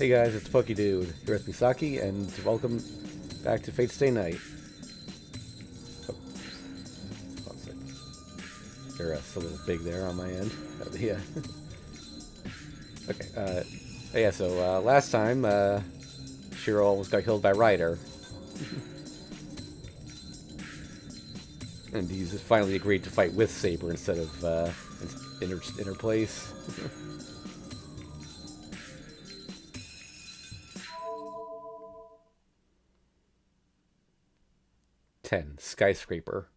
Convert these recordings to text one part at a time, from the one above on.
Hey guys, it's Pokey Dude here with Misaki, and welcome back to Fate Stay Night. Oh, one second. You're still a little big there on my end. Yeah. Okay. Yeah. So last time, Shiro almost got killed by Ryder, and he's finally agreed to fight with Saber instead of in her place. 10. Skyscraper.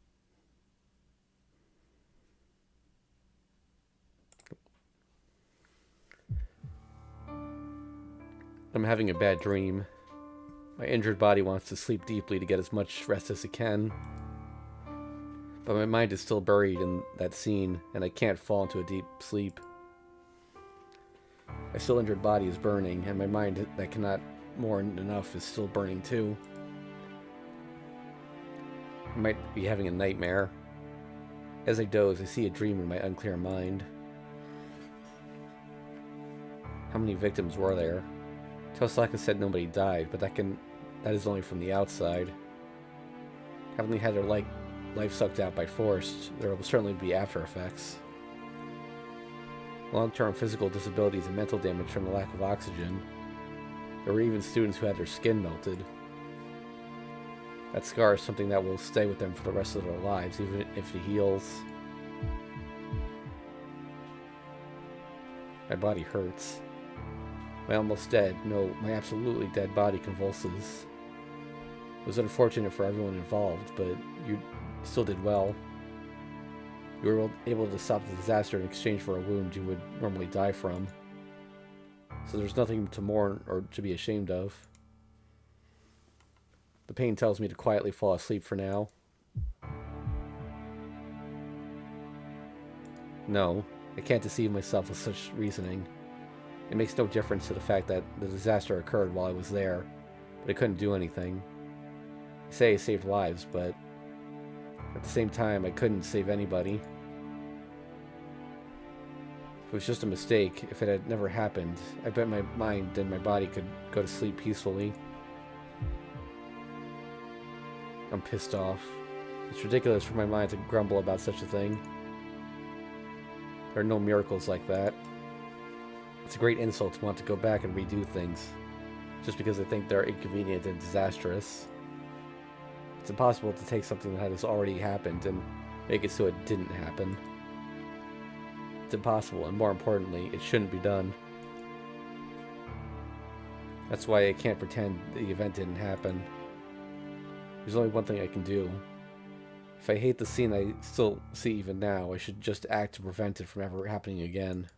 I'm having a bad dream. My injured body wants to sleep deeply to get as much rest as it can. But my mind is still buried in that scene, and I can't fall into a deep sleep. My still injured body is burning, and my mind that cannot mourn enough is still burning too. I might be having a nightmare. As I doze, I see a dream in my unclear mind. How many victims were there? Tosaka said nobody died, but that is only from the outside. Haven't they had their life sucked out by force? There will certainly be after effects. Long-term physical disabilities and mental damage from the lack of oxygen. There were even students who had their skin melted. That scar is something that will stay with them for the rest of their lives, even if it heals. My body hurts. My almost dead, no, my absolutely dead body convulses. It was unfortunate for everyone involved, but you still did well. You were able to stop the disaster in exchange for a wound you would normally die from. So there's nothing to mourn or to be ashamed of. The pain tells me to quietly fall asleep for now. No, I can't deceive myself with such reasoning. It makes no difference to the fact that the disaster occurred while I was there, but I couldn't do anything. I say I saved lives, but at the same time, I couldn't save anybody. If it was just a mistake, if it had never happened, I bet my mind and my body could go to sleep peacefully. I'm pissed off. It's ridiculous for my mind to grumble about such a thing. There are no miracles like that. It's a great insult to want to go back and redo things, just because I think they're inconvenient and disastrous. It's impossible to take something that has already happened and make it so it didn't happen. It's impossible, and more importantly, it shouldn't be done. That's why I can't pretend the event didn't happen. There's only one thing I can do. If I hate the scene I still see even now, I should just act to prevent it from ever happening again.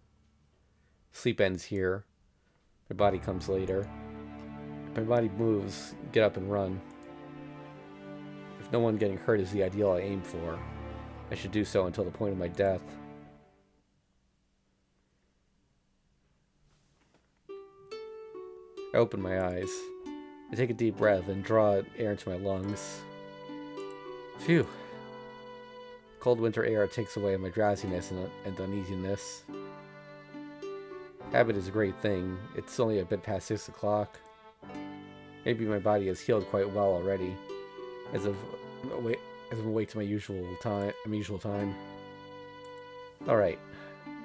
Sleep ends here. My body comes later. If my body moves, get up and run. If no one getting hurt is the ideal I aim for, I should do so until the point of my death. I open my eyes. I take a deep breath and draw air into my lungs. Phew. Cold winter air takes away my drowsiness and uneasiness. Habit is a great thing. It's only a bit past 6 o'clock. Maybe my body has healed quite well already, as I'm awake to my usual time. Alright.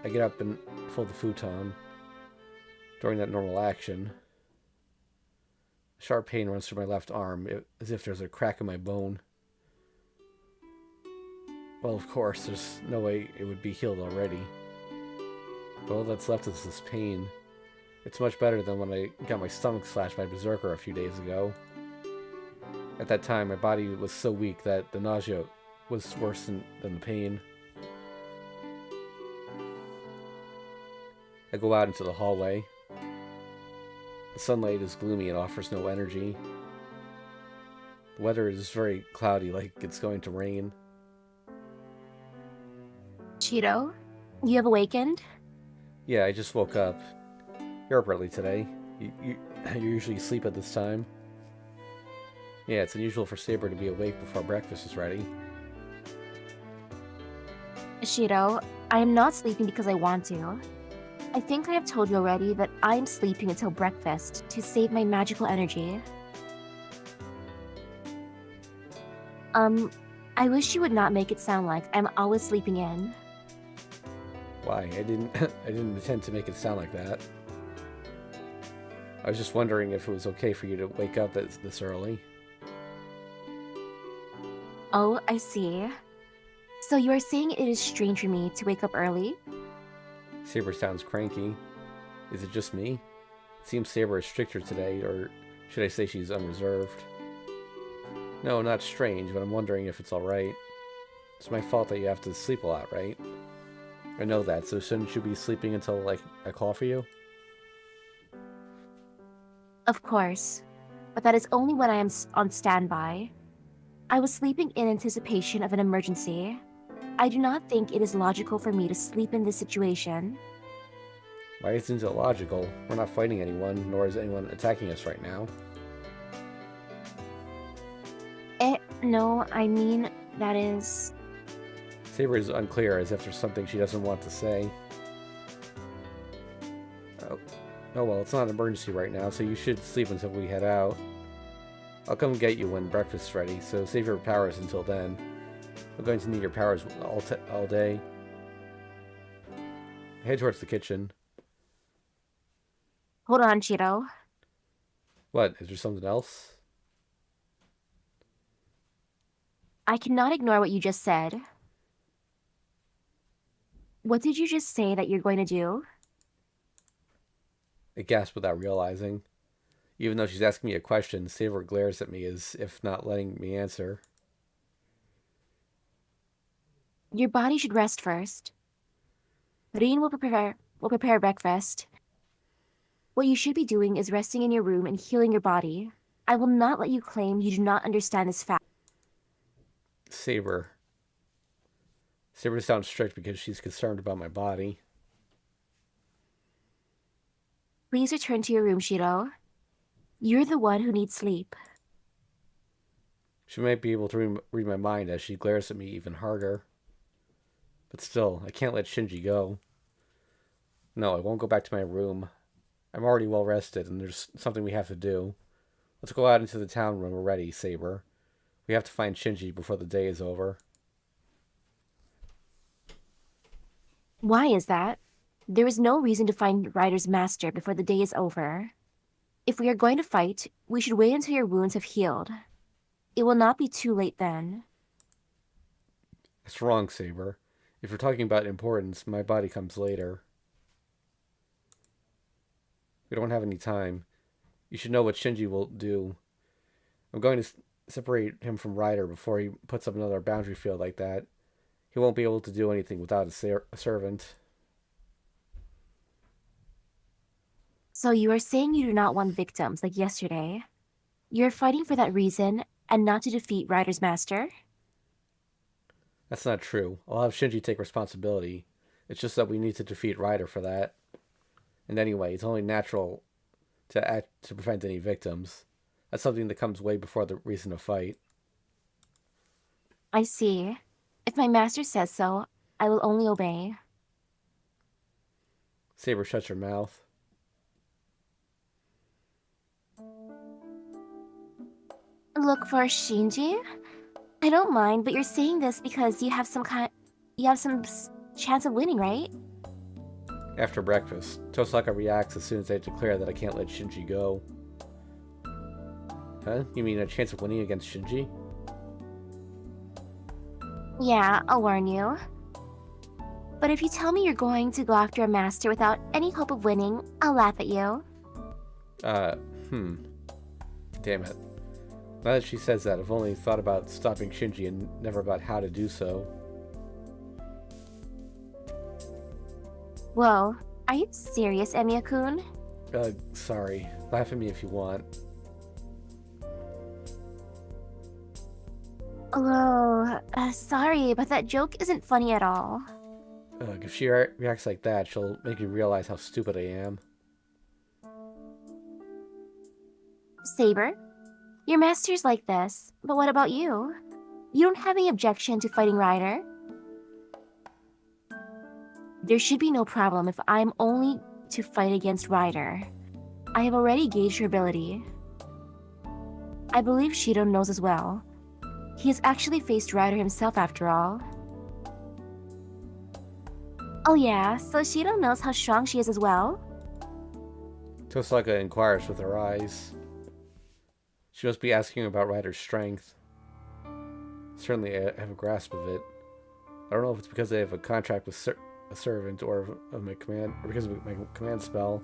I get up and fold the futon. During that normal action, a sharp pain runs through my left arm, as if there's a crack in my bone. Well, of course, there's no way it would be healed already. But all that's left is this pain. It's much better than when I got my stomach slashed by Berserker a few days ago. At that time, my body was so weak that the nausea was worse than the pain. I go out into the hallway. The sunlight is gloomy and offers no energy. The weather is very cloudy, like it's going to rain. Cheeto, you have awakened? Yeah, I just woke up. You're up early today. You usually sleep at this time. Yeah, it's unusual for Saber to be awake before breakfast is ready. Cheeto, I am not sleeping because I want to. I think I have told you already that I'm sleeping until breakfast to save my magical energy. Um, I wish you would not make it sound like I'm always sleeping in. Why? I didn't I didn't intend to make it sound like that. I was just wondering if it was okay for you to wake up this early. Oh, I see. So you are saying it is strange for me to wake up early? Saber sounds cranky. Is it just me? It seems Saber is stricter today, or should I say she's unreserved? No, not strange, but I'm wondering if it's alright. It's my fault that you have to sleep a lot, right? I know that, so shouldn't you be sleeping until, like, I call for you? Of course, but that is only when I am on standby. I was sleeping in anticipation of an emergency. I do not think it is logical for me to sleep in this situation. Why isn't it logical? We're not fighting anyone, nor is anyone attacking us right now. No, I mean, that is... Saber is unclear, as if there's something she doesn't want to say. Oh well, it's not an emergency right now, so you should sleep until we head out. I'll come get you when breakfast's ready, so save your powers until then. I'm going to need your powers all day. Head towards the kitchen. Hold on, Cheeto. What, is there something else? I cannot ignore what you just said. What did you just say that you're going to do? I gasp without realizing. Even though she's asking me a question, Saber glares at me as if not letting me answer. Your body should rest first. Reen will prepare breakfast. What you should be doing is resting in your room and healing your body. I will not let you claim you do not understand this fact. Saber. Saber sounds strict because she's concerned about my body. Please return to your room, Shiro. You're the one who needs sleep. She might be able to read my mind as she glares at me even harder. But still, I can't let Shinji go. No, I won't go back to my room. I'm already well rested, and there's something we have to do. Let's go out into the town when we're ready, Saber. We have to find Shinji before the day is over. Why is that? There is no reason to find Ryder's master before the day is over. If we are going to fight, we should wait until your wounds have healed. It will not be too late then. That's wrong, Saber. If you're talking about importance, my body comes later. We don't have any time. You should know what Shinji will do. I'm going to separate him from Ryder before he puts up another boundary field like that. He won't be able to do anything without a servant. So you are saying you do not want victims like yesterday? You're fighting for that reason and not to defeat Ryder's master? That's not true. I'll have Shinji take responsibility. It's just that we need to defeat Ryder for that. And anyway, it's only natural to act to prevent any victims. That's something that comes way before the reason to fight. I see. If my master says so, I will only obey. Saber shuts her mouth. Look for Shinji? I don't mind, but you're saying this because you have some chance of winning, right? After breakfast, Tosaka reacts as soon as I declare that I can't let Shinji go. Huh? You mean a chance of winning against Shinji? Yeah, I'll warn you. But if you tell me you're going to go after a master without any hope of winning, I'll laugh at you. Damn it. Now that she says that, I've only thought about stopping Shinji and never about how to do so. Whoa, are you serious, Emiya-kun? Sorry. Laugh at me if you want. Oh, sorry, but that joke isn't funny at all. If she reacts like that, she'll make me realize how stupid I am. Saber, your master's like this, but what about you? You don't have any objection to fighting Ryder? There should be no problem if I'm only to fight against Ryder. I have already gauged her ability. I believe Shido knows as well. He has actually faced Ryder himself after all. Oh yeah, so Shido knows how strong she is as well? Tosaka inquires with her eyes. She must be asking about Ryder's strength. Certainly I have a grasp of it. I don't know if it's because I have a contract with a servant or because of my command spell.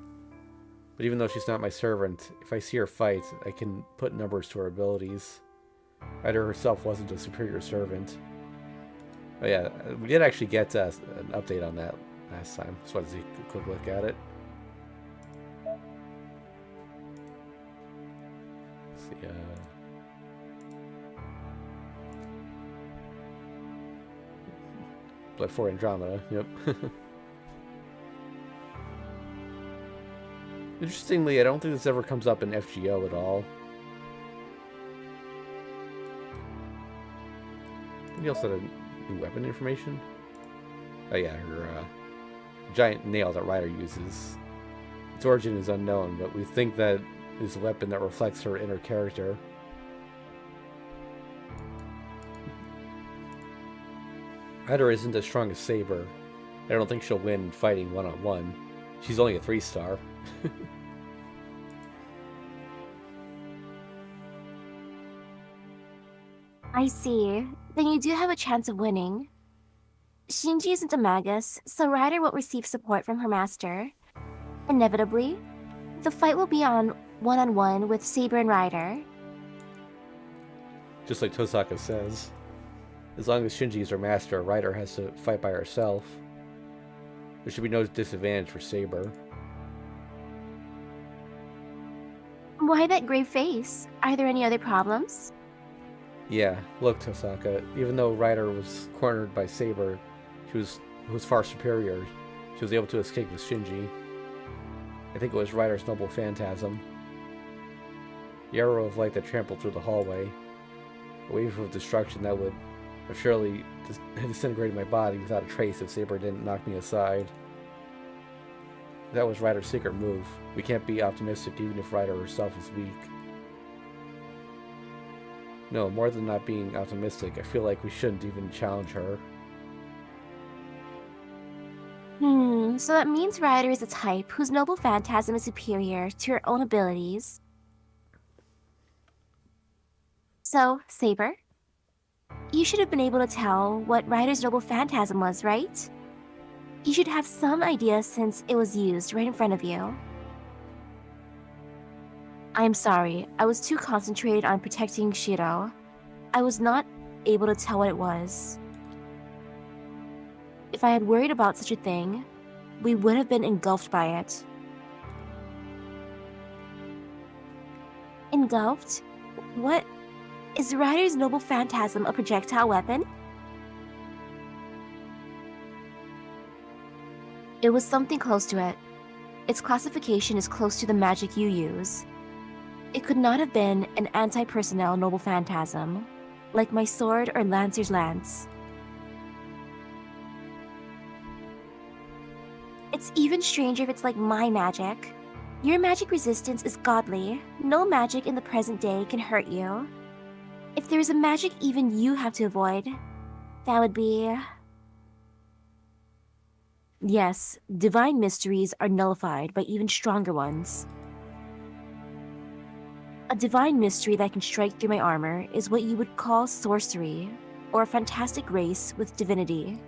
But even though she's not my servant, if I see her fight, I can put numbers to her abilities. Ryder herself wasn't a superior servant. Oh yeah, we did actually get an update on that last time. Just wanted to take a quick look at it. Let's see, Blood for Andromeda, yep. Interestingly, I don't think this ever comes up in FGO at all. I think he also had a new weapon information. Oh yeah, her giant nail that Ryder uses. Its origin is unknown, but we think that is a weapon that reflects her inner character. Ryder isn't as strong as Saber. I don't think she'll win fighting one-on-one. She's only a 3-star. I see. Then you do have a chance of winning. Shinji isn't a magus, so Ryder won't receive support from her master. Inevitably, the fight will be on one-on-one with Saber and Ryder. Just like Tosaka says. As long as Shinji is her master, Ryder has to fight by herself. There should be no disadvantage for Saber. Why that grave face? Are there any other problems? Yeah, look, Tosaka. Even though Ryder was cornered by Saber, she was far superior. She was able to escape with Shinji. I think it was Ryder's noble phantasm. The arrow of light that trampled through the hallway. A wave of destruction that would have surely disintegrated my body without a trace if Saber didn't knock me aside. That was Ryder's secret move. We can't be optimistic even if Ryder herself is weak. No, more than not being optimistic, I feel like we shouldn't even challenge her. So that means Ryder is a type whose noble phantasm is superior to her own abilities. So, Saber, you should have been able to tell what Ryder's noble phantasm was, right? You should have some idea since it was used right in front of you. I am sorry, I was too concentrated on protecting Shiro. I was not able to tell what it was. If I had worried about such a thing, we would have been engulfed by it. Engulfed? What? Is Ryder's noble phantasm a projectile weapon? It was something close to it. Its classification is close to the magic you use. It could not have been an anti-personnel noble phantasm, like my sword or Lancer's lance. It's even stranger if it's like my magic. Your magic resistance is godly. No magic in the present day can hurt you. If there is a magic even you have to avoid, that would be... Yes, divine mysteries are nullified by even stronger ones. A divine mystery that can strike through my armor is what you would call sorcery, or a fantastic race with divinity.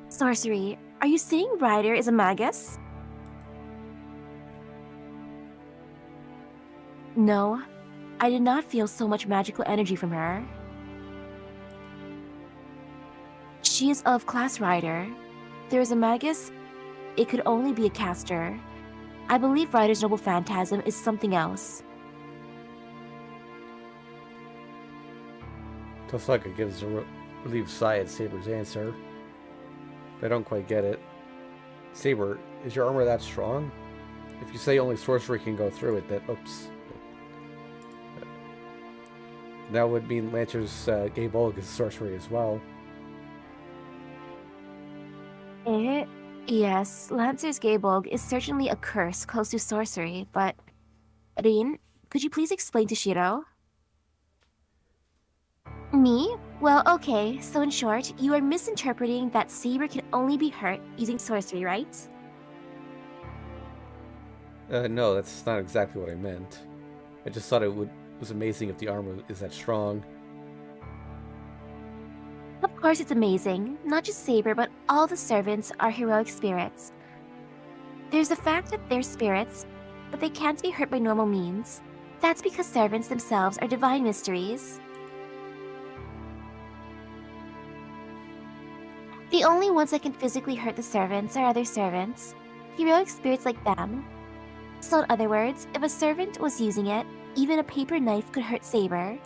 Sorcery? Are you saying Ryder is a magus? No, I did not feel so much magical energy from her. She is of class Ryder. There is a magus, it could only be a caster. I believe Ryder's noble phantasm is something else. Tosaka gives a relieved sigh at Saber's answer. But I don't quite get it. Saber, is your armor that strong? If you say only sorcery can go through it, that... Oops. That would mean Lancer's Gay Bulg is sorcery as well. Yes, Lancer's Gaebulg is certainly a curse close to sorcery, but Rin, could you please explain to Shiro? Me? Well, okay, so in short, you are misinterpreting that Saber can only be hurt using sorcery, right? No, that's not exactly what I meant. I just thought was amazing if the armor is that strong. Of course, it's amazing. Not just Saber, but all the servants are heroic spirits. There's the fact that they're spirits, but they can't be hurt by normal means. That's because servants themselves are divine mysteries. The only ones that can physically hurt the servants are other servants, heroic spirits like them. So, in other words, if a servant was using it, even a paper knife could hurt Saber.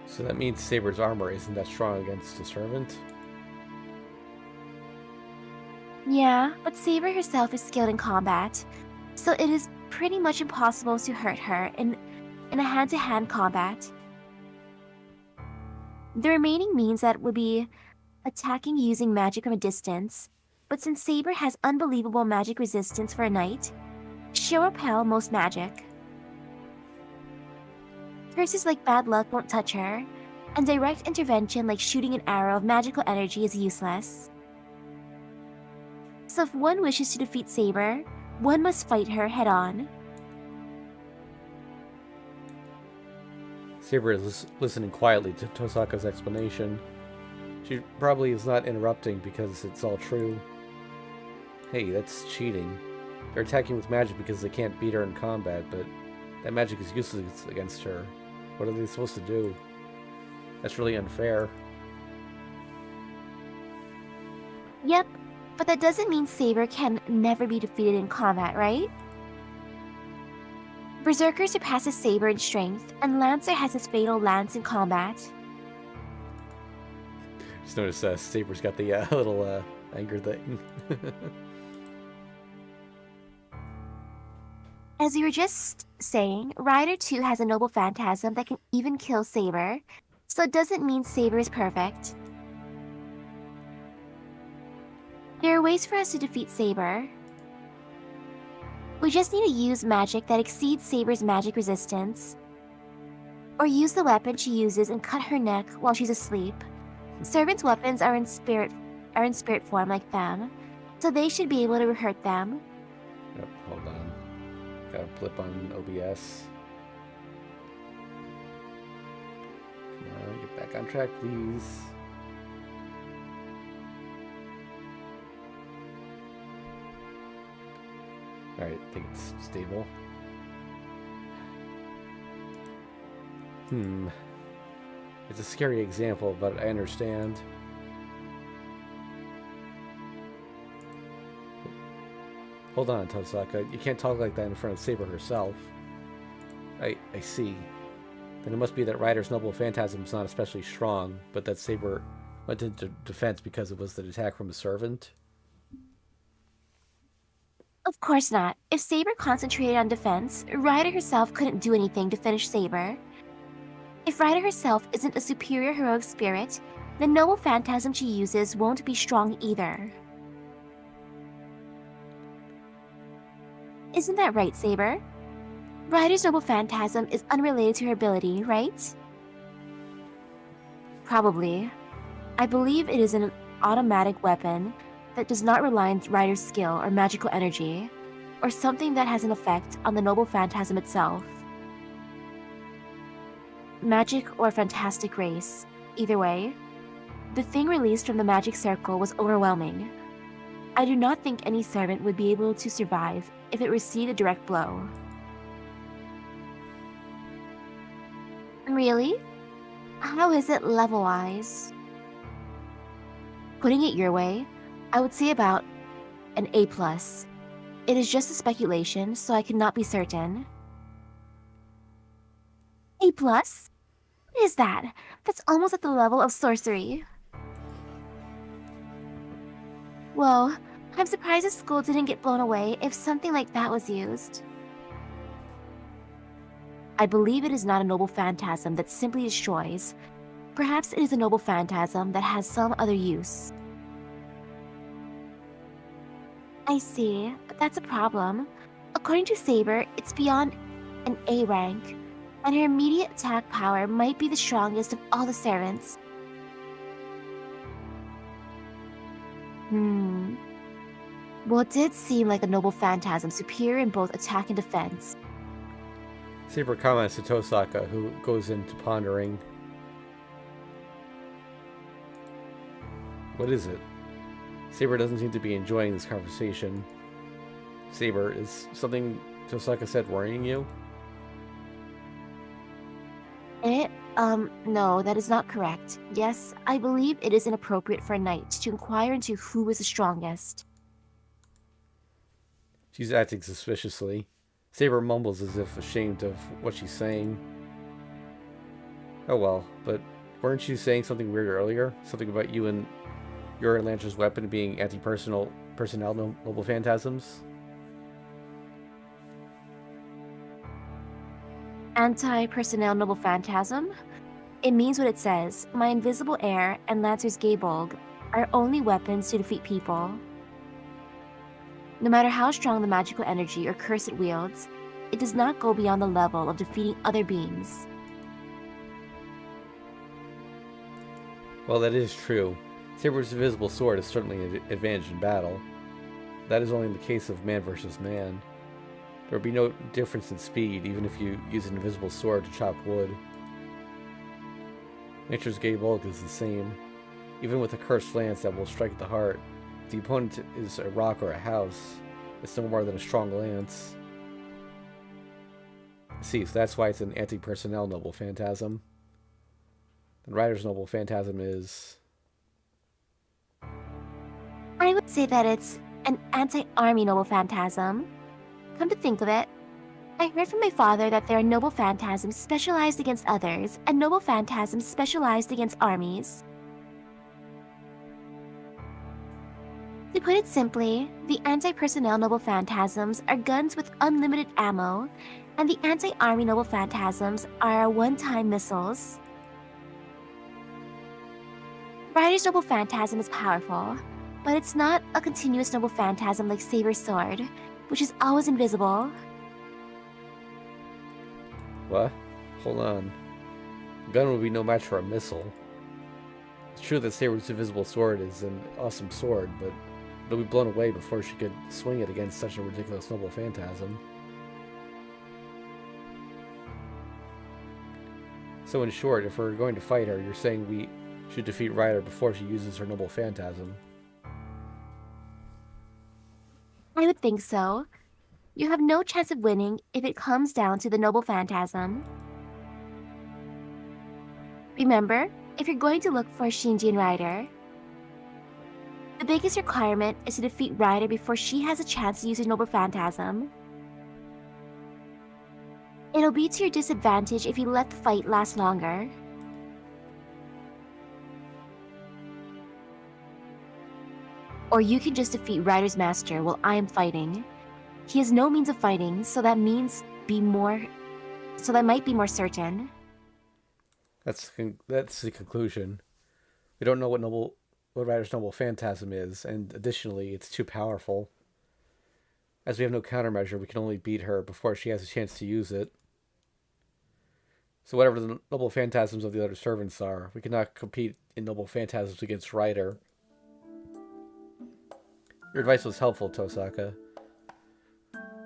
So that means Saber's armor isn't that strong against a servant? Yeah, but Saber herself is skilled in combat, so it is pretty much impossible to hurt her in a hand-to-hand combat. The remaining means that would be attacking using magic from a distance, but since Saber has unbelievable magic resistance for a knight, she'll repel most magic. Curses like bad luck won't touch her, and direct intervention like shooting an arrow of magical energy is useless. So if one wishes to defeat Saber, one must fight her head-on. Saber is listening quietly to Tosaka's explanation. She probably is not interrupting because it's all true. Hey, that's cheating. They're attacking with magic because they can't beat her in combat, but that magic is useless against her. What are they supposed to do? That's really unfair. Yep, but that doesn't mean Saber can never be defeated in combat, right? Berserker surpasses Saber in strength, and Lancer has his fatal lance in combat. Just noticed Saber's got the little anger thing. As you were just saying, Rider 2 has a noble phantasm that can even kill Saber, so it doesn't mean Saber is perfect. There are ways for us to defeat Saber. We just need to use magic that exceeds Saber's magic resistance, or use the weapon she uses and cut her neck while she's asleep. Servants' weapons are in spirit form like them, so they should be able to hurt them. Yep, hold on. Gotta flip on OBS. Come on, get back on track, please. Alright, I think it's stable. It's a scary example, but I understand. Hold on, Tosaka. You can't talk like that in front of Saber herself. I see. Then it must be that Rider's noble phantasm is not especially strong, but that Saber went into defense because it was the attack from a servant. Of course not. If Saber concentrated on defense, Rider herself couldn't do anything to finish Saber. If Rider herself isn't a superior heroic spirit, the noble phantasm she uses won't be strong either. Isn't that right, Saber? Rider's noble phantasm is unrelated to her ability, right? Probably. I believe it is an automatic weapon that does not rely on Rider's skill or magical energy, or something that has an effect on the noble phantasm itself. Magic or fantastic race, either way, the thing released from the magic circle was overwhelming. I do not think any servant would be able to survive if it received a direct blow. Really? How is it level-wise? Putting it your way, I would say about an A+. It is just a speculation, so I cannot be certain. A+? What is that? That's almost at the level of sorcery. Well, I'm surprised the school didn't get blown away if something like that was used. I believe it is not a noble phantasm that simply destroys. Perhaps it is a noble phantasm that has some other use. I see, but that's a problem. According to Saber, it's beyond an A rank, and her immediate attack power might be the strongest of all the servants. Hmm. Well, it did seem like a noble phantasm, superior in both attack and defense. Saber comments to Tosaka, who goes into pondering. What is it? Saber doesn't seem to be enjoying this conversation. Saber, is something Tosaka said worrying you? No, that is not correct. Yes, I believe it is inappropriate for a knight to inquire into who is the strongest. She's acting suspiciously. Saber mumbles as if ashamed of what she's saying. Oh well, but weren't you saying something weird earlier? Something about you and your Lancer's weapon being anti-personnel noble phantasms? Anti-personnel noble phantasm? It means what it says. My invisible air and Lancer's Gaybolg are only weapons to defeat people. No matter how strong the magical energy or curse it wields, it does not go beyond the level of defeating other beings. Well, that is true. Saber's invisible sword is certainly an advantage in battle. That is only in the case of man versus man. There would be no difference in speed, even if you use an invisible sword to chop wood. Nature's Gaybolg is the same. Even with a cursed lance that will strike at the heart, if the opponent is a rock or a house, it's no more than a strong lance. See, so that's why it's an anti-personnel noble phantasm. And Rider's noble phantasm is... I would say that it's an anti-army noble phantasm. Come to think of it, I heard from my father that there are noble phantasms specialized against others, and noble phantasms specialized against armies. To put it simply, the anti-personnel noble phantasms are guns with unlimited ammo, and the anti-army noble phantasms are one-time missiles. Rider's noble phantasm is powerful, but it's not a continuous noble phantasm like Saber's sword, which is always invisible. What? Hold on. A gun would be no match for a missile. It's true that Saber's invisible sword is an awesome sword, but it'll be blown away before she could swing it against such a ridiculous noble phantasm. So in short, if we're going to fight her, you're saying we should defeat Ryder before she uses her noble phantasm. I would think so. You have no chance of winning if it comes down to the noble phantasm. Remember, if you're going to look for Shinji and Ryder, the biggest requirement is to defeat Ryder before she has a chance to use her noble phantasm. It'll be to your disadvantage if you let the fight last longer. Or you can just defeat Ryder's master while I am fighting. He has no means of fighting, so that might be more certain. That's the conclusion. We don't know what Ryder's noble phantasm is, and additionally, it's too powerful. As we have no countermeasure, we can only beat her before she has a chance to use it. So whatever the noble phantasms of the other servants are, we cannot compete in noble phantasms against Ryder. Your advice was helpful, Tosaka.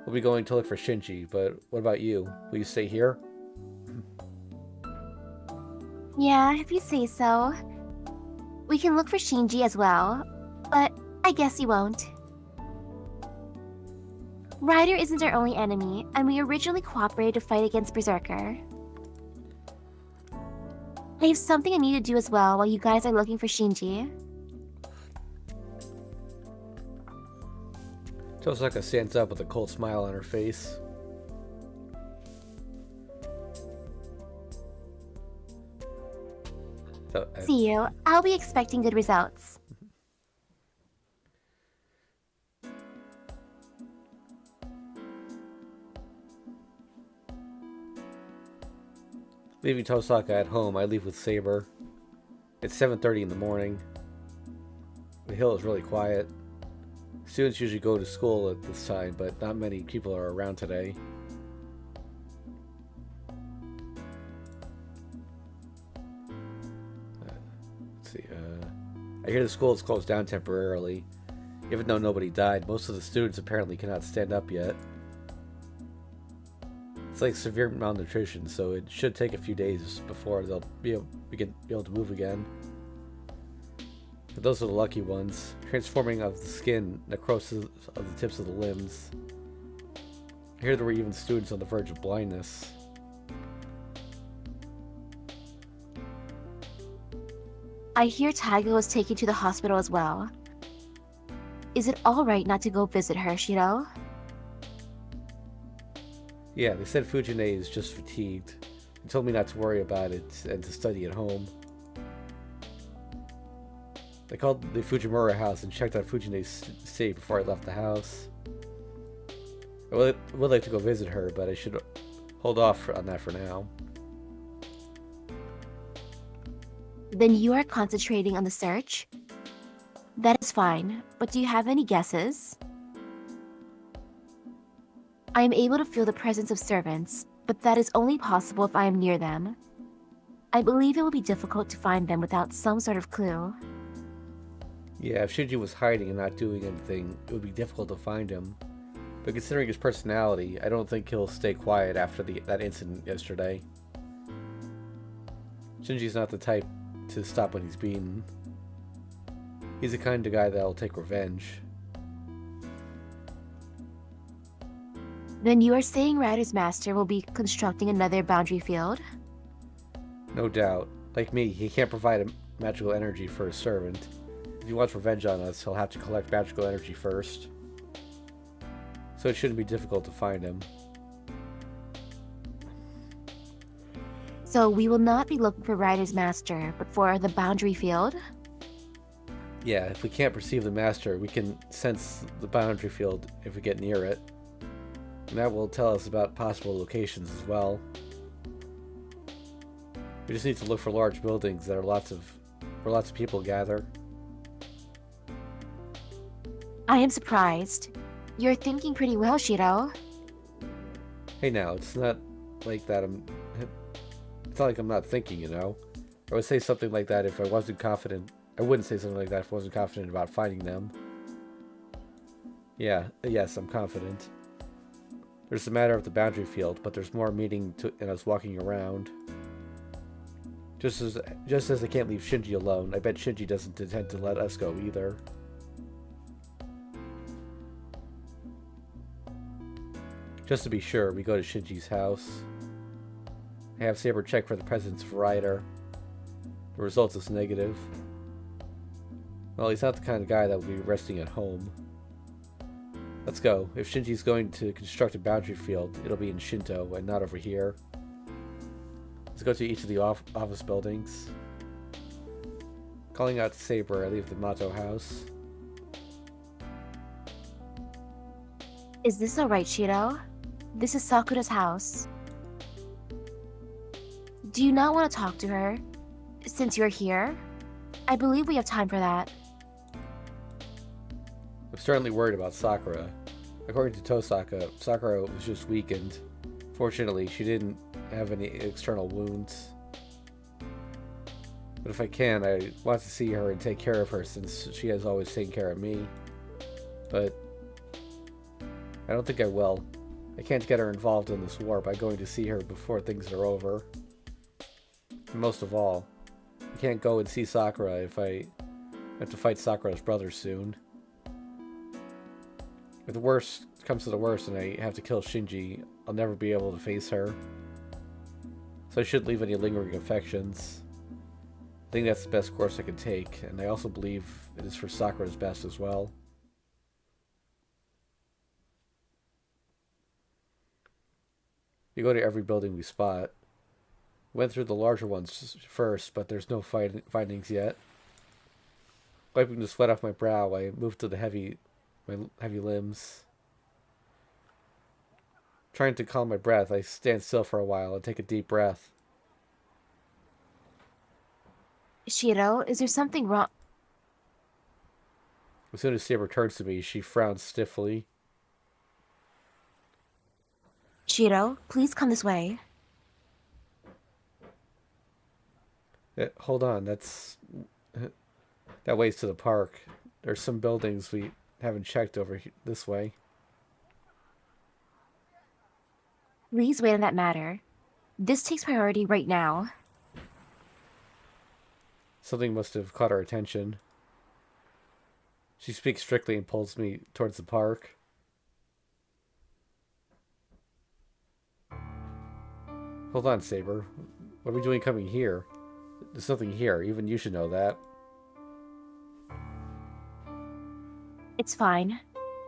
We'll be going to look for Shinji, but what about you? Will you stay here? Yeah, if you say so. We can look for Shinji as well, but I guess you won't. Ryder isn't our only enemy, and we originally cooperated to fight against Berserker. I have something I need to do as well while you guys are looking for Shinji. Tosaka stands up with a cold smile on her face. See you. I'll be expecting good results. Leaving Tosaka at home, I leave with Saber. It's 7:30 in the morning. The hill is really quiet. Students usually go to school at this time, but not many people are around today. Let's see. I hear the school is closed down temporarily. Even though nobody died, most of the students apparently cannot stand up yet. It's like severe malnutrition, so it should take a few days before they'll be able to move again. But those are the lucky ones. Transforming of the skin, necrosis of the tips of the limbs. I hear there were even students on the verge of blindness. I hear Taiga was taken to the hospital as well. Is it alright not to go visit her, Shiro? Yeah, they said Fujine is just fatigued. They told me not to worry about it and to study at home. I called the Fujimura house and checked on Fujine's state before I left the house. I would like to go visit her, but I should hold off on that for now. Then you are concentrating on the search? That is fine, but do you have any guesses? I am able to feel the presence of servants, but that is only possible if I am near them. I believe it will be difficult to find them without some sort of clue. Yeah, if Shinji was hiding and not doing anything, it would be difficult to find him. But considering his personality, I don't think he'll stay quiet after that incident yesterday. Shinji's not the type to stop when he's beaten. He's the kind of guy that'll take revenge. Then you are saying Rider's Master will be constructing another boundary field? No doubt. Like me, he can't provide a magical energy for his servant. If he wants revenge on us, he'll have to collect magical energy first. So it shouldn't be difficult to find him. So we will not be looking for Rider's Master, but for the boundary field? Yeah, if we can't perceive the master, we can sense the boundary field if we get near it. And that will tell us about possible locations as well. We just need to look for large buildings that are where lots of people gather. I am surprised. You're thinking pretty well, Shiro. Hey now, it's not like that it's not like I'm not thinking, you know? I would say something like that if I wasn't confident. I wouldn't say something like that if I wasn't confident about finding them. Yeah, yes, I'm confident. There's the matter of the boundary field, but there's more meaning in us walking around. Just as I can't leave Shinji alone, I bet Shinji doesn't intend to let us go either. Just to be sure, we go to Shinji's house. I have Saber check for the presence of Rider. The result is negative. Well, he's not the kind of guy that will be resting at home. Let's go. If Shinji's going to construct a boundary field, it'll be in Shinto and not over here. Let's go to each of the office buildings. Calling out to Saber, I leave the Mato house. Is this alright, Shiro? This is Sakura's house. Do you not want to talk to her? Since you're here? I believe we have time for that. I'm certainly worried about Sakura. According to Tosaka, Sakura was just weakened. Fortunately, she didn't have any external wounds. But if I can, I want to see her and take care of her since she has always taken care of me. But I don't think I will. I can't get her involved in this war by going to see her before things are over. And most of all, I can't go and see Sakura if I have to fight Sakura's brother soon. If the worst comes to the worst and I have to kill Shinji, I'll never be able to face her. So I shouldn't leave any lingering affections. I think that's the best course I can take, and I also believe it is for Sakura's best as well. We go to every building we spot. Went through the larger ones first, but there's no findings yet. Wiping the sweat off my brow, I move to my heavy limbs. Trying to calm my breath, I stand still for a while and take a deep breath. Shiro, is there something wrong? As soon as Saber turns to me, she frowns stiffly. Shiro, please come this way. Hold on, that ways to the park. There's some buildings we haven't checked over this way. Please wait on that matter. This takes priority right now. Something must have caught our attention. She speaks strictly and pulls me towards the park. Hold on, Saber. What are we doing coming here? There's nothing here. Even you should know that. It's fine.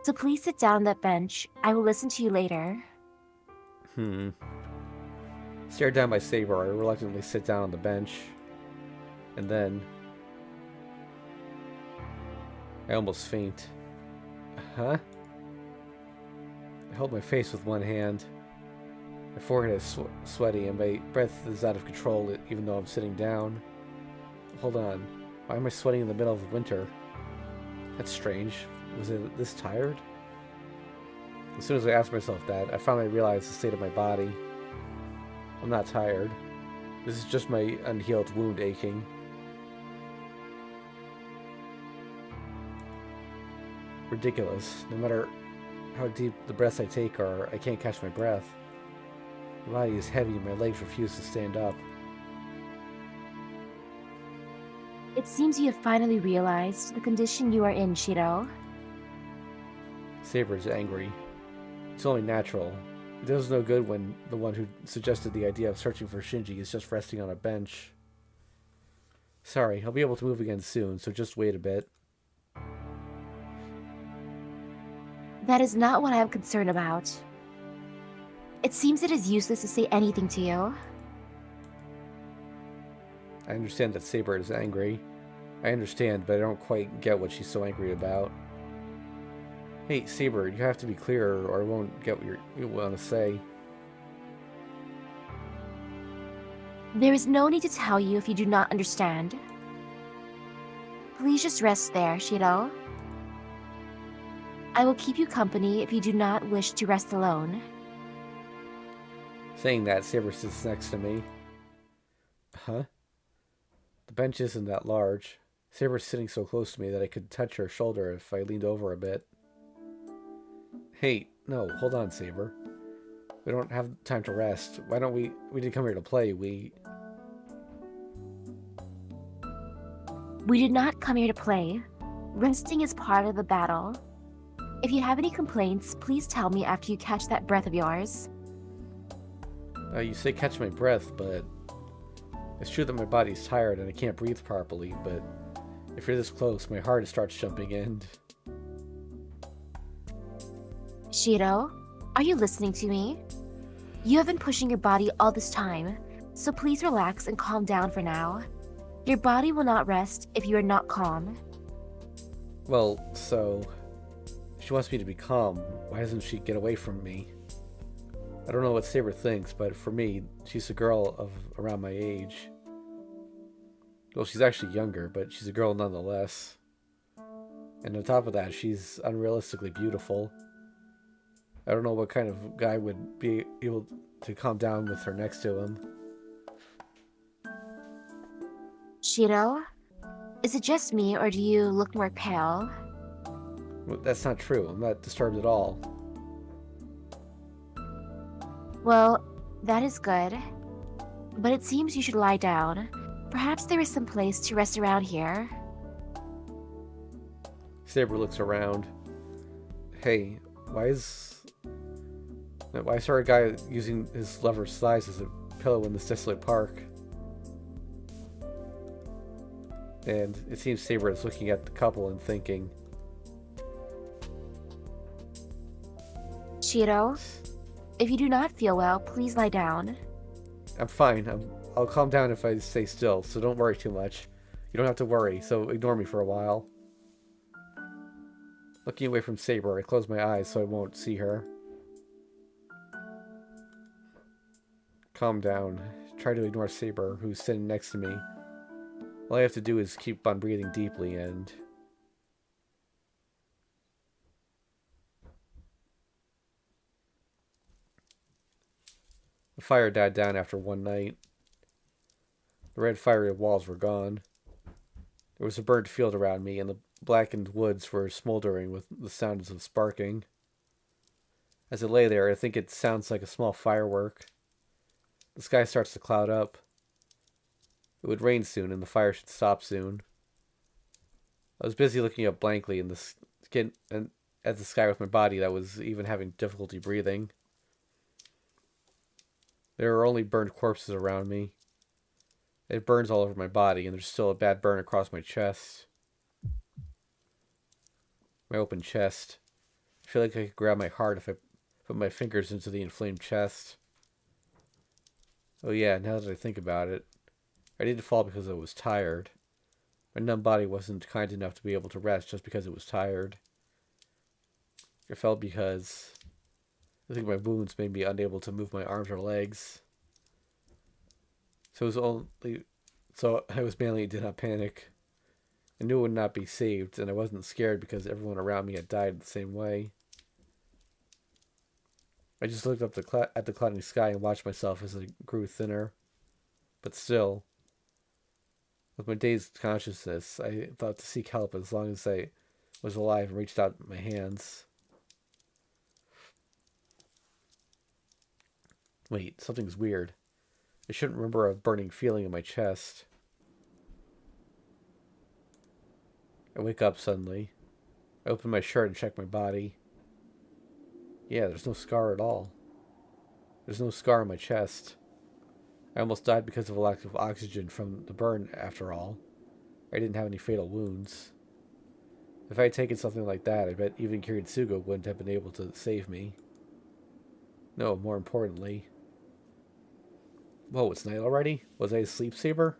So please sit down on that bench. I will listen to you later. Stared down by Saber, I reluctantly sit down on the bench. And then I almost faint. Huh? I hold my face with one hand. My forehead is sweaty and my breath is out of control even though I'm sitting down. Hold on. Why am I sweating in the middle of winter? That's strange. Was I this tired? As soon as I asked myself that, I finally realized the state of my body. I'm not tired. This is just my unhealed wound aching. Ridiculous. No matter how deep the breaths I take are, I can't catch my breath. My body is heavy and my legs refuse to stand up. It seems you have finally realized the condition you are in, Shiro. Saber is angry. It's only natural. It does no good when the one who suggested the idea of searching for Shinji is just resting on a bench. Sorry, I'll be able to move again soon, so just wait a bit. That is not what I am concerned about. It seems it is useless to say anything to you. I understand that Saber is angry. I understand, but I don't quite get what she's so angry about. Hey, Saber, you have to be clear or I won't get what you want to say. There is no need to tell you if you do not understand. Please just rest there, Shiro. I will keep you company if you do not wish to rest alone. Saying that, Saber sits next to me. Huh? The bench isn't that large. Saber's sitting so close to me that I could touch her shoulder if I leaned over a bit. Hey, no, hold on, Saber. We don't have time to rest. Why don't we didn't come here to play, We did not come here to play. Resting is part of the battle. If you have any complaints, please tell me after you catch that breath of yours. You say catch my breath, but it's true that my body's tired and I can't breathe properly, but if you're this close, my heart starts jumping in. Shiro, are you listening to me? You have been pushing your body all this time, so please relax and calm down for now. Your body will not rest if you are not calm. Well, so she wants me to be calm. Why doesn't she get away from me? I don't know what Saber thinks, but for me, she's a girl of around my age. Well, she's actually younger, but she's a girl nonetheless. And on top of that, she's unrealistically beautiful. I don't know what kind of guy would be able to calm down with her next to him. Shiro, is it just me or do you look more pale? Well, that's not true. I'm not disturbed at all. Well, that is good. But it seems you should lie down. Perhaps there is some place to rest around here. Saber looks around. Hey, why is there a guy using his lover's thighs as a pillow in this desolate park? And it seems Saber is looking at the couple and thinking, Shiro, if you do not feel well, please lie down. I'm fine. I'll calm down if I stay still, so don't worry too much. You don't have to worry, so ignore me for a while. Looking away from Saber, I close my eyes so I won't see her. Calm down. Try to ignore Saber, who's sitting next to me. All I have to do is keep on breathing deeply and... The fire died down after one night. The red fiery walls were gone. There was a burnt field around me, and the blackened woods were smoldering with the sounds of sparking. As I lay there, I think it sounds like a small firework. The sky starts to cloud up. It would rain soon, and the fire should stop soon. I was busy looking up blankly in the skin and at the sky with my body that was even having difficulty breathing. There were only burned corpses around me. It burns all over my body, and there's still a bad burn across my chest. My open chest. I feel like I could grab my heart if I put my fingers into the inflamed chest. Oh yeah, now that I think about it, I didn't fall because I was tired. My numb body wasn't kind enough to be able to rest just because it was tired. I fell because I think my wounds made me unable to move my arms or legs. So I was mainly did not panic. I knew it would not be saved, and I wasn't scared because everyone around me had died the same way. I just looked up at the cloudy sky and watched myself as I grew thinner. But still, with my dazed consciousness, I thought to seek help as long as I was alive and reached out my hands. Wait, something's weird. I shouldn't remember a burning feeling in my chest. I wake up suddenly. I open my shirt and check my body. Yeah, there's no scar at all. There's no scar on my chest. I almost died because of a lack of oxygen from the burn, after all. I didn't have any fatal wounds. If I had taken something like that, I bet even Kiritsugo wouldn't have been able to save me. No, more importantly... Whoa, it's night already? Was I a sleep saber?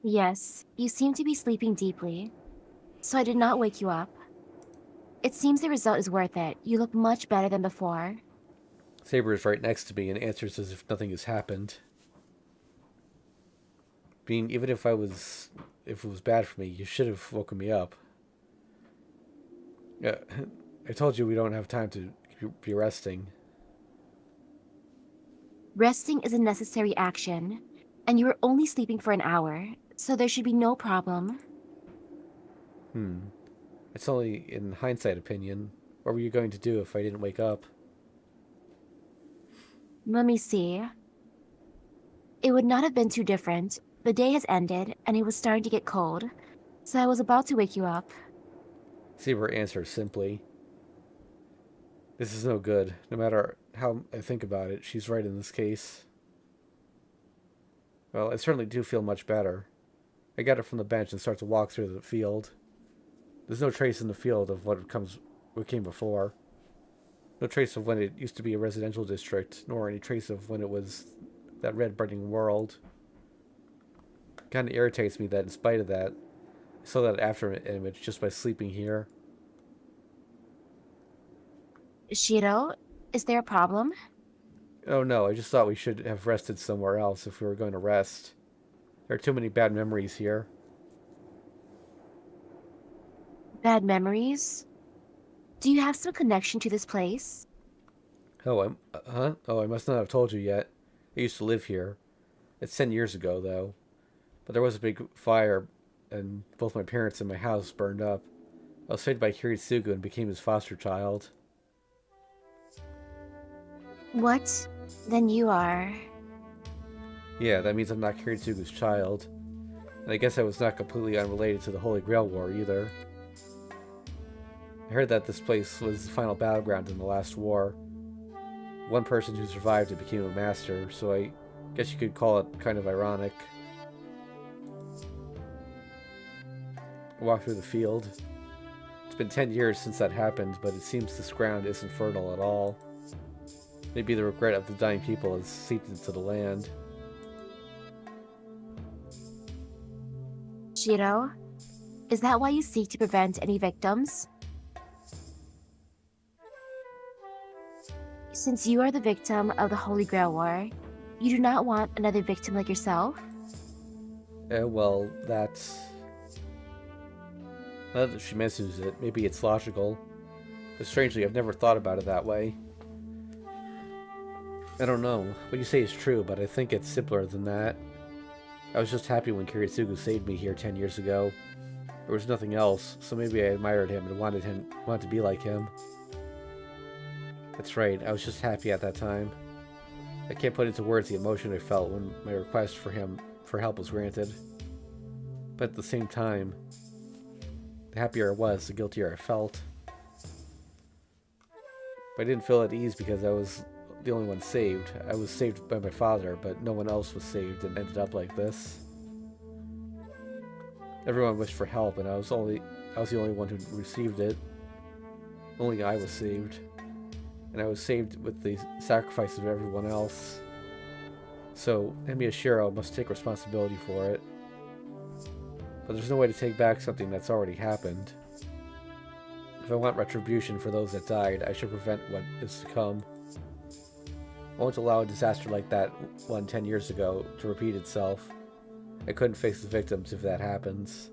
Yes, you seem to be sleeping deeply, so I did not wake you up. It seems the result is worth it. You look much better than before. Saber is right next to me and answers as if nothing has happened. Even if it was bad for me, you should have woken me up. Yeah, I told you we don't have time to be resting. Resting is a necessary action, and you were only sleeping for an hour, so there should be no problem. It's only in hindsight opinion. What were you going to do if I didn't wake up? Let me see. It would not have been too different. The day has ended, and it was starting to get cold, so I was about to wake you up. Saber answers simply. This is no good. No matter how I think about it, she's right in this case. Well, I certainly do feel much better. I get up from the bench and start to walk through the field. There's no trace in the field of what came before. No trace of when it used to be a residential district, nor any trace of when it was that red burning world. It kind of irritates me that in spite of that, I saw that after image just by sleeping here. Shiro, is there a problem? Oh no, I just thought we should have rested somewhere else if we were going to rest. There are too many bad memories here. Bad memories? Do you have some connection to this place? Oh, I must not have told you yet. I used to live here. It's 10 years ago, though. But there was a big fire, and both my parents and my house burned up. I was saved by Kiritsugu and became his foster child. What? Then you are... Yeah, that means I'm not Kiritsugu's child. And I guess I was not completely unrelated to the Holy Grail War, either. I heard that this place was the final battleground in the last war. One person who survived it became a master, so I guess you could call it kind of ironic. I walked through the field. It's been 10 years since that happened, but it seems this ground isn't fertile at all. Maybe the regret of the dying people has seeped into the land. Shiro, is that why you seek to prevent any victims? Since you are the victim of the Holy Grail War, you do not want another victim like yourself? Well, that's... Now that she mentions it, maybe it's logical. But strangely, I've never thought about it that way. I don't know. What you say is true, but I think it's simpler than that. I was just happy when Kiritsugu saved me here 10 years ago. There was nothing else, so maybe I admired him and wanted to be like him. That's right, I was just happy at that time. I can't put into words the emotion I felt when my request for help was granted. But at the same time, the happier I was, the guiltier I felt. But I didn't feel at ease because I was the only one saved. I was saved by my father, but no one else was saved and ended up like this. Everyone wished for help, and I was the only one who received it. Only I was saved. And I was saved with the sacrifice of everyone else. So, Miyashiro must take responsibility for it. But there's no way to take back something that's already happened. If I want retribution for those that died, I should prevent what is to come. I won't allow a disaster like that one 10 years ago to repeat itself. I couldn't face the victims if that happens.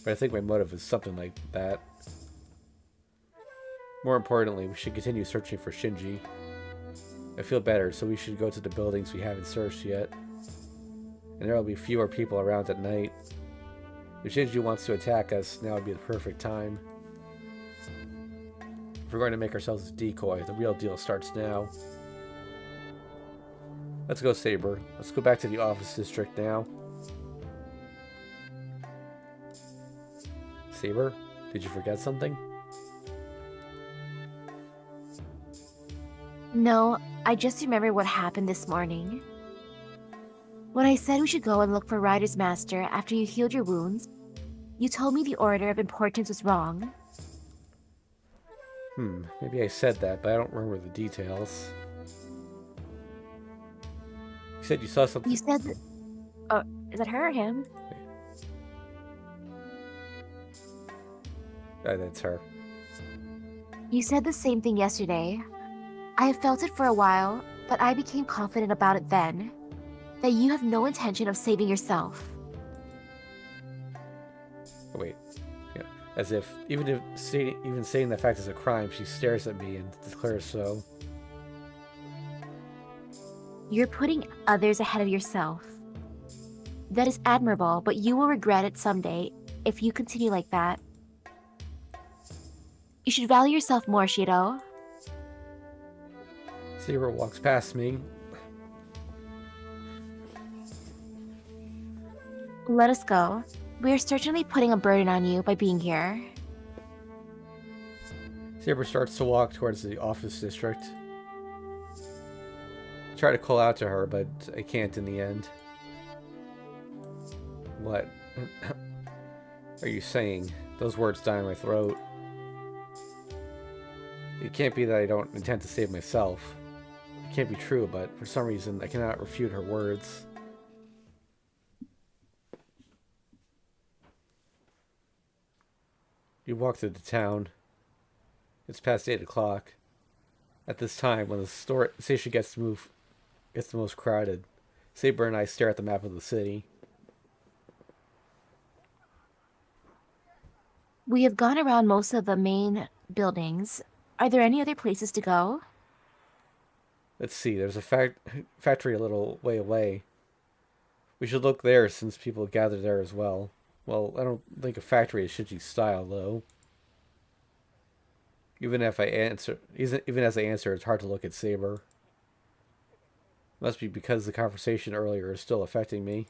But I think my motive is something like that. More importantly, we should continue searching for Shinji. I feel better, so we should go to the buildings we haven't searched yet. And there will be fewer people around at night. If Shinji wants to attack us, now would be the perfect time. If we're going to make ourselves a decoy, the real deal starts now. Let's go, Saber. Let's go back to the office district now. Saber, did you forget something? No, I just remembered what happened this morning. When I said we should go and look for Ryder's master after you healed your wounds, you told me the order of importance was wrong. Maybe I said that, but I don't remember the details. You said you saw something. You said that... Oh, is that her or him? That's her. You said the same thing yesterday. I have felt it for a while, but I became confident about it then. That you have no intention of saving yourself. Oh, wait. Yeah. As if, even saying that fact is a crime, she stares at me and declares so. You're putting others ahead of yourself. That is admirable, but you will regret it someday if you continue like that. You should value yourself more, Shiro. Saber walks past me. Let us go. We are certainly putting a burden on you by being here. Saber starts to walk towards the office district. I try to call out to her, but I can't in the end. What are you saying? Those words die in my throat. It can't be that I don't intend to save myself. It can't be true, but for some reason I cannot refute her words. We walk through the town. It's past 8 o'clock. At this time, when the station gets the most crowded, Saber and I stare at the map of the city. We have gone around most of the main buildings. Are there any other places to go? Let's see, there's a factory a little way away. We should look there since people gather there as well. Well, I don't think a factory is Shinji's style, though. Even as I answer, it's hard to look at Saber. Must be because the conversation earlier is still affecting me.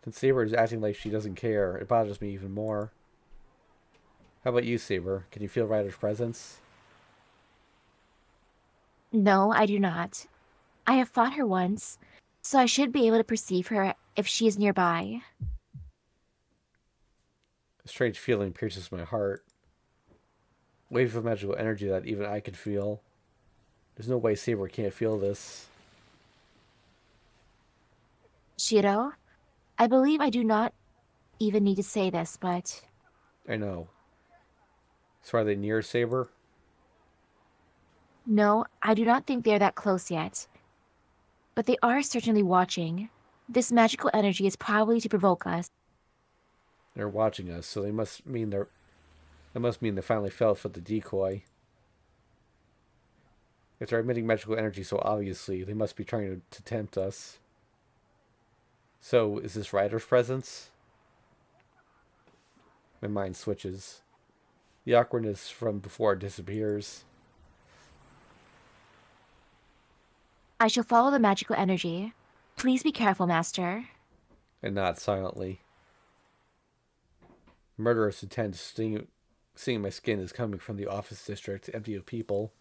Since Saber is acting like she doesn't care, it bothers me even more. How about you, Saber? Can you feel Ryder's presence? No, I do not. I have fought her once, so I should be able to perceive her if she is nearby. A strange feeling pierces my heart. A wave of magical energy that even I can feel. There's no way Saber can't feel this. Shiro, I believe I do not even need to say this, but... I know. So are they near Saber? No, I do not think they are that close yet. But they are certainly watching. This magical energy is probably to provoke us. They're watching us, so that must mean they finally fell for the decoy. If they're emitting magical energy so obviously, they must be trying to tempt us. So, is this Ryder's presence? My mind switches. The awkwardness from before disappears. I shall follow the magical energy. Please be careful, Master. And nod silently. Murderous intent seeing my skin is coming from the office district, empty of people.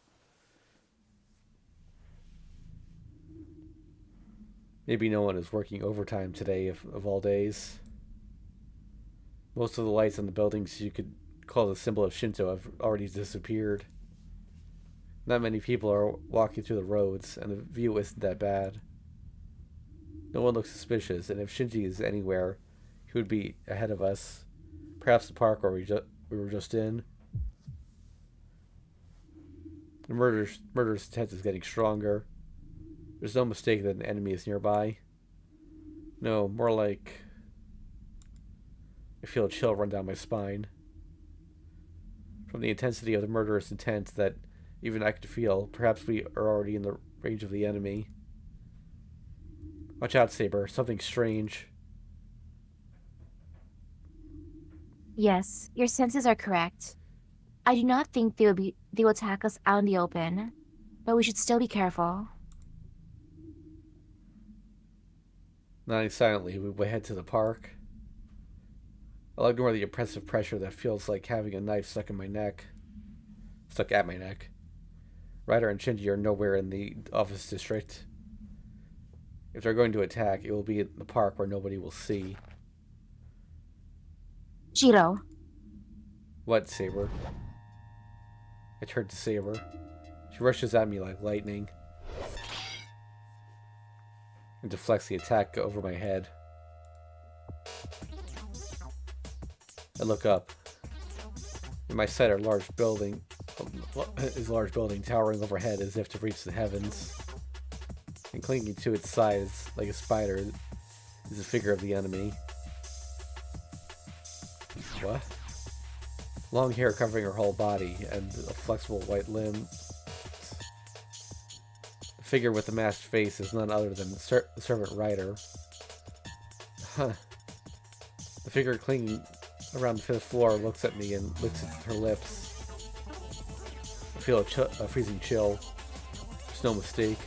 Maybe no one is working overtime today, of all days. Most of the lights in the buildings you could call the symbol of Shinto have already disappeared. Not many people are walking through the roads, and the view isn't that bad. No one looks suspicious, and if Shinji is anywhere, he would be ahead of us. Perhaps the park where we were just in. The murderous intent is getting stronger. There's no mistake that an enemy is nearby. No, more like I feel a chill run down my spine. From the intensity of the murderous intent that even I could feel, perhaps we are already in the range of the enemy. Watch out, Saber. Something strange. Yes, your senses are correct. I do not think they will attack us out in the open, but we should still be careful. Nodding silently, we head to the park. I'll ignore the oppressive pressure that feels like having a knife stuck at my neck. Ryder and Shinji are nowhere in the office district. If they're going to attack, it will be in the park where nobody will see. Shiro. What, Saber? I turn to Saber. She rushes at me like lightning and deflects the attack over my head. I look up. In my sight, a large building towering overhead as if to reach the heavens. And clinging to its sides like a spider is the figure of the enemy. What? Long hair covering her whole body and a flexible white limb. The figure with the masked face is none other than the servant Ryder. Huh. The figure clinging around the fifth floor looks at me and licks her lips. I feel a freezing chill. There's no mistake.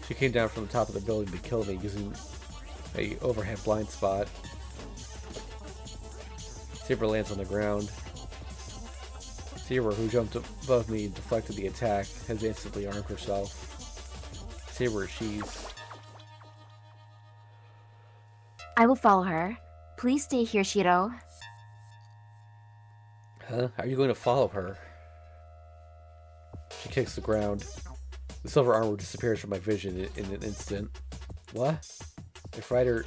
She came down from the top of the building to kill me using a overhead blind spot. Saber lands on the ground. Saber, who jumped above me and deflected the attack, has instantly armed herself. Saber, she's... I will follow her. Please stay here, Shiro. Huh? How are you going to follow her? She kicks the ground. The silver armor disappears from my vision in an instant. What? If Ryder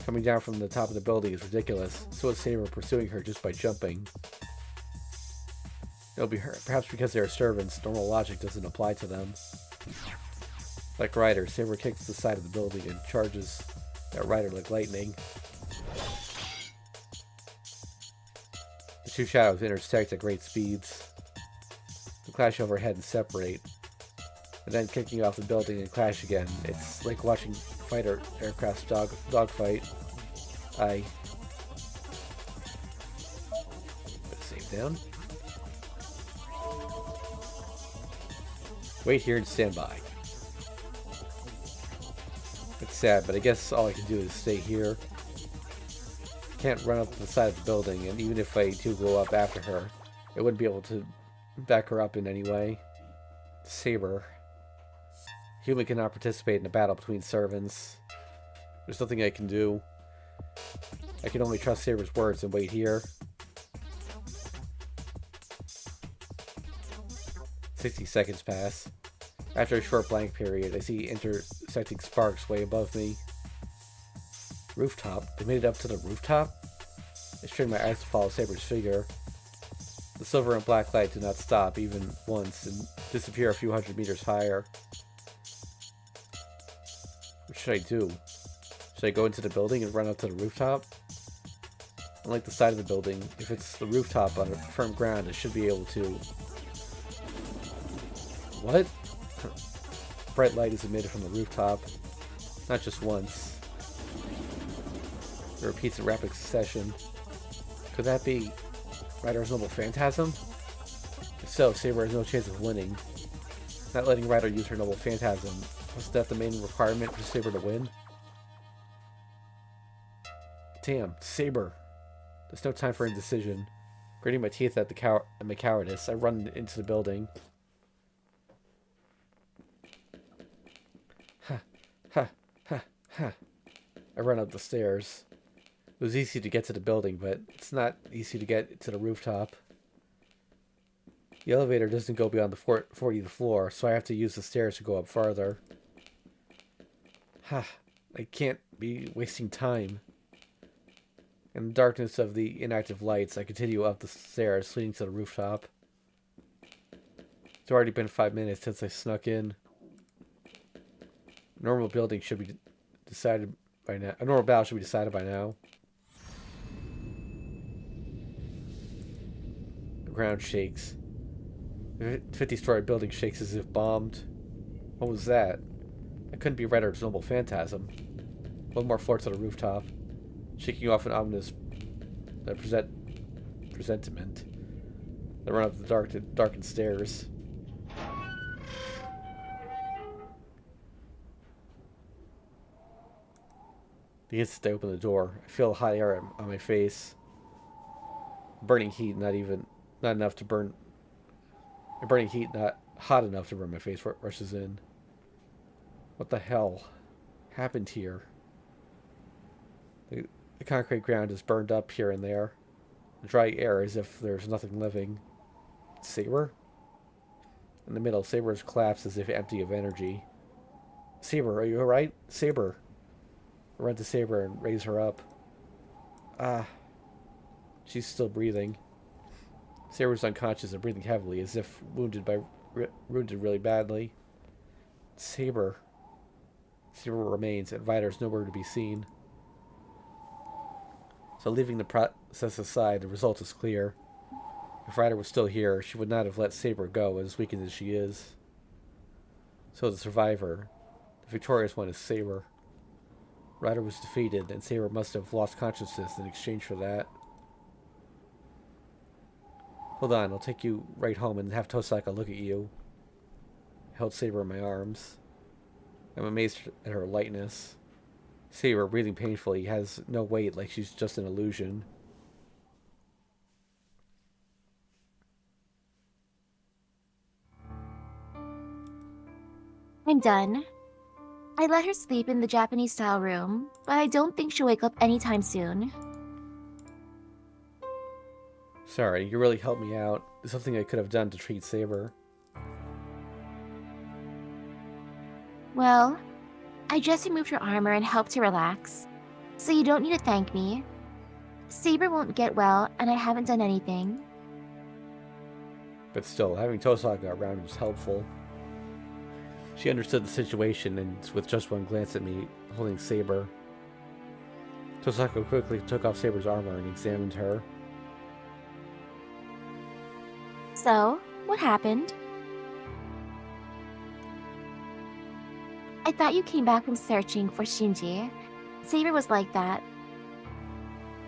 coming down from the top of the building is ridiculous, so is Saber pursuing her just by jumping. It'll be her. Perhaps because they are servants, normal logic doesn't apply to them. Like Ryder, Saber kicks the side of the building and charges at Ryder like lightning. The two shadows intersect at great speeds. They clash overhead and separate, and then kicking off the building and clash again. It's like watching fighter aircraft dogfight. I save down. Wait here and stand by. It's sad, but I guess all I can do is stay here. Can't run up the side of the building, and even if I do go up after her, I wouldn't be able to back her up in any way. Saber. Human cannot participate in a battle between servants. There's nothing I can do. I can only trust Saber's words and wait here. 60 seconds pass. After a short blank period, I see intersecting sparks way above me. Rooftop? They made it up to the rooftop? I strain my eyes to follow Saber's figure. The silver and black light do not stop even once and disappear a few hundred meters higher. What should I do? Should I go into the building and run up to the rooftop? Unlike the side of the building, if it's the rooftop on firm ground, it should be able to What? Bright light is emitted from the rooftop. Not just once. It repeats in rapid succession. Could that be Ryder's noble phantasm? If so, Saber has no chance of winning. Not letting Ryder use her noble phantasm. Was that the main requirement for Saber to win? Damn, Saber. There's no time for indecision. Gritting my teeth at my cowardice, I run into the building. Ha, ha, ha, ha. I run up the stairs. It was easy to get to the building, but it's not easy to get to the rooftop. The elevator doesn't go beyond the 40th floor, so I have to use the stairs to go up farther. Ha, I can't be wasting time. In the darkness of the inactive lights, I continue up the stairs leading to the rooftop. It's already been 5 minutes since I snuck in. A normal building should be decided by now. A normal battle should be decided by now. The ground shakes. The 50-story building shakes as if bombed. What was that? That couldn't be Ryder's noble phantasm. One more floor to the rooftop, shaking off an ominous presentiment. I run up the darkened stairs. The instant I open the door, I feel hot air on my face. Burning heat, not enough to burn. Burning heat, not hot enough to burn my face. Rushes in. What the hell happened here? The concrete ground is burned up here and there. The dry air as if there's nothing living. Saber? In the middle, Saber has collapsed as if empty of energy. Saber, are you alright? Saber. I run to Saber and raise her up. Ah. She's still breathing. Saber's unconscious and breathing heavily as if wounded really badly. Saber. Saber remains and Ryder's nowhere to be seen. So leaving the process aside, the result is clear. If Ryder was still here, she would not have let Saber go, as weakened as she is. So the survivor, the victorious one, is Saber. Ryder was defeated, and Saber must have lost consciousness in exchange for that. Hold on, I'll take you right home and have Tosaka look at you. I held Saber in my arms. I'm amazed at her lightness. Saber, breathing painfully, has no weight, like she's just an illusion. I'm done. I let her sleep in the Japanese-style room, but I don't think she'll wake up anytime soon. Sorry, you really helped me out. There's something I could have done to treat Saber. Well, I just removed her armor and helped her relax, so you don't need to thank me. Saber won't get well, and I haven't done anything. But still, having Tosaka around was helpful. She understood the situation, and with just one glance at me, holding Saber, Tosaka quickly took off Saber's armor and examined her. So, what happened? I thought you came back from searching for Shinji. Saber was like that.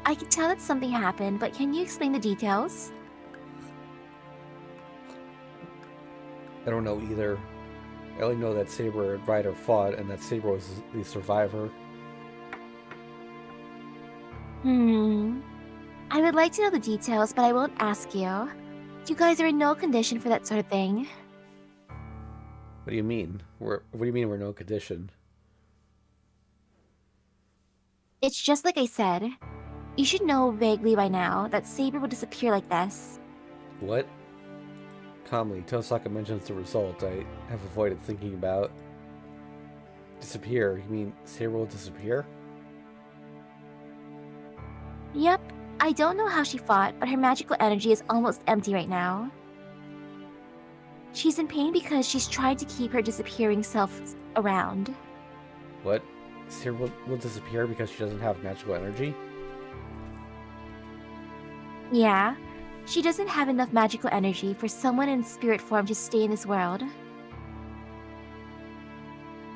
I can tell that something happened, but can you explain the details? I don't know either. I only know that Saber and Ryder fought, and that Saber was the survivor. I would like to know the details, but I won't ask you. You guys are in no condition for that sort of thing. What do you mean? What do you mean we're in no condition? It's just like I said. You should know vaguely by now that Saber would disappear like this. What? Calmly, Tosaka mentions the result I have avoided thinking about. Disappear? You mean Saber will disappear? Yep, I don't know how she fought, but her magical energy is almost empty right now. She's in pain because she's tried to keep her disappearing self around. What? Saber will disappear because she doesn't have magical energy? Yeah, she doesn't have enough magical energy for someone in spirit form to stay in this world.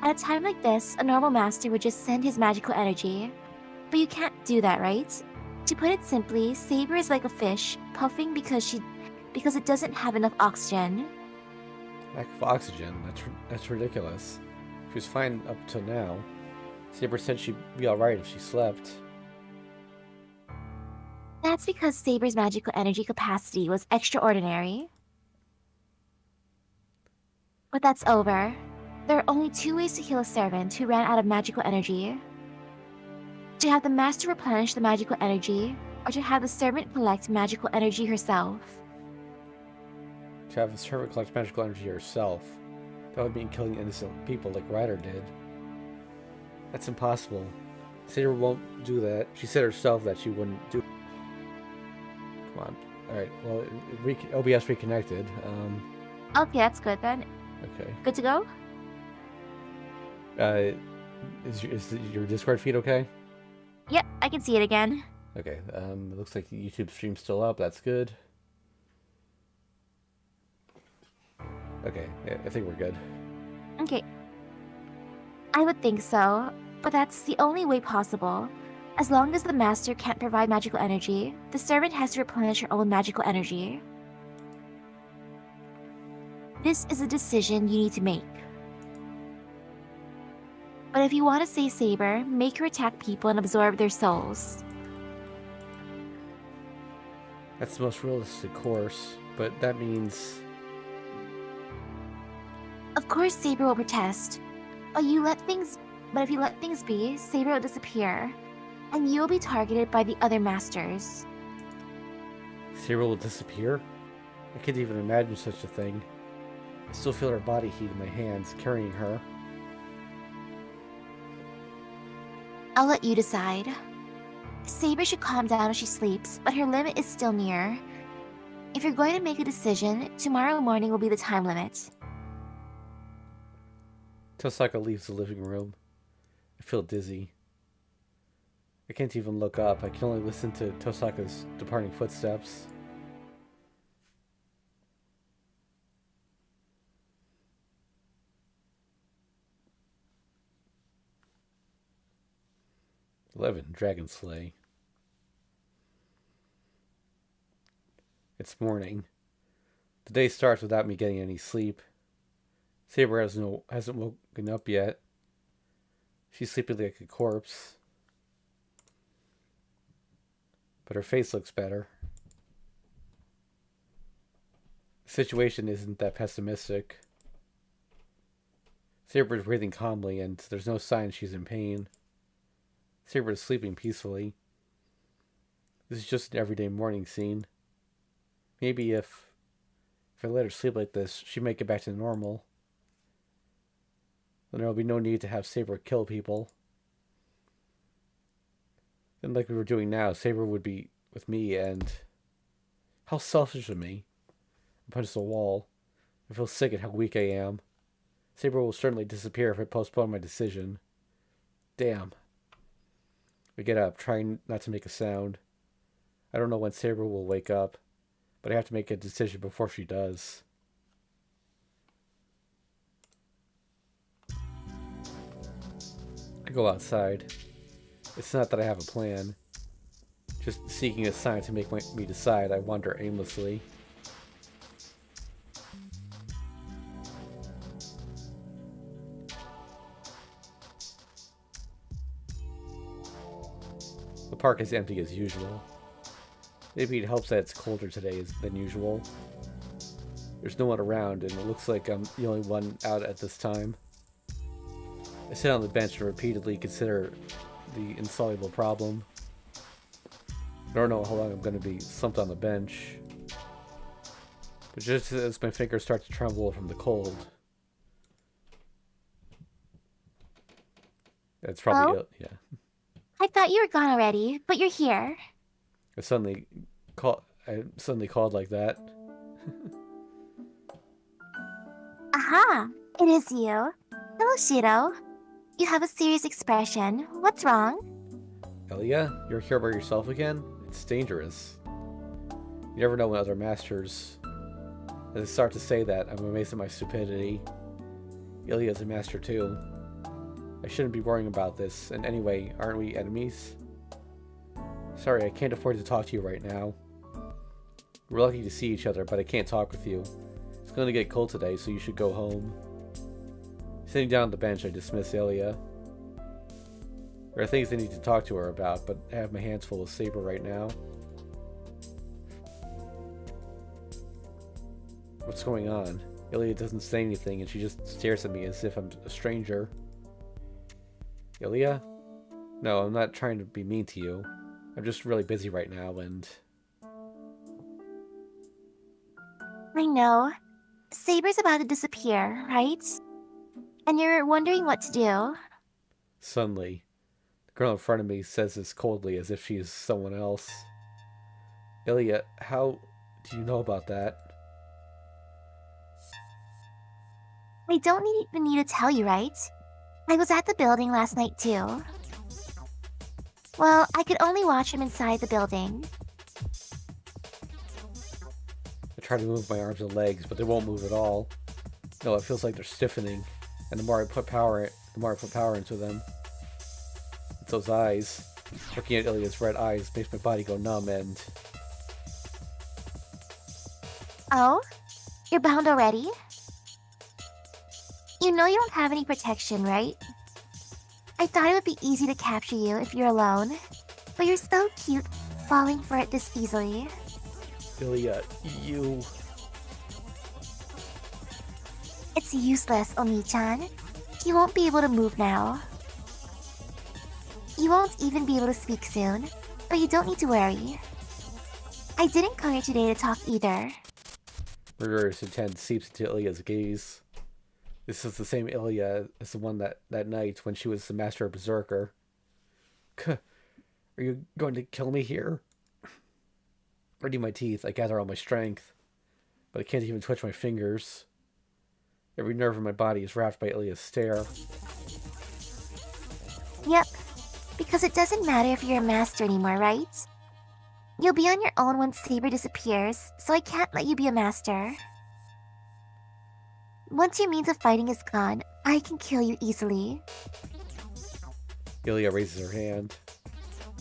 At a time like this, a normal master would just send his magical energy. But you can't do that, right? To put it simply, Saber is like a fish, puffing because it doesn't have enough oxygen. Lack of oxygen? That's ridiculous. She was fine up to now. Saber said she'd be alright if she slept. That's because Saber's magical energy capacity was extraordinary. But that's over. There are only two ways to heal a servant who ran out of magical energy. To have the master replenish the magical energy, or to have the servant collect magical energy herself. To have the servant collect magical energy herself. That would mean killing innocent people like Ryder did. That's impossible. Saber won't do that. She said herself that she wouldn't do it. Come on. Alright, well, OBS reconnected. Okay, that's good then. Okay. Good to go? Is your Discord feed okay? Yep, I can see it again. Okay, it looks like the YouTube stream's still up. That's good. Okay, yeah, I think we're good. Okay. I would think so, but that's the only way possible. As long as the master can't provide magical energy, the servant has to replenish her own magical energy. This is a decision you need to make. But if you want to save Saber, make her attack people and absorb their souls. That's the most realistic course, but that means... Of course Saber will protest, but if you let things be, Saber will disappear, and you will be targeted by the other masters. Saber will disappear? I can't even imagine such a thing. I still feel her body heat in my hands, carrying her. I'll let you decide. Saber should calm down as she sleeps, but her limit is still near. If you're going to make a decision, tomorrow morning will be the time limit. Tosaka leaves the living room. I feel dizzy. I can't even look up. I can only listen to Tosaka's departing footsteps. Dragon Slay. It's morning. The day starts without me getting any sleep. Saber hasn't woken up yet. She's sleeping like a corpse. But her face looks better. The situation isn't that pessimistic. Saber is breathing calmly and there's no sign she's in pain. Saber is sleeping peacefully. This is just an everyday morning scene. Maybe if I let her sleep like this, she might get back to normal. Then there will be no need to have Saber kill people. Then like we were doing now, Saber would be with me and... How selfish of me. I punch the wall. I feel sick at how weak I am. Saber will certainly disappear if I postpone my decision. Damn. I get up, trying not to make a sound. I don't know when Saber will wake up, but I have to make a decision before she does. I go outside. It's not that I have a plan. Just seeking a sign to make me decide. I wander aimlessly. The park is empty as usual. Maybe it helps that it's colder today than usual. There's no one around, and it looks like I'm the only one out at this time. I sit on the bench and repeatedly consider the insoluble problem. I don't know how long I'm going to be slumped on the bench. But just as my fingers start to tremble from the cold... That's probably it, yeah. I thought you were gone already, but you're here. I suddenly called like that. Aha! It is you. Hello, Shiro. You have a serious expression. What's wrong? Elia, you're here by yourself again? It's dangerous. You never know when other masters... As I start to say that, I'm amazed at my stupidity. Elia's a master too. I shouldn't be worrying about this, and anyway, aren't we enemies? Sorry, I can't afford to talk to you right now. We're lucky to see each other, but I can't talk with you. It's going to get cold today, so you should go home. Sitting down on the bench, I dismiss Ilya. There are things I need to talk to her about, but I have my hands full with Saber right now. What's going on? Ilya doesn't say anything, and she just stares at me as if I'm a stranger. Ilya? No, I'm not trying to be mean to you. I'm just really busy right now, and... I know. Saber's about to disappear, right? And you're wondering what to do. Suddenly, the girl in front of me says this coldly as if she is someone else. Ilya, how do you know about that? I don't even need to tell you, right? I was at the building last night too. Well, I could only watch from inside the building. I try to move my arms and legs, but they won't move at all. No, it feels like they're stiffening, and the more I put power into them. It's those eyes. Looking at Ilya's red eyes makes my body go numb, and Oh? You're bound already? You know you don't have any protection, right? I thought it would be easy to capture you if you're alone. But you're so cute, falling for it this easily. Ilya, you... It's useless, Oni-chan. You won't be able to move now. You won't even be able to speak soon, but you don't need to worry. I didn't come here today to talk either. Murderous intent seeps into Ilya's gaze. This is the same Ilya as the one that night when she was the master of Berserker. Are you going to kill me here? Gritting my teeth, I gather all my strength, but I can't even twitch my fingers. Every nerve in my body is wrapped by Ilya's stare. Yep, because it doesn't matter if you're a master anymore, right? You'll be on your own once Saber disappears, so I can't let you be a master. Once your means of fighting is gone, I can kill you easily. Ilya raises her hand.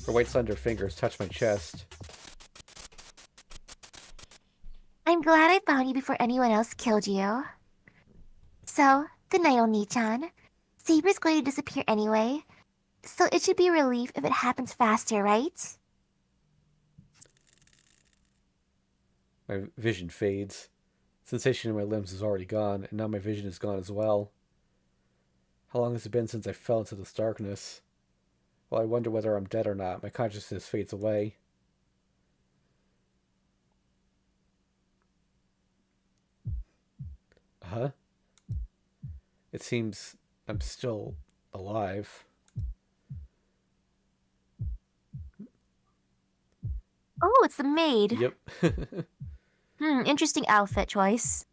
Her white slender fingers touch my chest. I'm glad I found you before anyone else killed you. So, good night, Oni-chan. Saber's going to disappear anyway, so it should be a relief if it happens faster, right? My vision fades. Sensation in my limbs is already gone, and now my vision is gone as well. How long has it been since I fell into this darkness? While I wonder whether I'm dead or not, my consciousness fades away. Huh? It seems I'm still alive. Oh, it's the maid. Yep. Interesting outfit choice.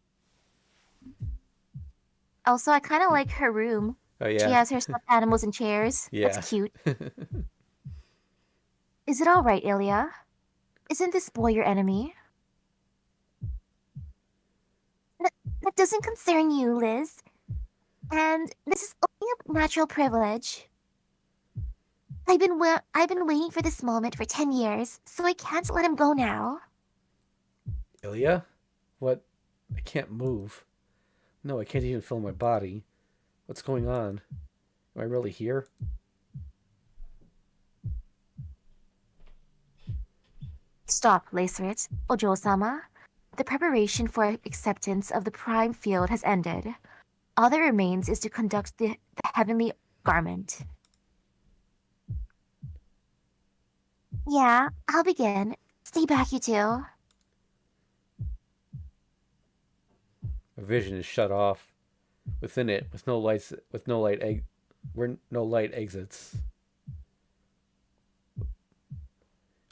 Also, I kind of like her room. Oh, She yeah. has her stuffed animals and chairs. Yeah. That's cute. Is it all right, Ilya? Isn't this boy your enemy? That doesn't concern you, Liz. And this is only a natural privilege. I've been waiting for this moment for 10 years, so I can't let him go now. Ilya? What? I can't move. No, I can't even feel my body. What's going on? Am I really here? Stop, Laceret, Ojo-sama. The preparation for acceptance of the prime field has ended. All that remains is to conduct the heavenly garment. Yeah, I'll begin. Stay back, you two. My vision is shut off. Within it, with no lights, where no light exits.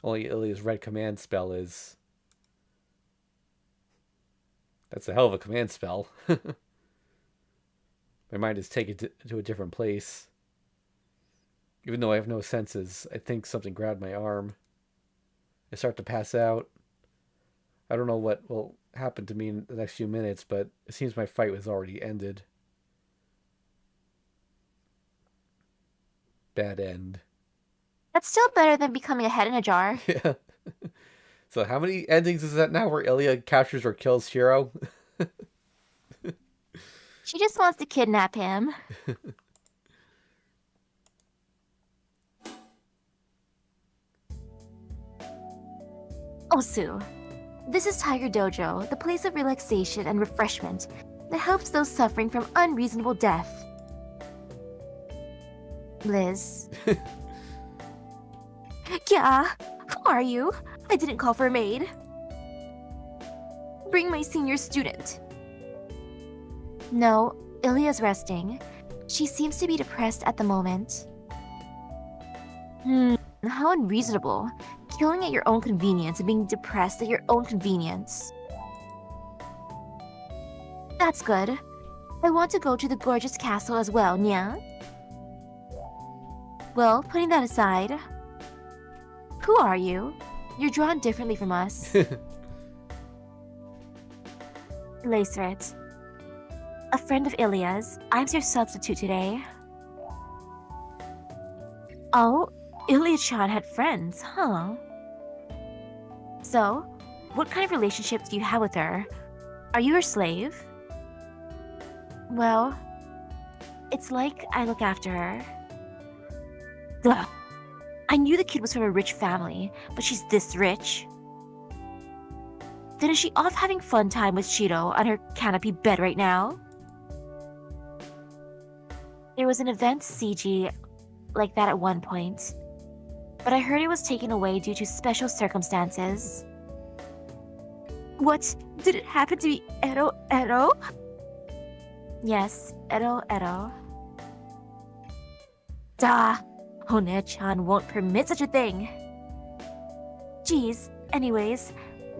Only Ilya's red command spell is. That's a hell of a command spell. My mind is taken to a different place. Even though I have no senses, I think something grabbed my arm. I start to pass out. I don't know what will happen to me in the next few minutes, but it seems my fight was already ended. bad end. That's still better than becoming a head in a jar. Yeah. So how many endings is that now where Ilya captures or kills Shiro? She just wants to kidnap him. Osu. This is Tiger Dojo, the place of relaxation and refreshment that helps those suffering from unreasonable death. Liz. Yeah, who are you? I didn't call for a maid. Bring my senior student. No, Ilya's resting. She seems to be depressed at the moment. How unreasonable. Killing at your own convenience and being depressed at your own convenience. That's good. I want to go to the gorgeous castle as well, Nya. Well, putting that aside, who are you? You're drawn differently from us. Laceret. A friend of Ilya's. I'm your substitute today. Oh, Ilya-chan had friends, huh? So, what kind of relationship do you have with her? Are you her slave? Well, it's like I look after her. Ugh. I knew the kid was from a rich family, but she's this rich. Then is she off having fun time with Shiro on her canopy bed right now? There was an event CG like that at one point, but I heard it was taken away due to special circumstances. What? Did it happen to be Ero? Yes, Ero. Duh! One-chan won't permit such a thing. Geez, anyways,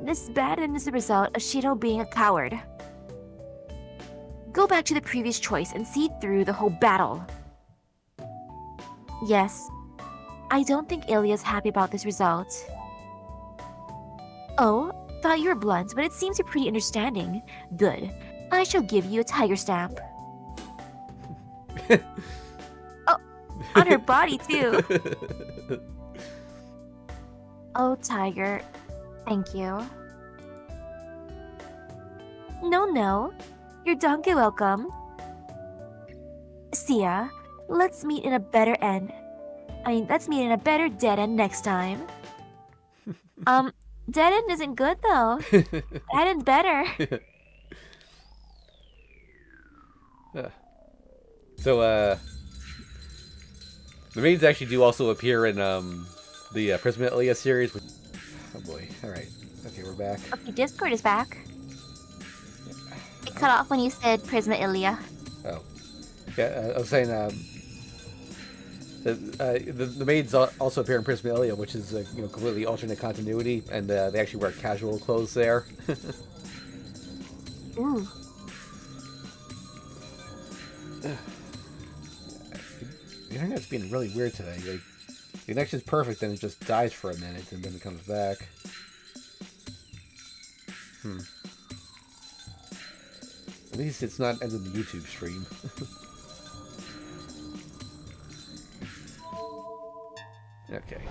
this bad end is the result of Shiro being a coward. Go back to the previous choice and see through the whole battle. Yes, I don't think Ilya's happy about this result. Oh, thought you were blunt, but it seems you're pretty understanding. Good. I shall give you a tiger stamp. Oh, on her body too. Oh, Tiger. Thank you. No. You're donkey welcome. See ya. Let's meet in a better end. Let's meet in a better dead end next time. Dead end isn't good though. Dead end's better. So, the maids actually do also appear in the Prisma Ilya series. Oh boy! All right, okay, we're back. Okay, Discord is back. It cut off when you said Prisma Ilya. Oh, yeah. I was saying the maids also appear in Prisma Ilya, which is completely alternate continuity, and they actually wear casual clothes there. Ooh. The internet's being really weird today. Like, the connection's perfect, then it just dies for a minute, and then it comes back. At least it's not ending the YouTube stream. Okay.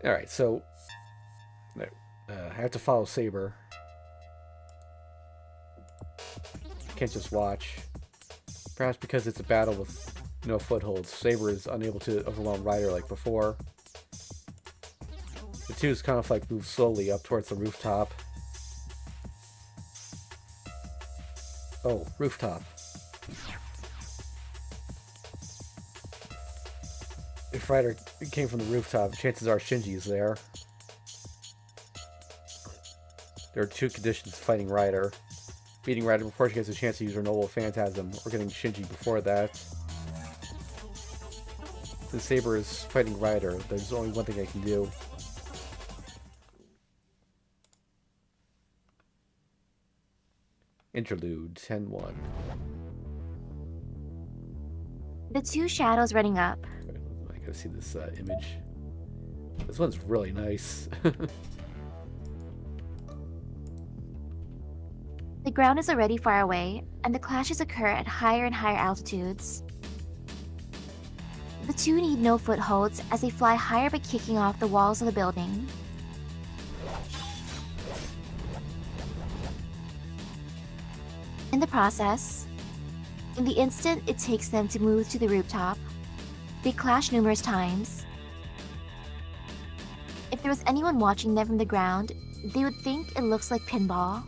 Alright, so... I have to follow Saber. Can't just watch. Perhaps because it's a battle with no footholds, Saber is unable to overwhelm Ryder like before. The two kind of like move slowly up towards the rooftop. Oh, rooftop. If Ryder came from the rooftop, chances are Shinji's there. There are two conditions fighting Ryder. Beating Ryder before she gets a chance to use her noble phantasm, or getting Shinji before that. Since Saber is fighting Ryder, there's only one thing I can do. Interlude 10-1. The two shadows running up. I gotta see this image. This one's really nice. The ground is already far away, and the clashes occur at higher and higher altitudes. The two need no footholds as they fly higher by kicking off the walls of the building. In the process, in the instant it takes them to move to the rooftop, they clash numerous times. If there was anyone watching them from the ground, they would think it looks like pinball.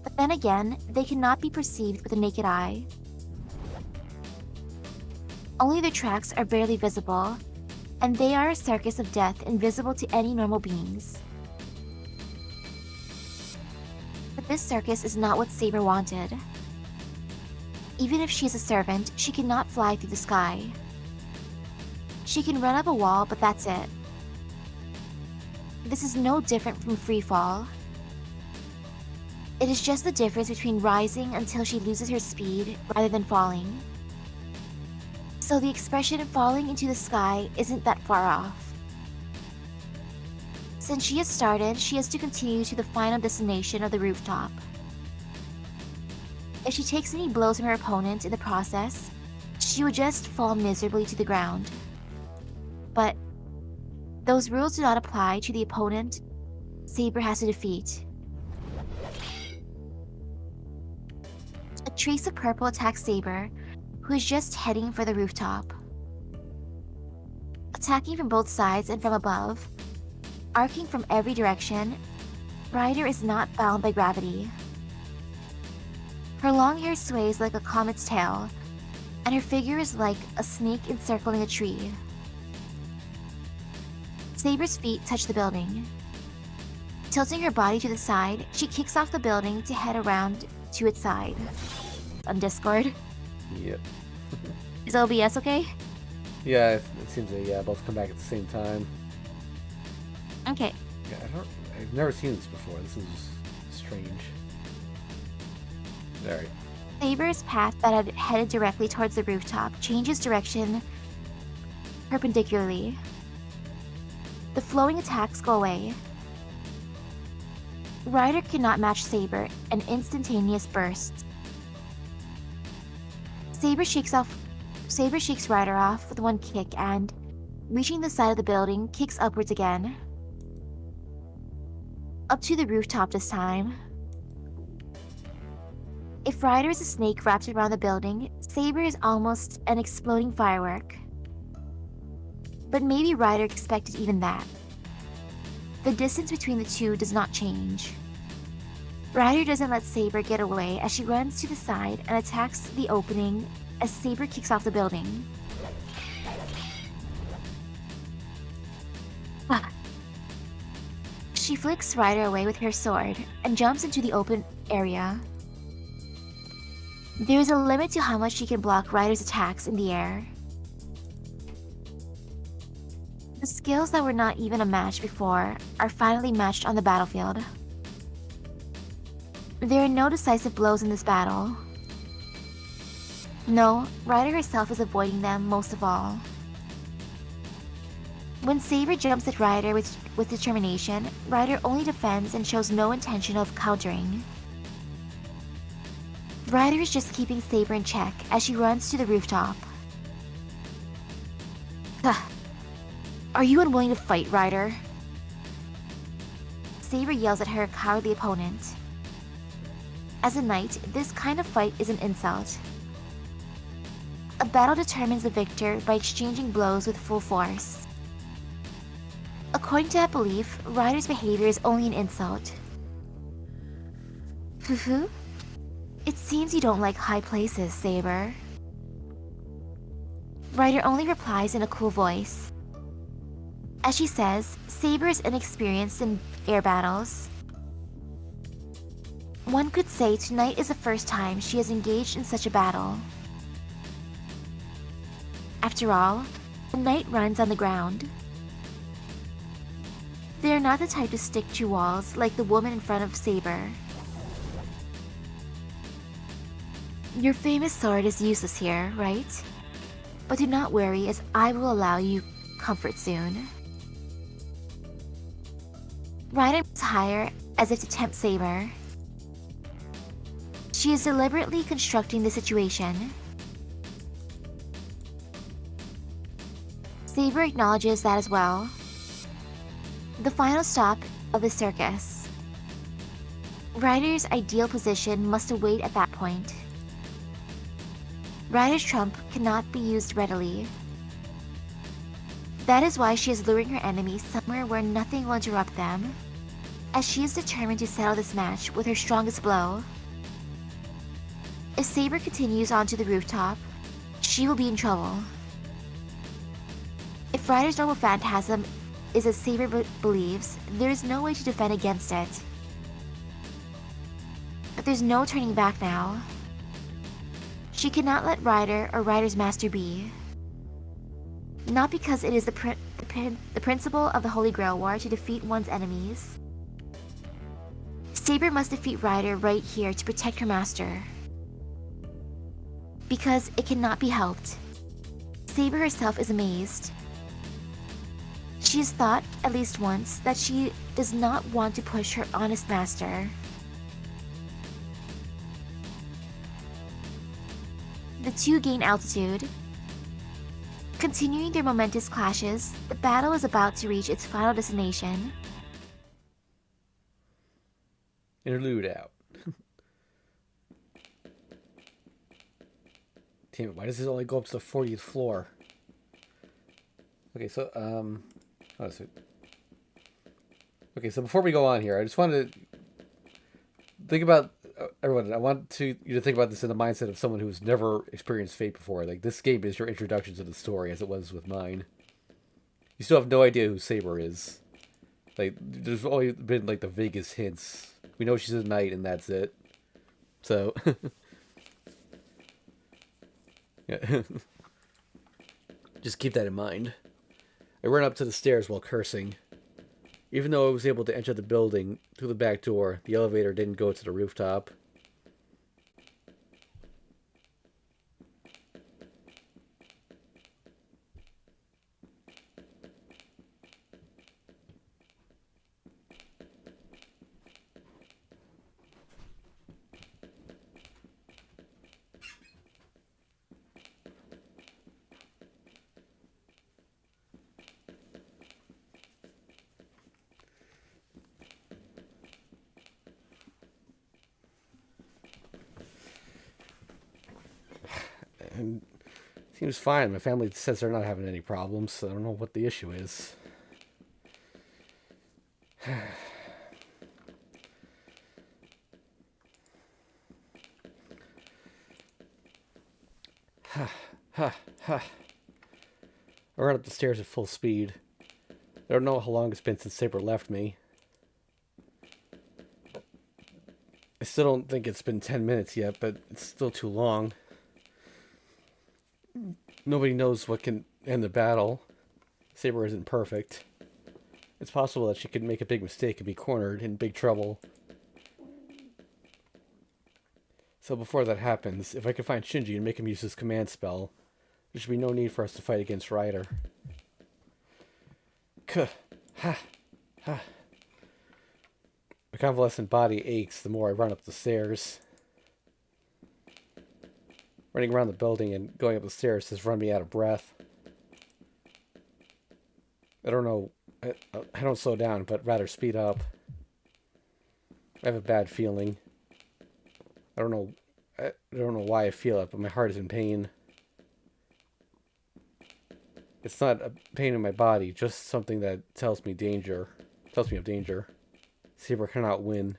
But then again, they cannot be perceived with the naked eye. Only their tracks are barely visible, and they are a circus of death invisible to any normal beings. But this circus is not what Saber wanted. Even if she is a servant, she cannot fly through the sky. She can run up a wall, but that's it. This is no different from free fall. It is just the difference between rising until she loses her speed rather than falling. So the expression falling into the sky isn't that far off. Since she has started, she has to continue to the final destination of the rooftop. If she takes any blows from her opponent in the process, she would just fall miserably to the ground. But those rules do not apply to the opponent Saber has to defeat. A trace of purple attacks Saber, who is just heading for the rooftop. Attacking from both sides and from above, arcing from every direction, Ryder is not bound by gravity. Her long hair sways like a comet's tail, and her figure is like a snake encircling a tree. Saber's feet touch the building. Tilting her body to the side, she kicks off the building to head around to its side. On Discord. Yep. Is OBS okay? Yeah, it seems they both come back at the same time. Okay. Yeah, I've never seen this before. This is strange. Alright. Saber's path that had headed directly towards the rooftop changes direction perpendicularly. The flowing attacks go away. Ryder cannot match Saber, an instantaneous burst. Saber shakes Ryder off with one kick and, reaching the side of the building, kicks upwards again. Up to the rooftop this time. If Ryder is a snake wrapped around the building, Saber is almost an exploding firework. But maybe Ryder expected even that. The distance between the two does not change. Ryder doesn't let Saber get away as she runs to the side and attacks the opening as Saber kicks off the building. She flicks Ryder away with her sword and jumps into the open area. There is a limit to how much she can block Ryder's attacks in the air. The skills that were not even a match before are finally matched on the battlefield. There are no decisive blows in this battle. No, Ryder herself is avoiding them most of all. When Saber jumps at Ryder with determination, Ryder only defends and shows no intention of countering. Ryder is just keeping Saber in check as she runs to the rooftop. Are you unwilling to fight, Ryder? Saber yells at her cowardly opponent. As a knight, this kind of fight is an insult. A battle determines the victor by exchanging blows with full force. According to that belief, Ryder's behavior is only an insult. It seems you don't like high places, Saber. Ryder only replies in a cool voice. As she says, Saber is inexperienced in air battles. One could say tonight is the first time she has engaged in such a battle. After all, the knight runs on the ground. They are not the type to stick to walls like the woman in front of Saber. Your famous sword is useless here, right? But do not worry, as I will allow you comfort soon. Ryder moves higher as if to tempt Saber. She is deliberately constructing the situation. Saber acknowledges that as well. The final stop of the circus. Ryder's ideal position must await at that point. Ryder's trump cannot be used readily. That is why she is luring her enemy somewhere where nothing will interrupt them, as she is determined to settle this match with her strongest blow. If Saber continues onto the rooftop, she will be in trouble. If Ryder's normal phantasm is as Saber believes, there is no way to defend against it. But there's no turning back now. She cannot let Ryder or Ryder's master be. Not because it is the principle of the Holy Grail War to defeat one's enemies. Saber must defeat Ryder right here to protect her master. Because it cannot be helped. Saber herself is amazed. She has thought, at least once, that she does not want to push her honest master. The two gain altitude. Continuing their momentous clashes, the battle is about to reach its final destination. Interlude out. Damn it, why does this only go up to the 40th floor? Okay, so, okay, so before we go on here, I just wanted to think about, everyone, I want you to think about this in the mindset of someone who's never experienced Fate before. Like, this game is your introduction to the story, as it was with mine. You still have no idea who Saber is. Like, there's only been, like, the vaguest hints. We know she's a knight, and that's it. So... yeah. Just keep that in mind. I ran up to the stairs while cursing. Even though I was able to enter the building through the back door, the elevator didn't go to the rooftop. And seems fine. My family says they're not having any problems, so I don't know what the issue is. I ran up the stairs at full speed. I don't know how long it's been since Saber left me. I still don't think it's been 10 minutes yet, but it's still too long. Nobody knows what can end the battle. Saber isn't perfect. It's possible that she could make a big mistake and be cornered in big trouble. So before that happens, if I can find Shinji and make him use his command spell, there should be no need for us to fight against Ryder. My convalescent body aches the more I run up the stairs. Running around the building and going up the stairs has run me out of breath. I don't know. I don't slow down, but rather speed up. I have a bad feeling. I don't know why I feel it, but my heart is in pain. It's not a pain in my body, just something that tells me danger. Tells me of danger. Saber cannot win.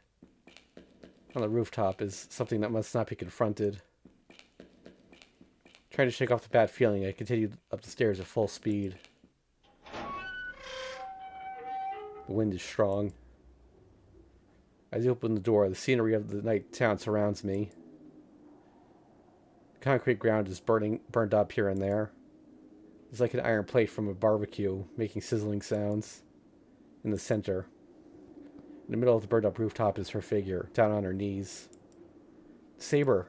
On the rooftop is something that must not be confronted. Trying to shake off the bad feeling, I continued up the stairs at full speed. The wind is strong. As I open the door, the scenery of the night town surrounds me. The concrete ground is burned up here and there. It's like an iron plate from a barbecue, making sizzling sounds. In the center, in the middle of the burned up rooftop, is her figure, down on her knees. Saber.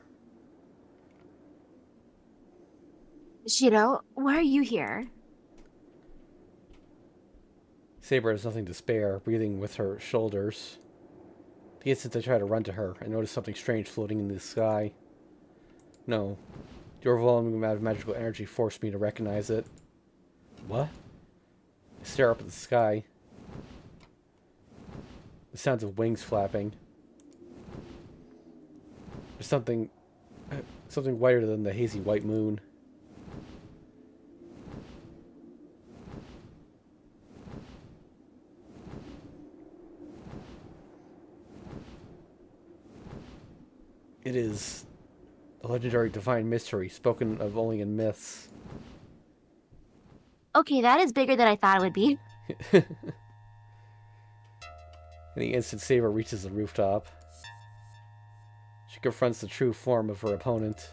Shiro, why are you here? Saber has nothing to spare, breathing with her shoulders. The instant I try to run to her, I notice something strange floating in the sky. No. The overwhelming amount of magical energy forced me to recognize it. What? I stare up at the sky. The sounds of wings flapping. There's something whiter than the hazy white moon. It is a legendary divine mystery spoken of only in myths. Okay, that is bigger than I thought it would be. In the instant, Saber reaches the rooftop. She confronts the true form of her opponent.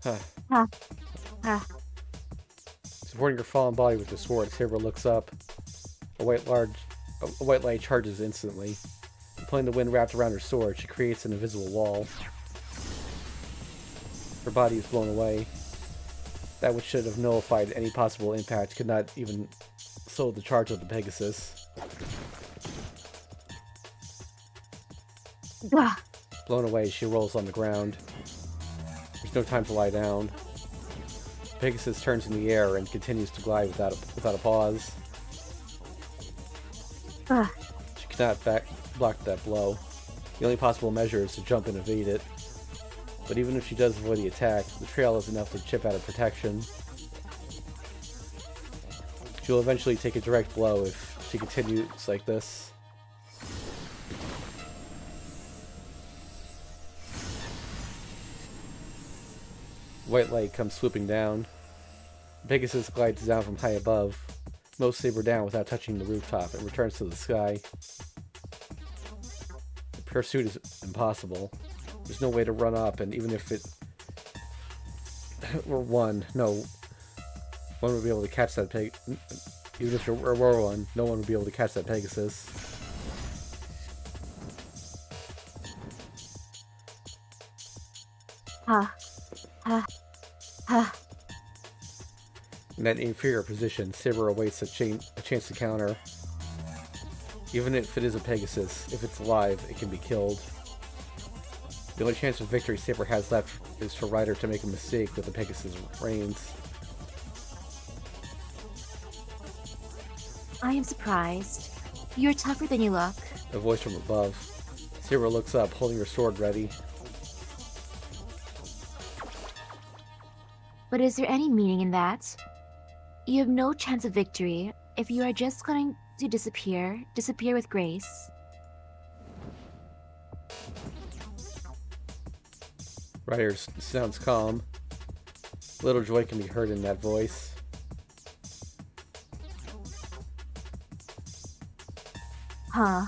Ah, ah. Supporting her fallen body with the sword, Saber looks up. A white light charges instantly. Pulling the wind wrapped around her sword, she creates an invisible wall. Her body is blown away. That which should have nullified any possible impact could not even slow the charge of the Pegasus. Ah. Blown away, she rolls on the ground. There's no time to lie down. Pegasus turns in the air and continues to glide without a pause. Ah. She cannot block that blow. The only possible measure is to jump and evade it. But even if she does avoid the attack, the trail is enough to chip out of protection. She will eventually take a direct blow if she continues like this. White light comes swooping down. Pegasus glides down from high above, mows Saber down without touching the rooftop, and returns to the sky. The pursuit is impossible. There's no way to run up, and even if it were one would be able to catch that even if there were one, no one would be able to catch that Pegasus. In that inferior position, Saber awaits a chance to counter. Even if it is a Pegasus, if it's alive, it can be killed. The only chance of victory Saber has left is for Ryder to make a mistake with the Pegasus reins. I am surprised. You're tougher than you look. A voice from above. Saber looks up, holding her sword ready. But is there any meaning in that? You have no chance of victory. If you are just going to disappear with grace. Ryder sounds calm. Little joy can be heard in that voice. Huh.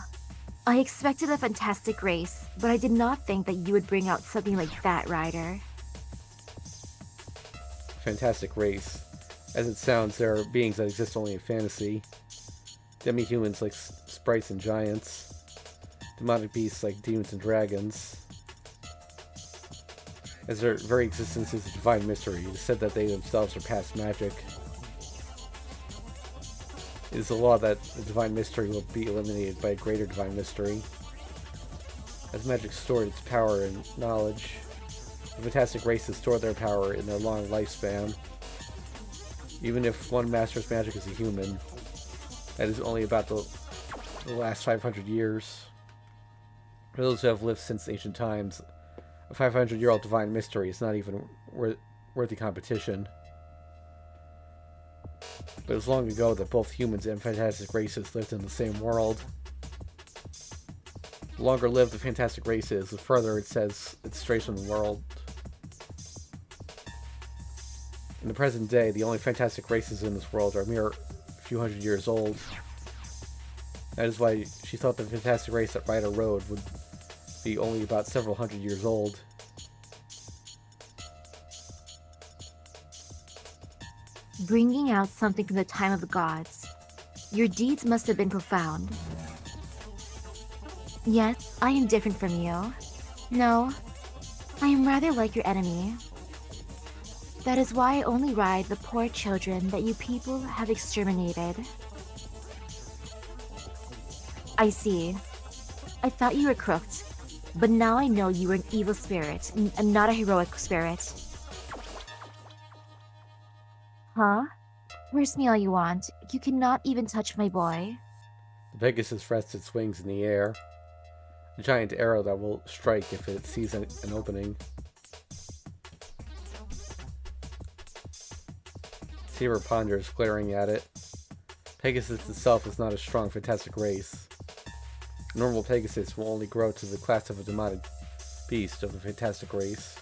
I expected a fantastic race, but I did not think that you would bring out something like that, Ryder. Fantastic race. As it sounds, there are beings that exist only in fantasy. Demi-humans like sprites and giants. Demonic beasts like demons and dragons. As their very existence is a divine mystery, it is said that they themselves are past magic. It is the law that the divine mystery will be eliminated by a greater divine mystery. As magic stored its power and knowledge, the fantastic races store their power in their long lifespan. Even if one masters magic as a human, that is only about the last 500 years. For those who have lived since ancient times, a 500-year-old divine mystery is not even worthy competition. But it was long ago that both humans and fantastic races lived in the same world. The longer lived the fantastic race is, the further it says it strays from the world. In the present day, the only fantastic races in this world are a mere few hundred years old. That is why she thought the fantastic race that Ryder rode would be only about several hundred years old. Bringing out something from the time of the gods. Your deeds must have been profound. Yet, I am different from you. No, I am rather like your enemy. That is why I only ride the poor children that you people have exterminated. I see. I thought you were crooked, but now I know you were an evil spirit and not a heroic spirit. Huh? Curse me all you want. You cannot even touch my boy. The Pegasus rests its wings in the air. A giant arrow that will strike if it sees an opening. Saber ponders, glaring at it. Pegasus itself is not a strong, fantastic race. A normal Pegasus will only grow to the class of a demonic beast of the fantastic race.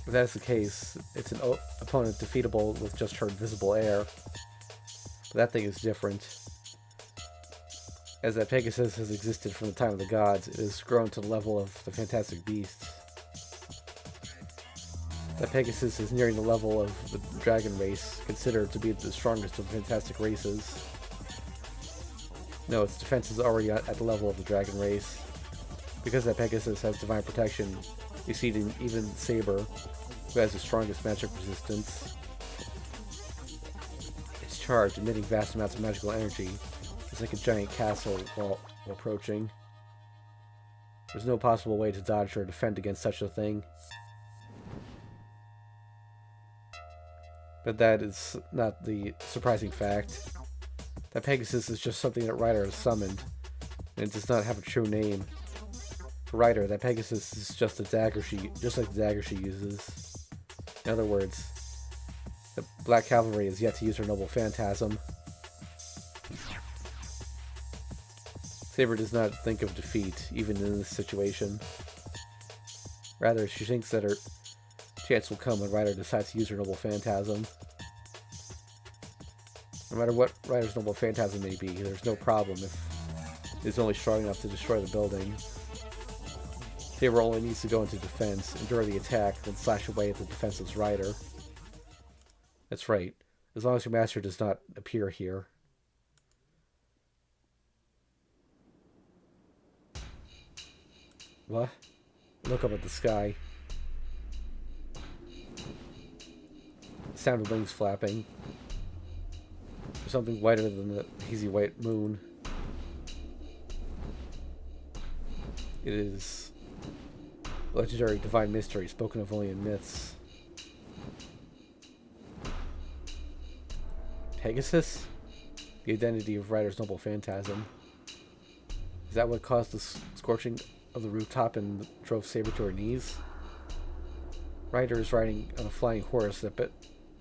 If that is the case, it's an opponent defeatable with just her invisible air. But that thing is different. As that Pegasus has existed from the time of the gods, it has grown to the level of the fantastic beasts. That Pegasus is nearing the level of the dragon race, considered to be the strongest of the fantastic races. No, its defense is already at the level of the dragon race. Because that Pegasus has divine protection, exceeding even Saber, who has the strongest magic resistance. Its charge, emitting vast amounts of magical energy, is like a giant castle while approaching. There's no possible way to dodge or defend against such a thing. But that is not the surprising fact. That Pegasus is just something that Ryder has summoned, and it does not have a true name. For Ryder, that Pegasus is just like the dagger she uses. In other words, the Black Cavalry is yet to use her noble phantasm. Saber does not think of defeat, even in this situation. Rather, she thinks that her chance will come when Ryder decides to use her noble phantasm. No matter what Ryder's noble phantasm may be, there's no problem if it's only strong enough to destroy the building. Saber only needs to go into defense, endure the attack, then slash away at the defenseless Ryder. That's right, as long as your master does not appear here. What? Look up at the sky. Sound of wings flapping. There's something whiter than the hazy white moon. It is legendary divine mystery spoken of only in myths. Pegasus? The identity of Ryder's noble phantasm. Is that what caused the scorching of the rooftop and drove Saber to her knees? Ryder is riding on a flying horse that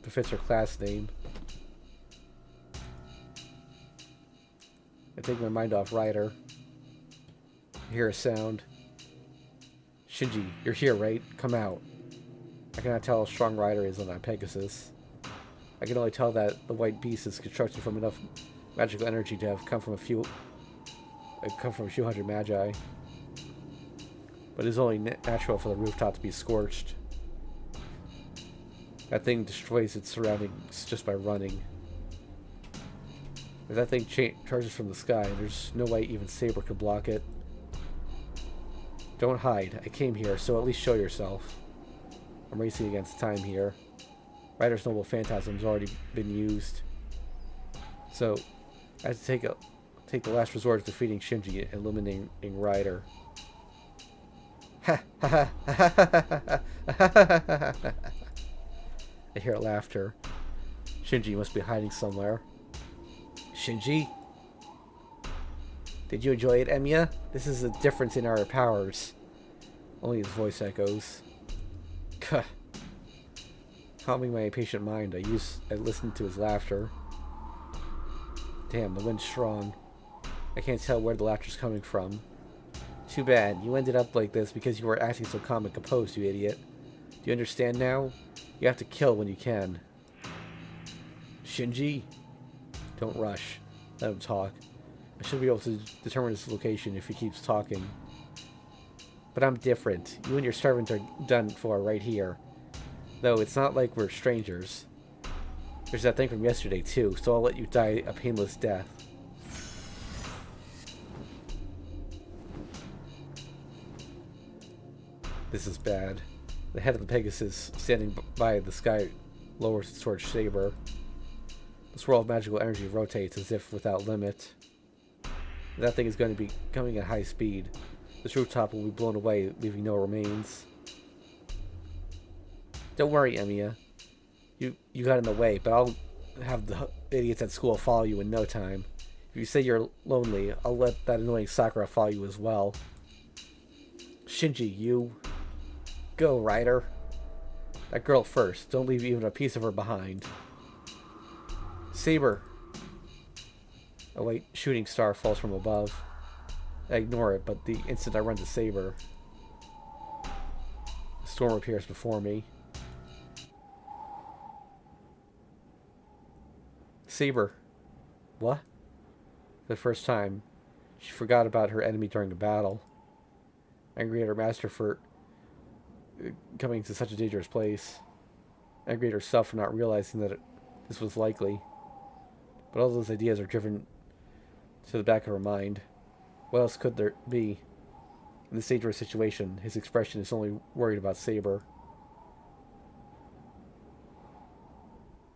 befits her class name. I take my mind off Ryder. I hear a sound. Shinji, you're here, right? Come out. I cannot tell how strong Ryder is on that Pegasus. I can only tell that the white beast is constructed from enough magical energy to have come from a few hundred magi. But it is only natural for the rooftop to be scorched. That thing destroys its surroundings just by running. If that thing charges from the sky, there's no way even Saber could block it. Don't hide. I came here, so at least show yourself. I'm racing against time here. Ryder's noble phantasm has already been used. So, I have to take the last resort of defeating Shinji and eliminating Ryder. Ha ha ha ha ha ha ha. I hear laughter. Shinji must be hiding somewhere. Shinji? Did you enjoy it, Emiya? This is a difference in our powers. Only his voice echoes. Kuh. Calming my impatient mind, I listen to his laughter. Damn, the wind's strong. I can't tell where the laughter's coming from. Too bad. You ended up like this because you were acting so calm and composed, you idiot. Do you understand now? You have to kill when you can. Shinji? Don't rush. Let him talk. I should be able to determine his location if he keeps talking. But I'm different. You and your servant are done for right here. Though it's not like we're strangers. There's that thing from yesterday too, so I'll let you die a painless death. This is bad. The head of the Pegasus, standing by the sky, lowers towards Saber. The swirl of magical energy rotates as if without limit. That thing is going to be coming at high speed. This rooftop will be blown away, leaving no remains. Don't worry, Emiya. You got in the way, but I'll have the idiots at school follow you in no time. If you say you're lonely, I'll let that annoying Sakura follow you as well. Shinji, you... Go, Ryder. That girl first. Don't leave even a piece of her behind. Saber. A white shooting star falls from above. I ignore it, but the instant I run to Saber, a storm appears before me. Saber. What? For the first time, she forgot about her enemy during the battle. Angry at her master for coming to such a dangerous place. Angry at herself for not realizing that this was likely. But all those ideas are driven to the back of her mind. What else could there be? In this dangerous situation, his expression is only worried about Saber.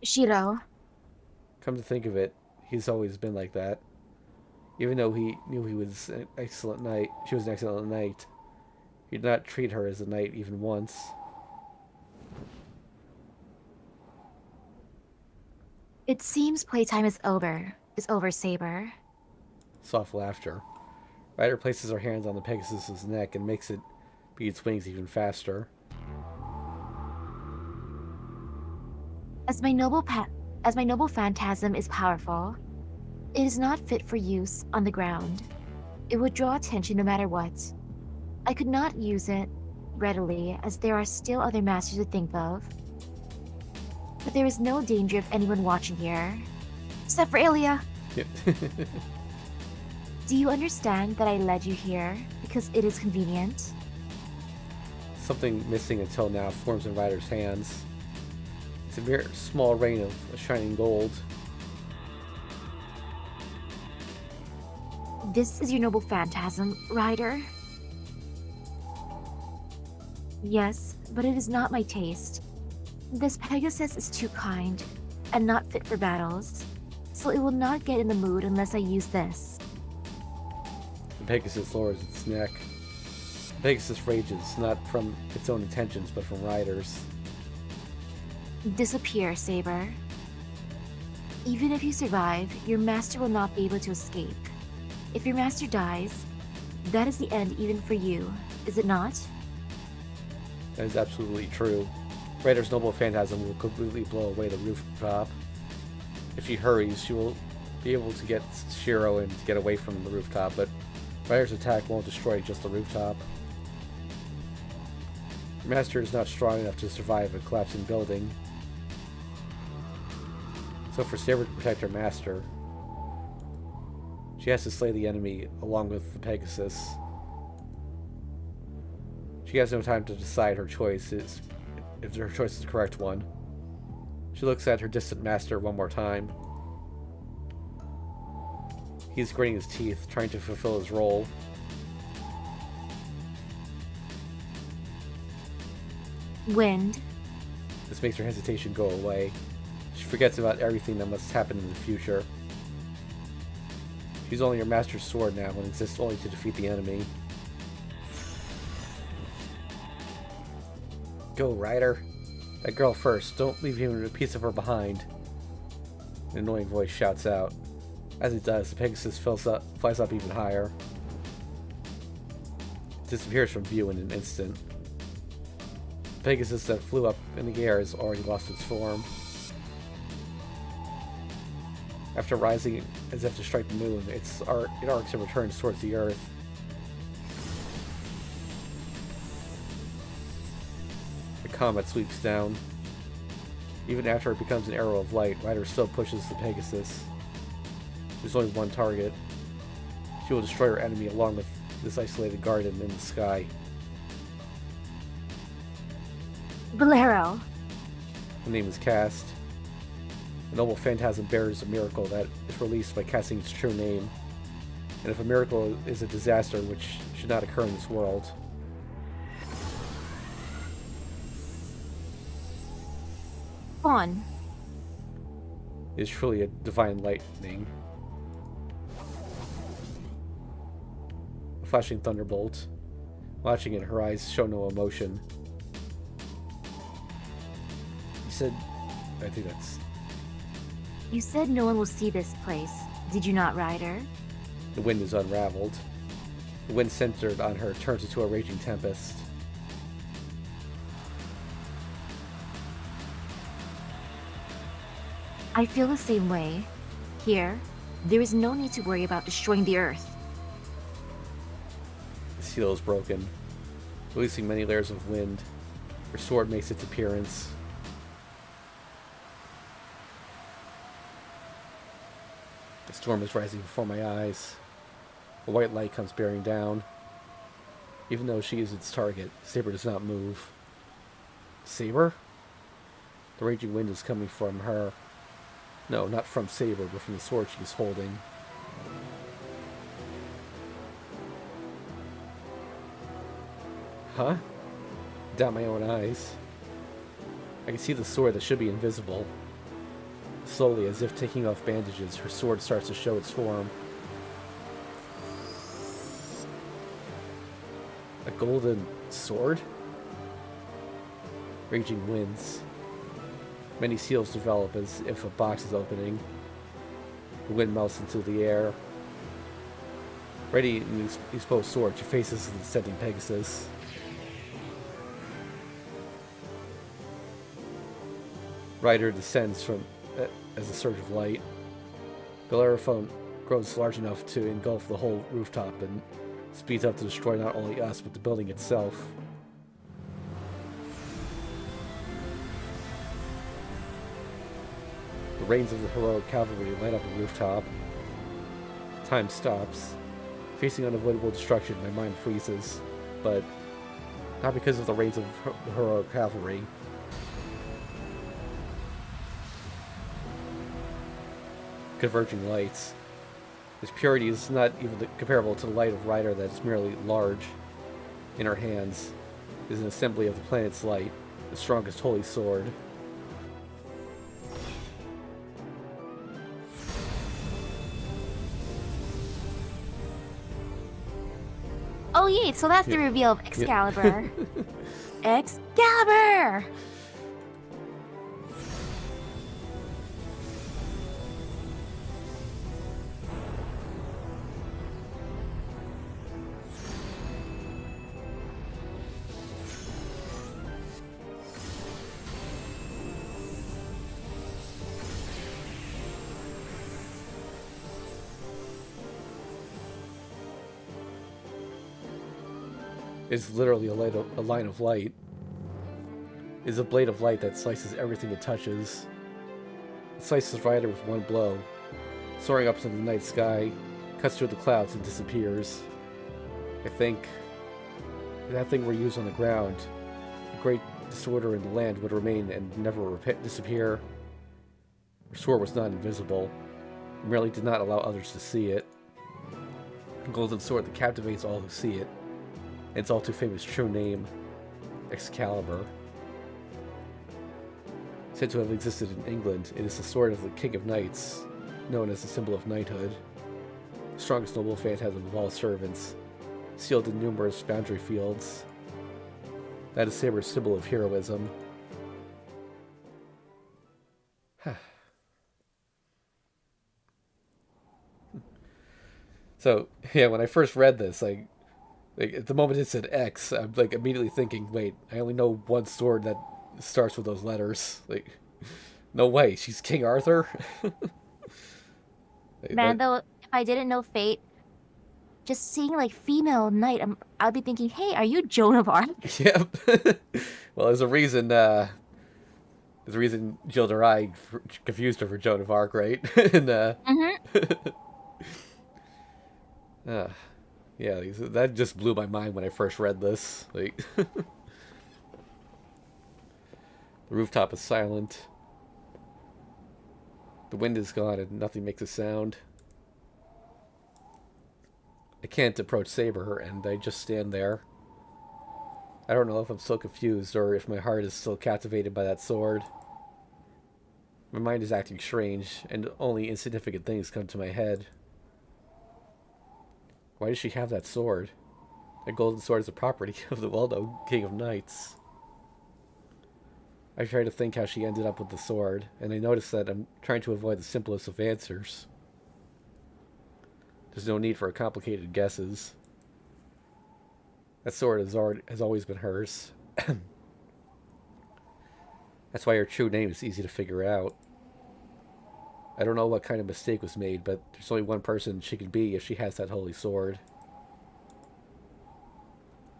Shiro. Come to think of it, he's always been like that. Even though he knew he was an excellent knight, she was an excellent knight, he did not treat her as a knight even once. It seems playtime is over. Saber. Soft laughter. Ryder places her hands on the Pegasus's neck and makes it beat its wings even faster. As my noble phantasm is powerful, it is not fit for use on the ground. It would draw attention no matter what. I could not use it readily, as there are still other masters to think of. But there is no danger of anyone watching here. Except for Ilya! Yeah. Do you understand that I led you here because it is convenient? Something missing until now forms in Ryder's hands. It's a mere small rain of shining gold. This is your noble phantasm, Ryder? Yes, but it is not my taste. This Pegasus is too kind, and not fit for battles, so it will not get in the mood unless I use this. The Pegasus lowers its neck. The Pegasus rages, not from its own intentions, but from Ryder's. Disappear, Saber. Even if you survive, your master will not be able to escape. If your master dies, that is the end even for you, is it not? That is absolutely true. Ryder's noble phantasm will completely blow away the rooftop. If she hurries, she will be able to get Shiro and get away from the rooftop, but Ryder's attack won't destroy just the rooftop. Your master is not strong enough to survive a collapsing building. So for Saber to protect her master, she has to slay the enemy along with the Pegasus. She has no time to decide her choice if her choice is the correct one. She looks at her distant master one more time. He's gritting his teeth, trying to fulfill his role. Wind. This makes her hesitation go away. She forgets about everything that must happen in the future. She's only her master's sword now and exists only to defeat the enemy. Go, Ryder. That girl first. Don't leave even a piece of her behind. An annoying voice shouts out. As it does, the Pegasus flies up even higher. It disappears from view in an instant. The Pegasus that flew up in the air has already lost its form. After rising as if to strike the moon, it arcs and returns towards the earth. The comet sweeps down. Even after it becomes an arrow of light, Ryder still pushes the Pegasus. There's only one target. She will destroy her enemy along with this isolated garden in the sky. Bolero. The name is cast. The noble phantasm bears a miracle that is released by casting its true name. And if a miracle is a disaster which should not occur in this world. On. It is truly a divine lightning. A flashing thunderbolt. Watching it, her eyes show no emotion. You said... I think that's... You said no one will see this place. Did you not, Ryder? The wind is unraveled. The wind centered on her turns into a raging tempest. I feel the same way. Here, there is no need to worry about destroying the Earth. The seal is broken, releasing many layers of wind. Her sword makes its appearance. The storm is rising before my eyes. A white light comes bearing down. Even though she is its target, Saber does not move. Saber? The raging wind is coming from her. No, not from Saber, but from the sword she is holding. Huh? Doubt my own eyes. I can see the sword that should be invisible. Slowly, as if taking off bandages, her sword starts to show its form. A golden sword? Raging winds. Many seals develop as if a box is opening. The wind melts into the air. Ready in the exposed sword, she faces the descending Pegasus. Ryder descends from as a surge of light. Bellerophon grows large enough to engulf the whole rooftop and speeds up to destroy not only us, but the building itself. The reins of the heroic cavalry light up the rooftop. Time stops. Facing unavoidable destruction, my mind freezes. But not because of the reins of the heroic cavalry. Converging lights. Its purity is not even comparable to the light of Ryder that is merely large. In her hands is an assembly of the planet's light, the strongest holy sword. Oh yeah, so that's the reveal of Excalibur. Excalibur! Is literally a line of light. It is a blade of light that slices everything it touches. It slices Ryder with one blow, soaring up to the night sky, cuts through the clouds and disappears. I think if that thing were used on the ground, a great disorder in the land would remain and never disappear. Her sword was not invisible. It merely did not allow others to see it. A golden sword that captivates all who see it. Its all too famous true name, Excalibur. Said to have existed in England, it is the sword of the King of Knights, known as the symbol of knighthood. The strongest noble phantasm of all servants, sealed in numerous boundary fields. That is Saber's symbol of heroism. So, yeah, when I first read this, like at the moment it said X, I'm like immediately thinking, wait, I only know one sword that starts with those letters. Like, no way, she's King Arthur. Man, though, if I didn't know Fate, just seeing like female knight, I'd be thinking, hey, are you Joan of Arc? Yep. Well, there's a reason. Jill DeRye confused her for Joan of Arc, right? And yeah, that just blew my mind when I first read this. Like, the rooftop is silent. The wind is gone and nothing makes a sound. I can't approach Saber, and I just stand there. I don't know if I'm still confused or if my heart is still captivated by that sword. My mind is acting strange, and only insignificant things come to my head. Why does she have that sword? The golden sword is the property of the well-known King of Knights. I try to think how she ended up with the sword, and I notice that I'm trying to avoid the simplest of answers. There's no need for complicated guesses. That sword has always been hers. That's why her true name is easy to figure out. I don't know what kind of mistake was made, but there's only one person she can be if she has that holy sword.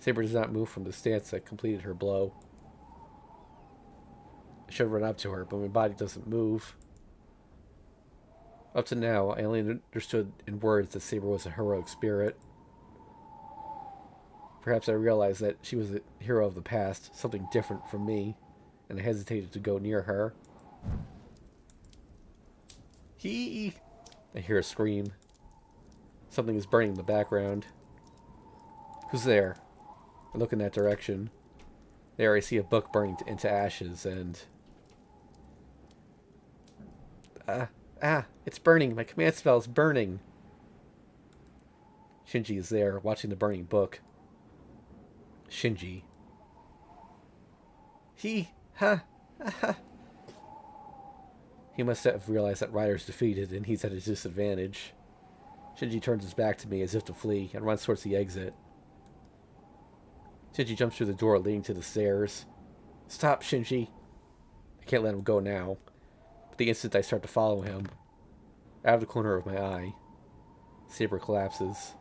Saber does not move from the stance that completed her blow. I should run up to her, but my body doesn't move. Up to now, I only understood in words that Saber was a heroic spirit. Perhaps I realized that she was a hero of the past, something different from me, and I hesitated to go near her. Hee! I hear a scream. Something is burning in the background. Who's there? I look in that direction. There I see a book burning into ashes, and... it's burning! My command spell is burning! Shinji is there, watching the burning book. Shinji. He must have realized that Ryder's defeated and he's at a disadvantage. Shinji turns his back to me as if to flee and runs towards the exit. Shinji jumps through the door leading to the stairs. Stop, Shinji. I can't let him go now. But the instant I start to follow him, out of the corner of my eye, Saber collapses.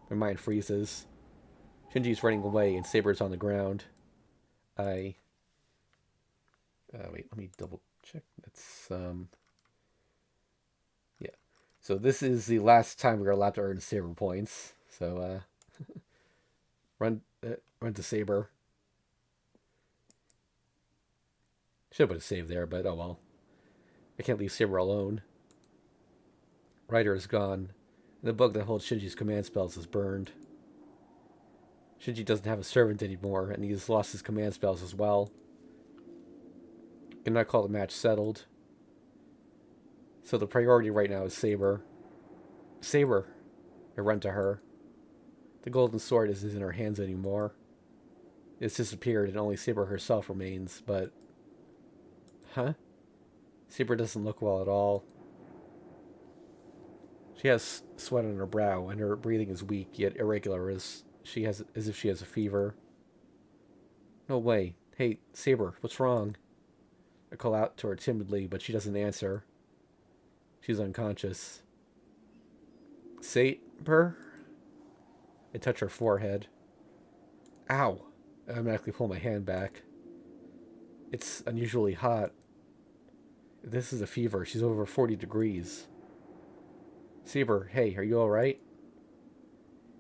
My mind freezes. Shinji's running away and Saber's on the ground. Wait, let me double check. That's, yeah. So this is the last time we're allowed to earn Saber points. So, run to Saber. Should have put a save there, but oh well. I can't leave Saber alone. Ryder is gone. And the book that holds Shinji's command spells is burned. Shinji doesn't have a servant anymore, and he's lost his command spells as well. I cannot call the match settled. So the priority right now is Saber. Saber! I run to her. The golden sword isn't in her hands anymore. It's disappeared and only Saber herself remains, but... Huh? Saber doesn't look well at all. She has sweat on her brow, and her breathing is weak yet irregular as if she has a fever. No way. Hey, Saber, what's wrong? I call out to her timidly, but she doesn't answer. She's unconscious. Saber? I touch her forehead. Ow! I automatically pull my hand back. It's unusually hot. This is a fever. She's over 40 degrees. Saber, hey, are you alright?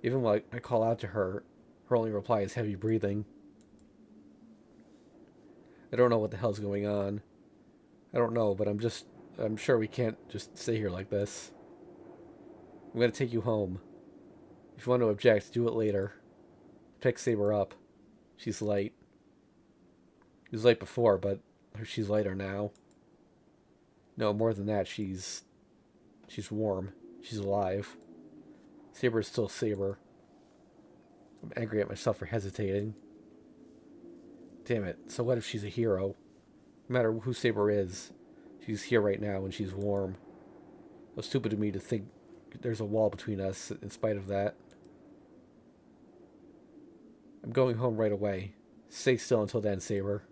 Even when I call out to her, her only reply is heavy breathing. I don't know what the hell's going on. I don't know, but I'm sure we can't just stay here like this. I'm gonna take you home. If you want to object, do it later. Pick Saber up. She's light. She was light before, but she's lighter now. No, more than that, she's warm. She's alive. Saber is still Saber. I'm angry at myself for hesitating. Damn it. So what if she's a hero? No matter who Saber is, she's here right now and she's warm. How stupid of me to think there's a wall between us in spite of that. I'm going home right away. Stay still until then, Saber.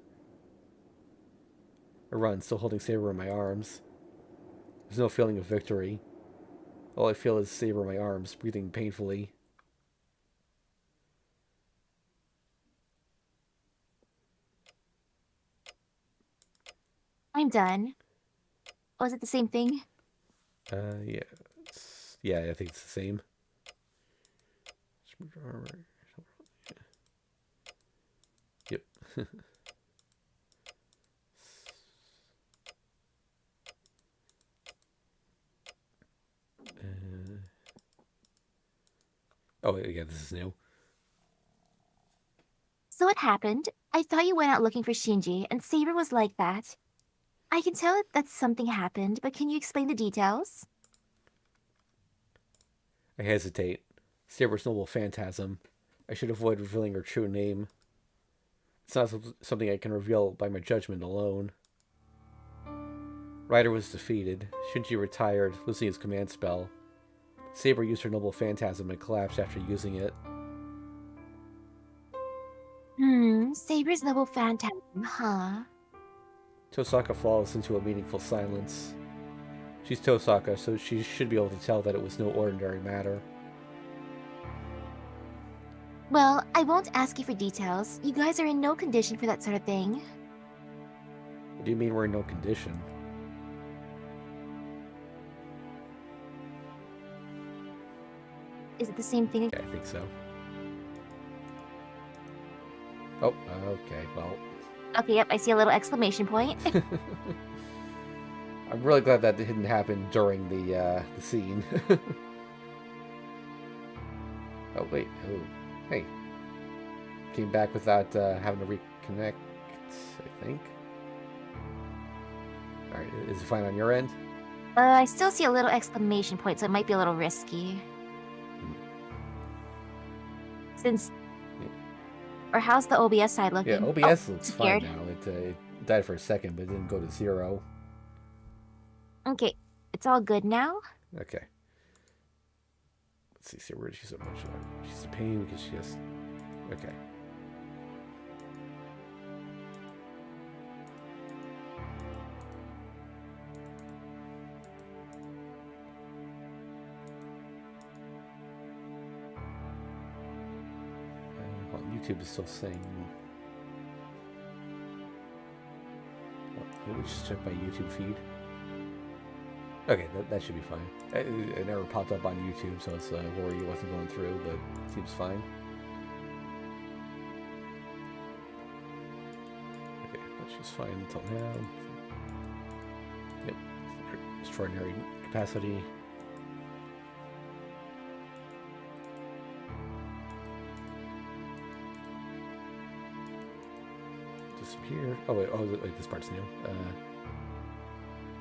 I run, still holding Saber in my arms. There's no feeling of victory. All I feel is Saber in my arms, breathing painfully. I'm done. Was it the same thing? Yeah. Yeah, I think it's the same. Yep. Oh, yeah, this is new. So what happened? I thought you went out looking for Shinji, and Saber was like that. I can tell that something happened, but can you explain the details? I hesitate. Saber's noble phantasm. I should avoid revealing her true name. It's not something I can reveal by my judgment alone. Ryder was defeated. Shinji retired, losing his command spell. Saber used her noble phantasm and collapsed after using it. Saber's noble phantasm, huh? Tosaka falls into a meaningful silence. She's Tosaka, so she should be able to tell that it was no ordinary matter. Well, I won't ask you for details. You guys are in no condition for that sort of thing. What do you mean we're in no condition? Is it the same thing? Yeah, I think so. Oh, okay, well. Okay, yep, I see a little exclamation point. I'm really glad that didn't happen during the scene. Oh, wait. Oh, hey. Came back without having to reconnect, I think. Alright, is it fine on your end? I still see a little exclamation point, so it might be a little risky. Since... Or how's the OBS side looking? Yeah, OBS looks scared. fine now. It died for a second, but it didn't go to 0. Okay, it's all good now? Okay. Let's see where she's so much. She's a pain because she has... Okay. Well, YouTube is still saying... Well, let me just check my YouTube feed. Okay, that should be fine. It never popped up on YouTube, so it's a worry it wasn't going through, but it seems fine. Okay, but she's fine until now. Yep, extraordinary capacity. Disappear. Oh wait, this part's new.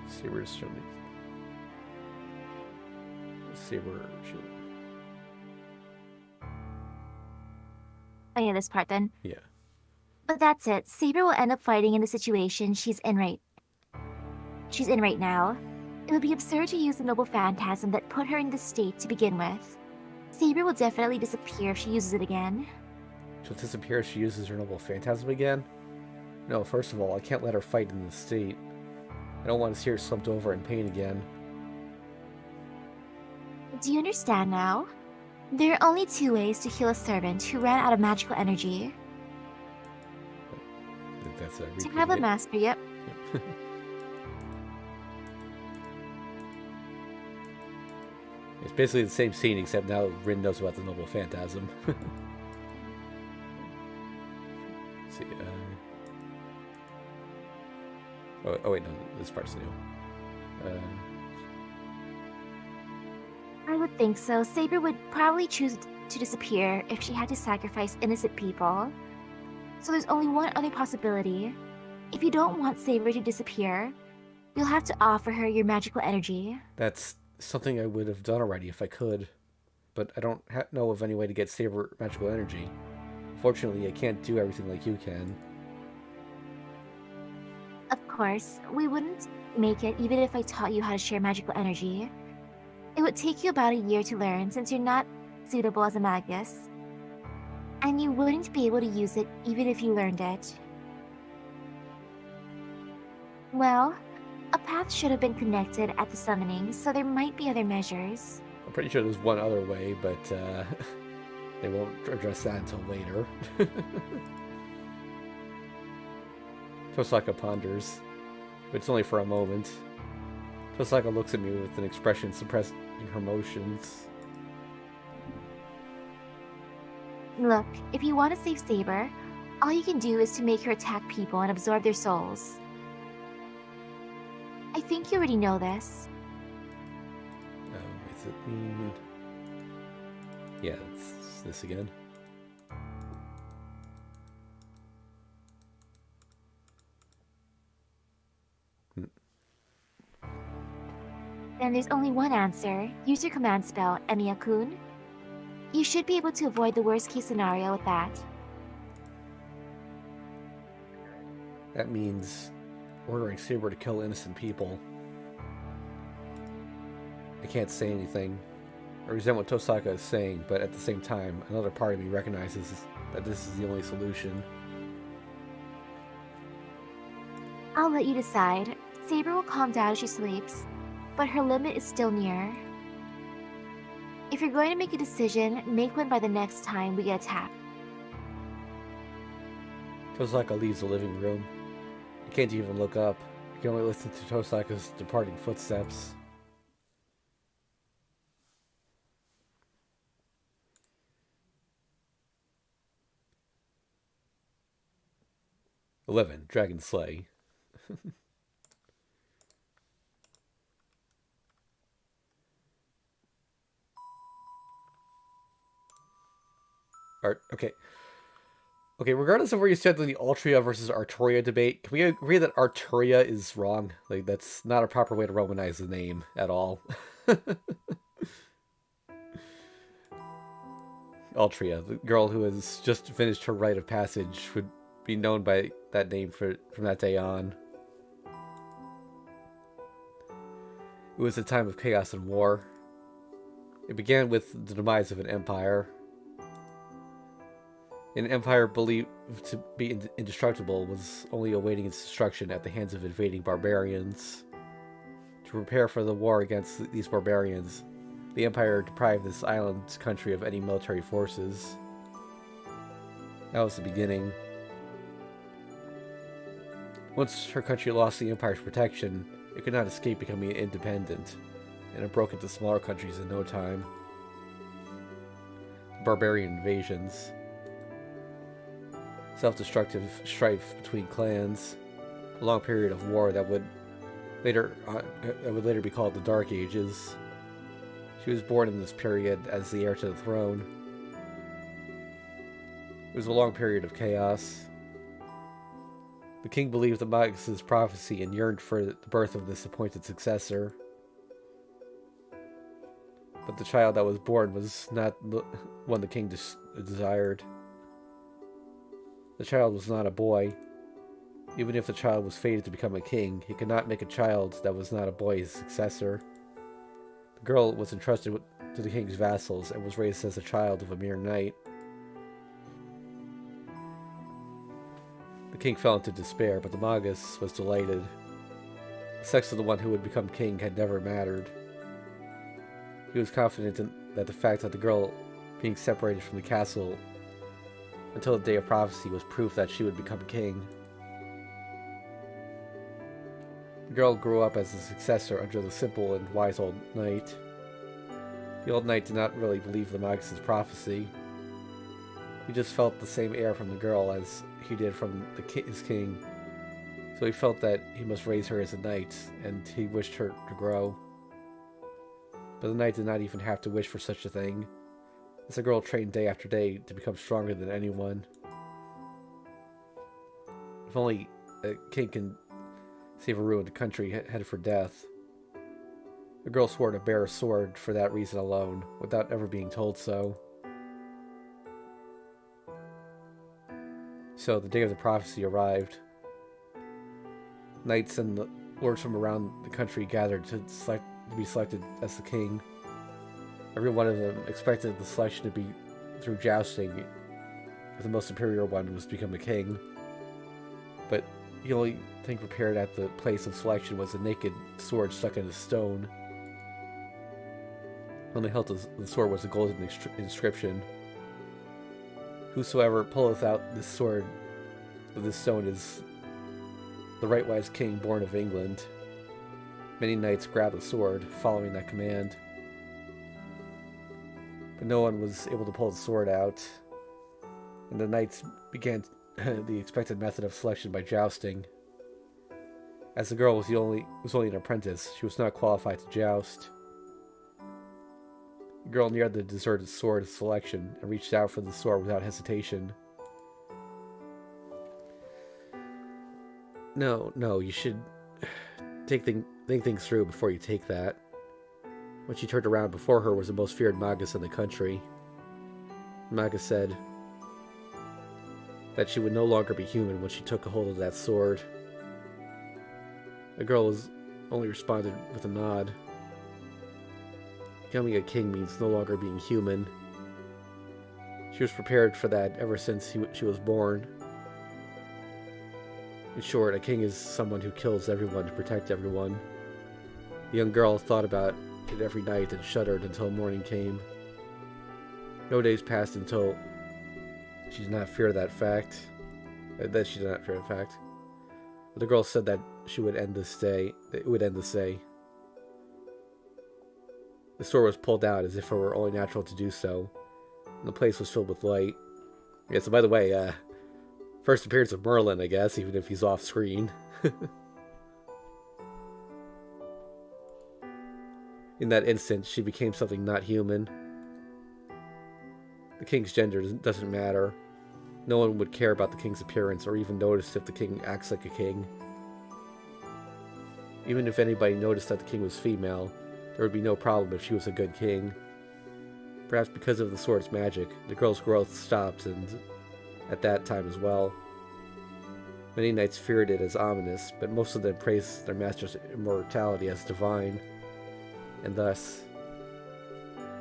Saber is certainly. Saber shield. Oh yeah, this part then. Yeah. But that's it. Saber will end up fighting in the situation she's in right now. It would be absurd to use the noble phantasm that put her in this state to begin with. Saber will definitely disappear if she uses it again. She'll disappear if she uses her noble phantasm again? No, first of all, I can't let her fight in this state. I don't want to see her slumped over in pain again. Do you understand now? There are only 2 ways to heal a servant who ran out of magical energy. I think that's a To have a master, yep. It's basically the same scene, except now Rin knows about the noble phantasm. Let's see, oh wait, no, this part's new. I would think so. Saber would probably choose to disappear if she had to sacrifice innocent people. So there's only one other possibility. If you don't want Saber to disappear, you'll have to offer her your magical energy. That's something I would have done already if I could. But I don't know of any way to get Saber magical energy. Fortunately, I can't do everything like you can. Of course, we wouldn't make it even if I taught you how to share magical energy. It would take you about a year to learn since you're not suitable as a magus. And you wouldn't be able to use it even if you learned it. Well, a path should have been connected at the summoning, so there might be other measures. I'm pretty sure there's one other way, but they won't address that until later. Tosaka ponders, but it's only for a moment. Tosaka looks at me with an expression suppressing her emotions. Look, if you want to save Saber, all you can do is to make her attack people and absorb their souls. I think you already know this. Is it mean? Yeah, it's this again. And there's only one answer. Use your command spell, Emiya-kun. You should be able to avoid the worst case scenario with that. That means ordering Saber to kill innocent people. I can't say anything. I resent what Tosaka is saying, but at the same time, another part of me recognizes that this is the only solution. I'll let you decide. Saber will calm down as she sleeps, but her limit is still near. If you're going to make a decision, make one by the next time we get attacked. Tosaka leaves the living room. I can't even look up. I can only listen to Tosaka's departing footsteps. Dragon Slay. Okay. Okay, regardless of where you stand on the Altria versus Arturia debate, can we agree that Arturia is wrong? Like, that's not a proper way to Romanize the name at all. Altria, the girl who has just finished her rite of passage, would be known by that name from that day on. It was a time of chaos and war. It began with the demise of an empire. An empire believed to be indestructible was only awaiting its destruction at the hands of invading barbarians. To prepare for the war against these barbarians, the empire deprived this island country of any military forces. That was the beginning. Once her country lost the empire's protection, it could not escape becoming independent, and it broke into smaller countries in no time. Barbarian invasions. Self-destructive strife between clans, a long period of war that would later be called the Dark Ages. She was born in this period as the heir to the throne. It was a long period of chaos. The king believed the Magus' prophecy and yearned for the birth of this appointed successor. But the child that was born was not the one the king desired. The child was not a boy. Even if the child was fated to become a king, he could not make a child that was not a boy his successor. The girl was entrusted to the king's vassals and was raised as a child of a mere knight. The king fell into despair, but the Magus was delighted. The sex of the one who would become king had never mattered. He was confident that the fact that the girl being separated from the castle until the day of prophecy was proof that she would become king. The girl grew up as a successor under the simple and wise old knight. The old knight did not really believe the Magus' prophecy. He just felt the same air from the girl as he did from his king. So he felt that he must raise her as a knight, and he wished her to grow. But the knight did not even have to wish for such a thing, as the girl trained day after day to become stronger than anyone. If only a king can save a ruined country headed for death. The girl swore to bear a sword for that reason alone, without ever being told so. So the day of the prophecy arrived. Knights and the lords from around the country gathered to be selected as the king. Every one of them expected the selection to be through jousting, if the most superior one was to become a king. But the only thing prepared at the place of selection was a naked sword stuck in a stone. On the hilt of the sword was a golden inscription. Whosoever pulleth out this sword of this stone is the right-wise king born of England. Many knights grabbed the sword, following that command. But no one was able to pull the sword out, and the knights began the expected method of selection by jousting. As the girl was only an apprentice, she was not qualified to joust. The girl neared the deserted sword of selection and reached out for the sword without hesitation. No, you should think things through before you take that. When she turned around, before her was the most feared magus in the country. The magus said that she would no longer be human when she took a hold of that sword. The girl only responded with a nod. Becoming a king means no longer being human. She was prepared for that ever since she was born. In short, a king is someone who kills everyone to protect everyone. The young girl thought about it every night and shuddered until morning came. No days passed until she did not fear that fact. But the girl said that she would end this day. It would end this day. The sword was pulled out as if it were only natural to do so, and the place was filled with light. Yeah, so by the way, first appearance of Merlin, I guess, even if he's off screen. In that instant, she became something not human. The king's gender doesn't matter. No one would care about the king's appearance or even notice if the king acts like a king. Even if anybody noticed that the king was female, there would be no problem if she was a good king. Perhaps because of the sword's magic, the girl's growth stopped, and at that time as well. Many knights feared it as ominous, but most of them praised their master's immortality as divine. And thus,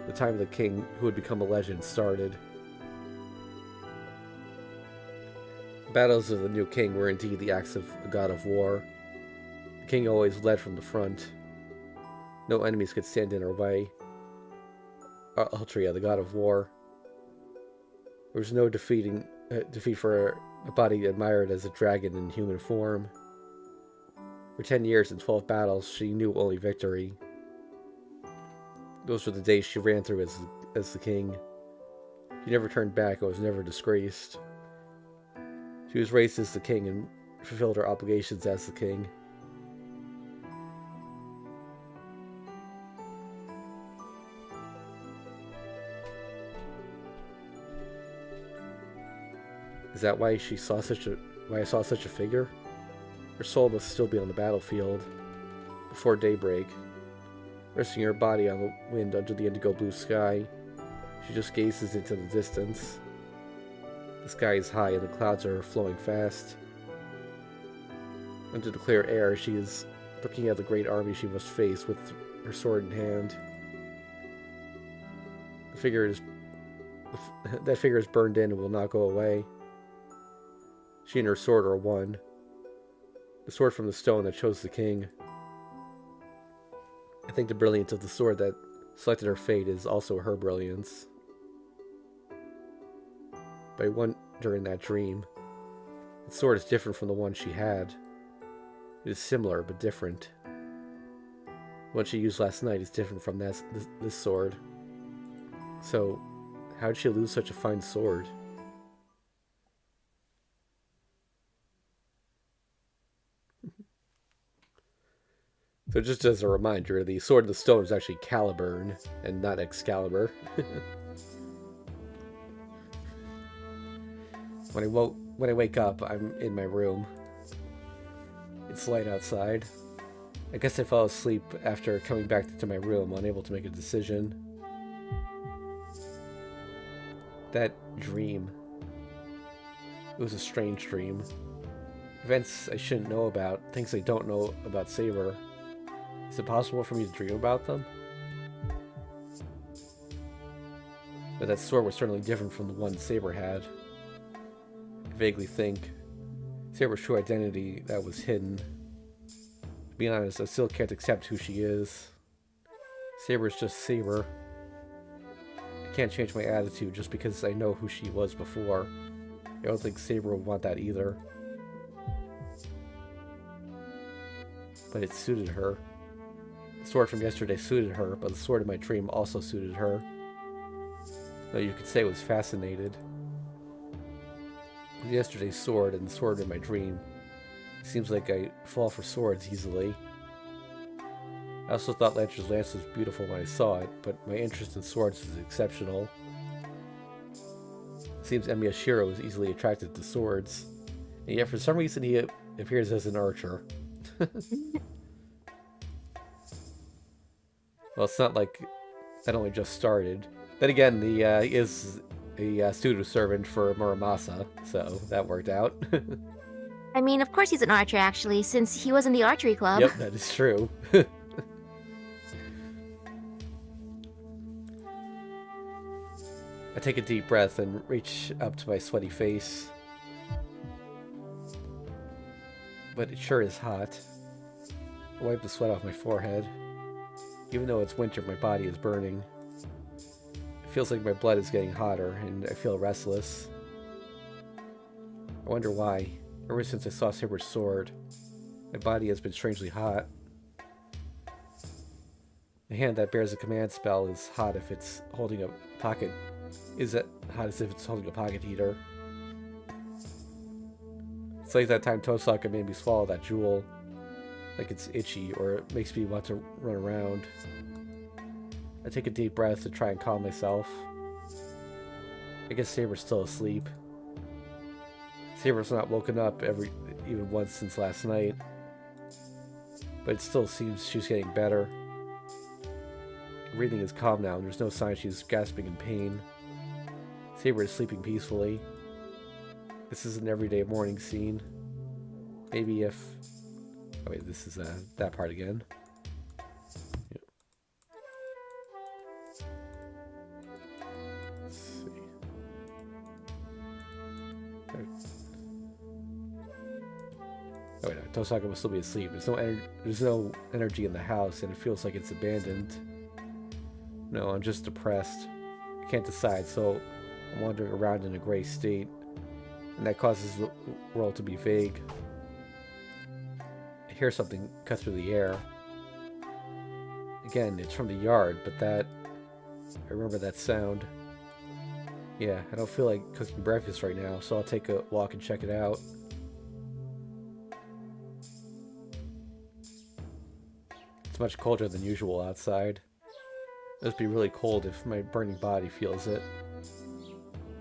the time of the king who would become a legend started. The battles of the new king were indeed the acts of a god of war. The king always led from the front. No enemies could stand in our way. Altria, the god of war. There was no defeat for a body admired as a dragon in human form. For 10 years and 12 battles, she knew only victory. Those were the days she ran through as the king. She never turned back and was never disgraced. She was raised as the king and fulfilled her obligations as the king. Is that why I saw such a figure? Her soul must still be on the battlefield before daybreak. Resting her body on the wind under the indigo blue sky, she just gazes into the distance. The sky is high and the clouds are flowing fast. Under the clear air, she is looking at the great army she must face with her sword in hand. That figure is burned in and will not go away. She and her sword are one. The sword from the stone that chose the king. I think the brilliance of the sword that selected her fate is also her brilliance. But I wonder in that dream, the sword is different from the one she had. It is similar, but different. The one she used last night is different from this sword. So, how did she lose such a fine sword? So just as a reminder, the Sword of the Stone is actually Caliburn, and not Excalibur. When I wake up, I'm in my room. It's light outside. I guess I fell asleep after coming back to my room, unable to make a decision. That dream. It was a strange dream. Events I shouldn't know about, things I don't know about Saber. Is it possible for me to dream about them? But that sword was certainly different from the one Saber had. I vaguely think Saber's true identity that was hidden. To be honest, I still can't accept who she is. Saber's just Saber. I can't change my attitude just because I know who she was before. I don't think Saber would want that either. But it suited her. The sword from yesterday suited her, but the sword in my dream also suited her. Though you could say I was fascinated. With yesterday's sword and the sword in my dream, it seems like I fall for swords easily. I also thought Lancer's lance was beautiful when I saw it, but my interest in swords is exceptional. It seems Emiyashiro is easily attracted to swords, and yet for some reason he appears as an archer. Well, it's not like that only just started. Then again, he is a pseudo servant for Muramasa, so that worked out. I mean, of course he's an archer, actually, since he was in the archery club. Yep, that is true. I take a deep breath and reach up to my sweaty face. But it sure is hot. I wipe the sweat off my forehead. Even though it's winter, my body is burning. It feels like my blood is getting hotter, and I feel restless. I wonder why. Ever since I saw Saber's sword, my body has been strangely hot. The hand that bears a command spell is hot if it's holding a pocket. Is it hot as if it's holding a pocket heater? It's like that time Tosaka made me swallow that jewel. Like it's itchy, or it makes me want to run around. I take a deep breath to try and calm myself. I guess Saber's still asleep. Saber's not woken up even once since last night. But it still seems she's getting better. Breathing is calm now, and there's no sign she's gasping in pain. Saber is sleeping peacefully. This is an everyday morning scene. Maybe if... Oh wait, this is that part again. Yep. Let's see. Oh wait, no, Tosaka must still be asleep. There's no energy in the house, and it feels like it's abandoned. No, I'm just depressed. I can't decide, so I'm wandering around in a gray state, and that causes the world to be vague. I hear something cut through the air. Again, it's from the yard, but I remember that sound. Yeah, I don't feel like cooking breakfast right now, so I'll take a walk and check it out. It's much colder than usual outside. It must be really cold if my burning body feels it.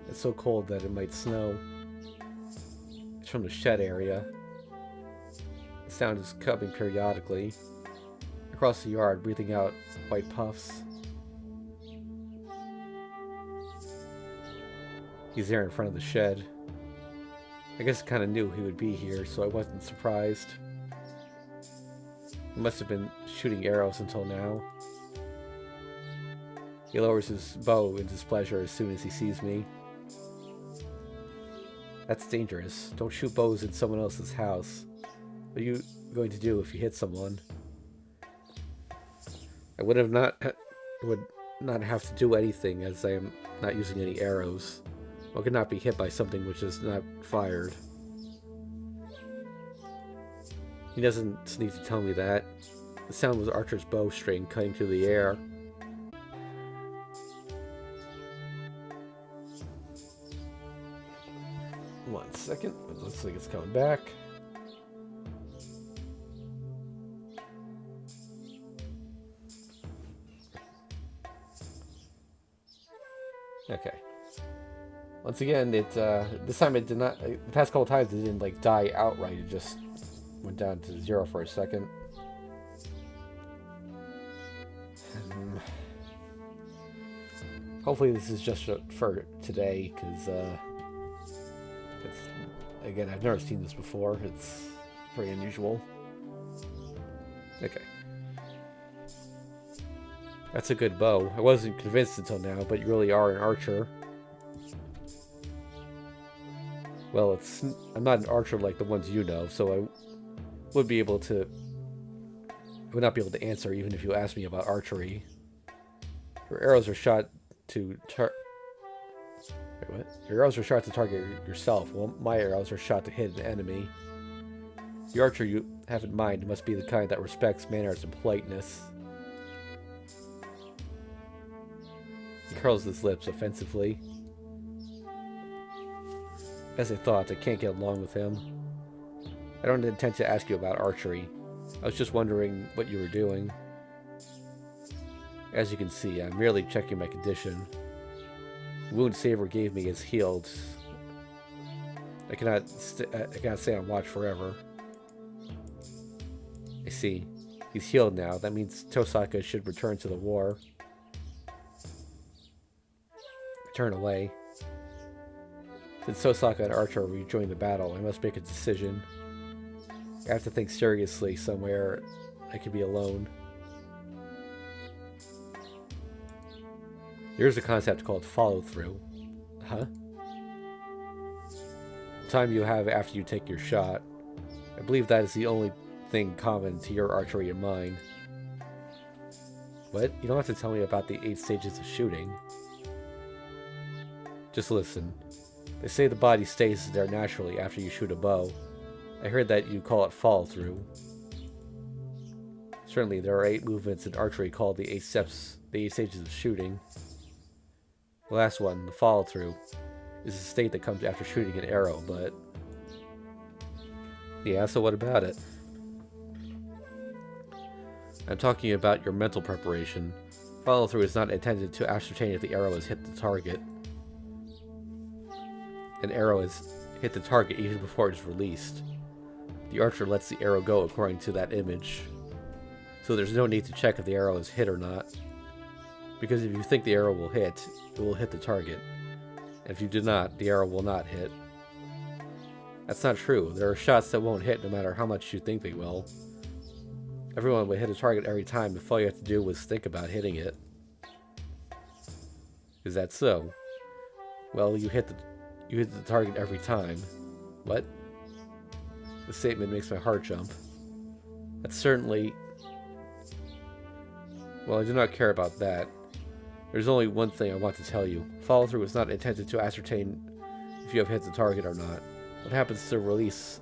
It's so cold that it might snow. It's from the shed area. The sound is coming periodically. Across the yard, breathing out white puffs. He's there in front of the shed. I guess I kind of knew he would be here, so I wasn't surprised. He must have been shooting arrows until now. He lowers his bow in displeasure as soon as he sees me. That's dangerous. Don't shoot bows in someone else's house. What are you going to do if you hit someone? I would not have to do anything, as I am not using any arrows. One could not be hit by something which is not fired. He doesn't need to tell me that. The sound was Archer's bowstring cutting through the air. One second. It looks like it's coming back. Okay. Once again, this time it did not. The past couple times it didn't like die outright. It just went down to 0 for a second. Hopefully this is just for today, because again, I've never seen this before. It's pretty unusual. Okay. That's a good bow. I wasn't convinced until now, but you really are an archer. Well, I'm not an archer like the ones you know, so I would not be able to answer even if you asked me about archery. Your arrows are shot to Wait, what? Your arrows are shot to target yourself. Well, my arrows are shot to hit an enemy. The archer you have in mind must be the kind that respects manners and politeness. He curls his lips offensively. As I thought, I can't get along with him. I don't intend to ask you about archery. I was just wondering what you were doing. As you can see, I'm merely checking my condition. The wound Saber gave me is healed. I cannot stay on watch forever. I see. He's healed now. That means Tosaka should return to the war. Turn away. Since Tosaka and Archer rejoined the battle, I must make a decision. I have to think seriously somewhere I could be alone. There's a concept called follow-through. Huh? The time you have after you take your shot. I believe that is the only thing common to your archery and mine. What? You don't have to tell me about the 8 stages of shooting. Just listen. They say the body stays there naturally after you shoot a bow. I heard that you call it follow-through. Certainly, there are 8 movements in archery called the 8 steps, the 8 stages of shooting. The last one, the follow-through, is a state that comes after shooting an arrow, but... Yeah, so what about it? I'm talking about your mental preparation. Follow-through is not intended to ascertain if the arrow has hit the target. An arrow has hit the target even before it is released. The archer lets the arrow go according to that image. So there's no need to check if the arrow is hit or not. Because if you think the arrow will hit, it will hit the target. And if you do not, the arrow will not hit. That's not true. There are shots that won't hit no matter how much you think they will. Everyone would hit a target every time if all you have to do was think about hitting it. Is that so? Well, you hit the target every time. What? The statement makes my heart jump. That's certainly... Well, I do not care about that. There's only one thing I want to tell you. Follow-through is not intended to ascertain if you have hit the target or not. What happens to the released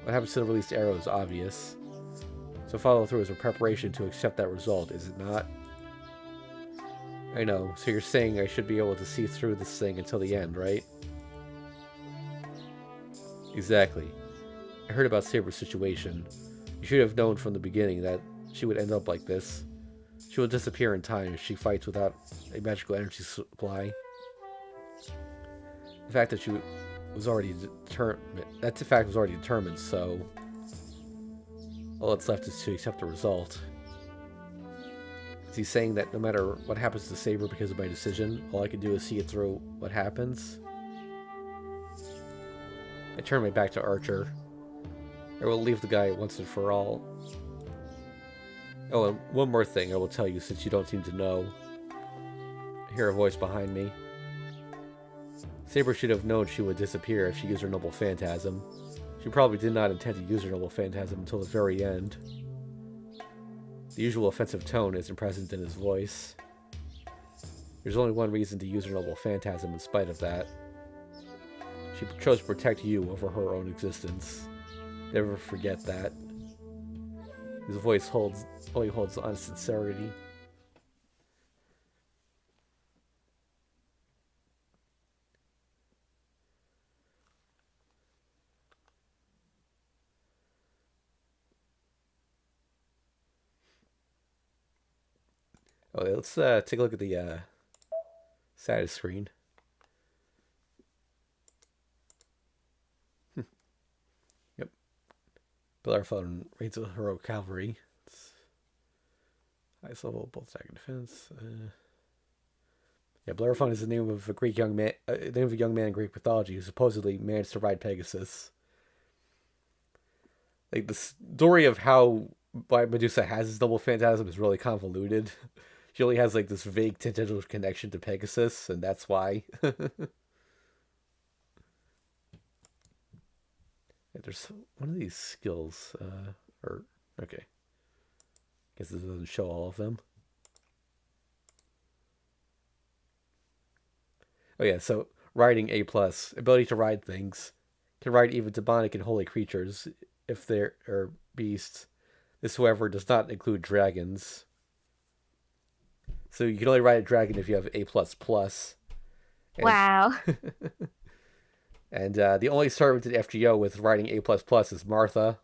arrow is obvious. So follow-through is a preparation to accept that result, is it not? I know, so you're saying I should be able to see through this thing until the end, right? Exactly. I heard about Saber's situation. You should have known from the beginning that she would end up like this. She will disappear in time if she fights without a magical energy supply. The fact that was already determined, so all that's left is to accept the result. Is he saying that no matter what happens to Saber because of my decision, all I can do is see it through what happens? I turn my back to Archer. I will leave the guy once and for all. Oh, and one more thing I will tell you since you don't seem to know. I hear a voice behind me. Saber should have known she would disappear if she used her Noble Phantasm. She probably did not intend to use her Noble Phantasm until the very end. The usual offensive tone isn't present in his voice. There's only one reason to use her Noble Phantasm in spite of that. She chose to protect you over her own existence. Never forget that. His voice only holds on sincerity. Okay, let's take a look at the status screen. Yep. Bellerophon raids a heroic cavalry. It's highest level, both attack and defense. Yeah, Bellerophon is the name of a Greek young man. Name of a young man in Greek mythology who supposedly managed to ride Pegasus. Like the story of why Medusa has his double phantasm is really convoluted. She only has like this vague tangential connection to Pegasus, and that's why. Yeah, there's one of these skills, okay. Guess this doesn't show all of them. Oh yeah, so riding A+, ability to ride things. Can ride even demonic and holy creatures if they're beasts. This, however, does not include dragons. So you can only ride a dragon if you have A++. And, Wow. and the only servant in FGO with riding A++ is Martha.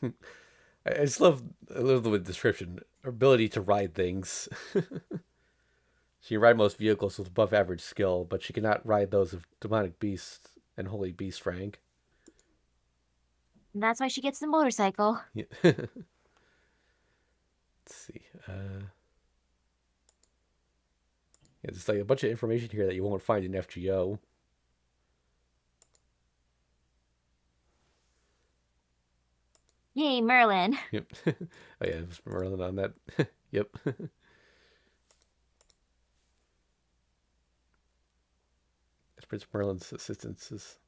I love the description. Ability to ride things. She can ride most vehicles with above average skill, but she cannot ride those of demonic beasts and holy beast rank. And that's why she gets the motorcycle. Yeah. Let's see. Yeah, there's like a bunch of information here that you won't find in FGO. Yay, Merlin. Yep. Oh yeah, there's Merlin on that. Yep. It's Prince Merlin's assistances.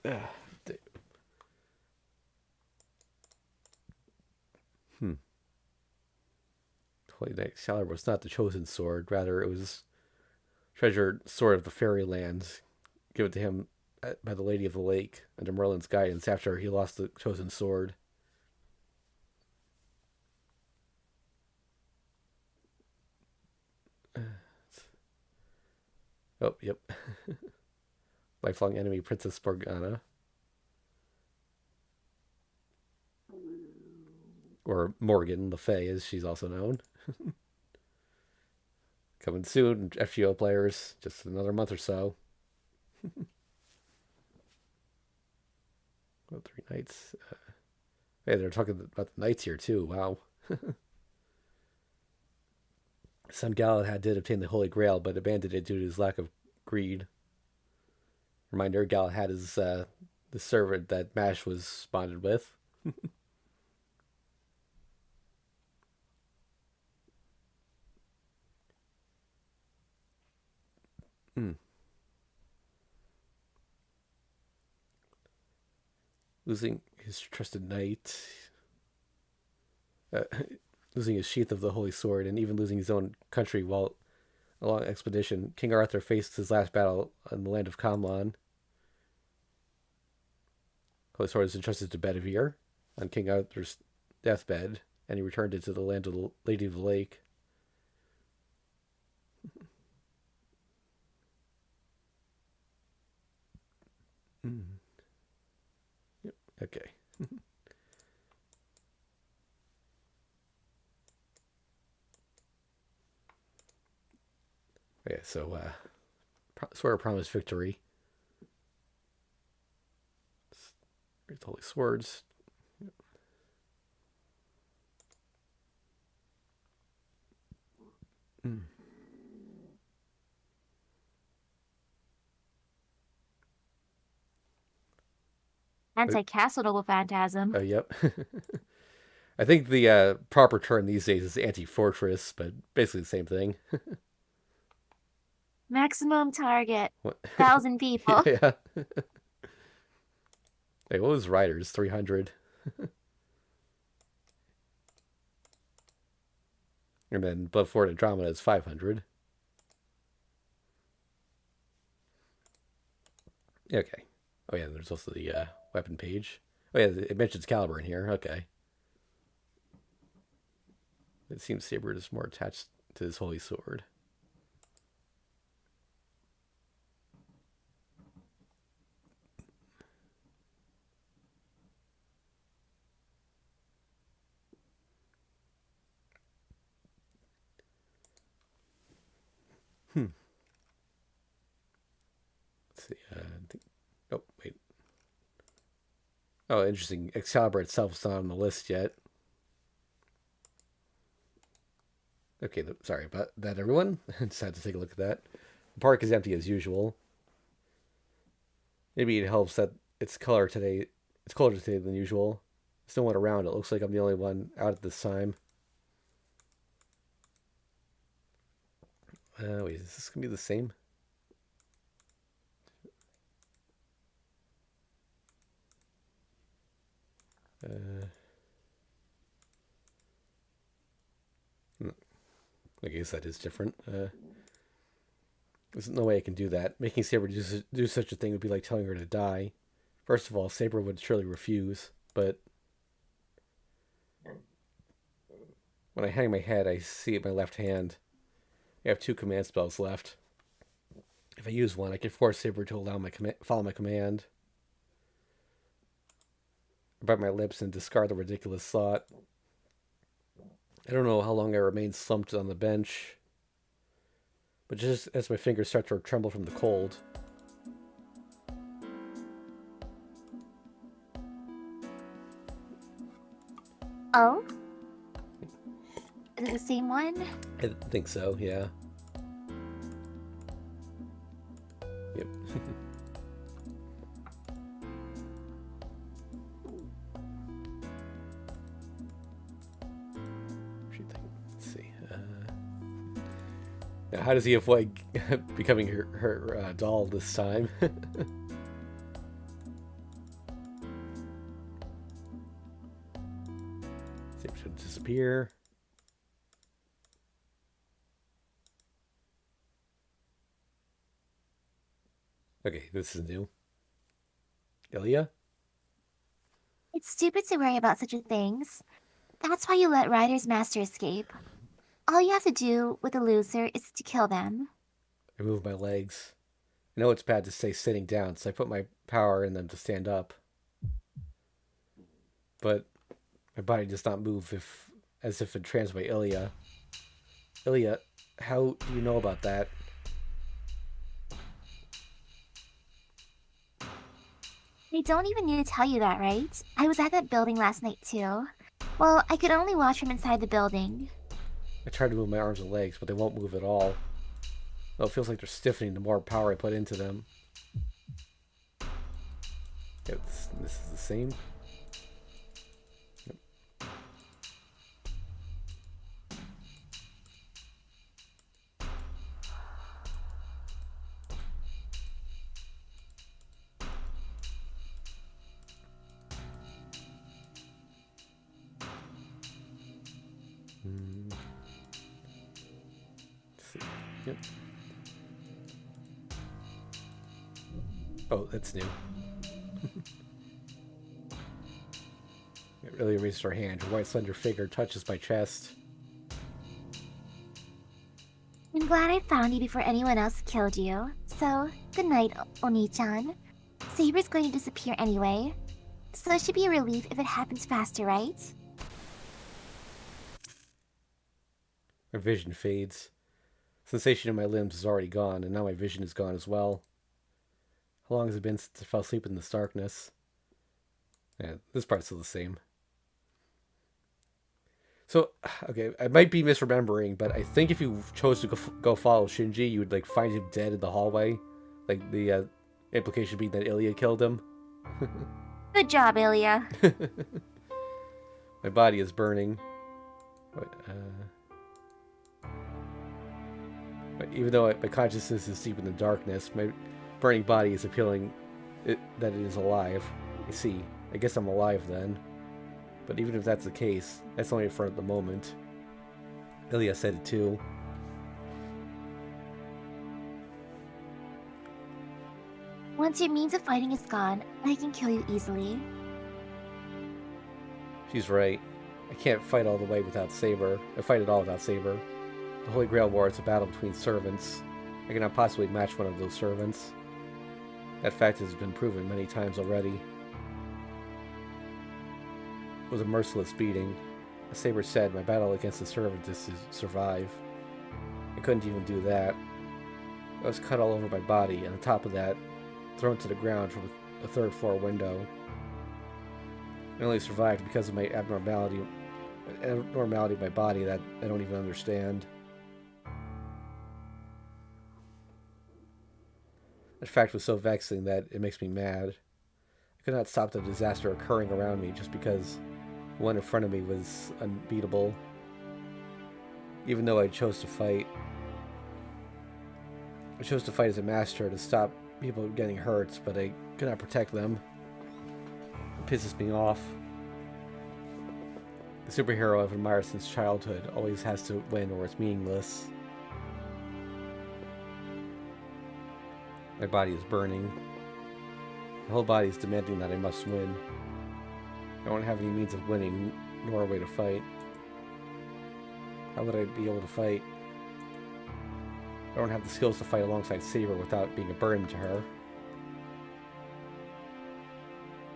Ah, hmm. Holy Knight Excalibur was not the chosen sword. Rather, it was treasured sword of the fairylands, given to him by the Lady of the Lake under Merlin's guidance after he lost the chosen sword. Oh, yep. Lifelong enemy Princess Morgana. Or Morgan Le Fay, as she's also known. Coming soon, FGO players, just another month or so. Well, 3 nights. Hey, they're talking about the knights here too. Wow. Son Galahad did obtain the Holy Grail, but abandoned it due to his lack of greed. Reminder: Galahad is the servant that Mash was bonded with. Hmm. Losing his trusted knight, uh, losing his sheath of the holy sword, and even losing his own country while a long expedition, King Arthur faced his last battle in the land of Camlan. Holy sword is entrusted to Bedivere on King Arthur's deathbed, and he returned it to the land of the Lady of the Lake. Mm. Yep. Okay. Okay, so Sword of Promised Victory. Here's the Holy Swords. Mm. Anti-castle noble phantasm. Yep. I think the proper term these days is anti-fortress, but basically the same thing. Maximum target. What? 1,000 people. Yeah. Hey, what was Riders? 300. And then Blood Fort Andromeda is 500. Okay. Oh yeah, there's also the weapon page. Oh yeah, it mentions caliber in here. Okay. It seems Saber is more attached to his holy sword. Hmm. Let's see. Oh wait. Oh, interesting. Excalibur itself is not on the list yet. Okay, sorry about that, everyone. Just had to take a look at that. The park is empty as usual. Maybe it helps that it's color today. It's colder today than usual. There's no one around. It looks like I'm the only one out at this time. Wait, is this gonna be the same? Hmm, I guess that is different. There's no way I can do that. Making Saber do such a thing would be like telling her to die. First of all, Saber would surely refuse, but when I hang my head, I see at my left hand I have 2 command spells left. If I use one, I can force Saber to follow my command. I bite my lips and discard the ridiculous thought. I don't know how long I remain slumped on the bench, but just as my fingers start to tremble from the cold, Oh? Is it the same one? I think so, yeah. Yep. Let's see. Now, how does he avoid becoming her doll this time? See if she'll disappear. Okay, this is new. Ilya? It's stupid to worry about such a things. That's why you let Ryder's master escape. All you have to do with the loser is to kill them. I move my legs. I know it's bad to stay sitting down, so I put my power in them to stand up. But my body does not move as if entranced by Ilya. Ilya, how do you know about that? I don't even need to tell you that, right? I was at that building last night too. Well, I could only watch from inside the building. I try to move my arms and legs, but they won't move at all. Well, it feels like they're stiffening the more power I put into them. Yep, this is the same. Yep. Let's see. Yep. Oh, that's new. It really raises her hand. Her white slender figure touches my chest. I'm glad I found you before anyone else killed you. So, good night, Oni-chan. Saber's going to disappear anyway. So it should be a relief if it happens faster, right? My vision fades. Sensation in my limbs is already gone, and now my vision is gone as well. How long has it been since I fell asleep in this darkness? Yeah, this part's still the same. So, okay, I might be misremembering, but I think if you chose to go follow Shinji, you would like find him dead in the hallway. Like the implication being that Ilya killed him. Good job, Ilya. My body is burning. But even though my consciousness is deep in the darkness, my burning body is appealing that it is alive. I see. I guess I'm alive then. But even if that's the case, that's only for the moment. Ilya said it too. Once your means of fighting is gone, I can kill you easily. She's right. I can't fight all the way without Saber. I fight it all without Saber. The Holy Grail War is a battle between servants. I cannot possibly match one of those servants. That fact has been proven many times already. It was a merciless beating. As Saber said, my battle against the servant is to survive. I couldn't even do that. I was cut all over my body, and on top of that, thrown to the ground from a third-floor window. I only survived because of my abnormality of my body that I don't even understand. That fact was so vexing that it makes me mad. I could not stop the disaster occurring around me just because the one in front of me was unbeatable. Even though I chose to fight. I chose to fight as a master to stop people getting hurt, but I could not protect them. It pisses me off. The superhero I've admired since childhood always has to win or it's meaningless. My body is burning. My whole body is demanding that I must win. I don't have any means of winning, nor a way to fight. How would I be able to fight? don't have the skills to fight alongside Saber without being a burden to her.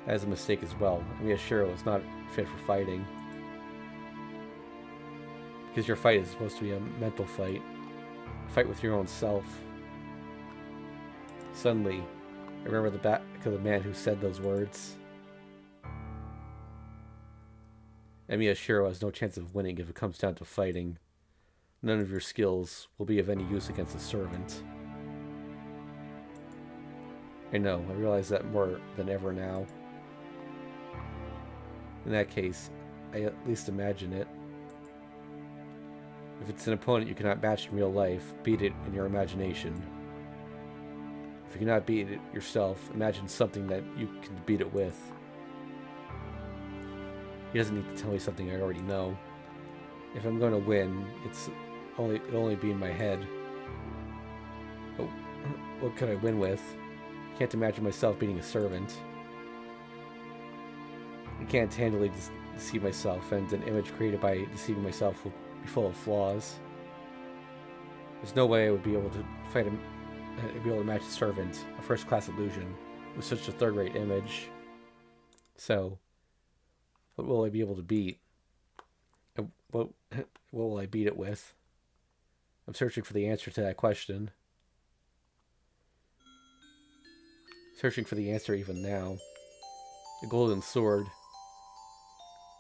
That is a mistake as well. Shiro is not fit for fighting. Because your fight is supposed to be a mental fight. Fight with your own self. Suddenly, I remember the back of the man who said those words. Shiro has no chance of winning if it comes down to fighting. None of your skills will be of any use against a servant. I know, I realize that more than ever now. In that case, I at least imagine it. If it's an opponent you cannot match in real life, beat it in your imagination. If you cannot beat it yourself, imagine something that you can beat it with. He doesn't need to tell me something I already know. If I'm going to win, it'll only be in my head. But what could I win with? I can't imagine myself beating a servant. I can't handily deceive myself, and an image created by deceiving myself will be full of flaws. There's no way I would be able to fight him. I'd be able to match a servant, a first-class illusion, with such a third-rate image. So, what will I be able to beat? What will I beat it with? I'm searching for the answer to that question. Searching for the answer even now. The golden sword.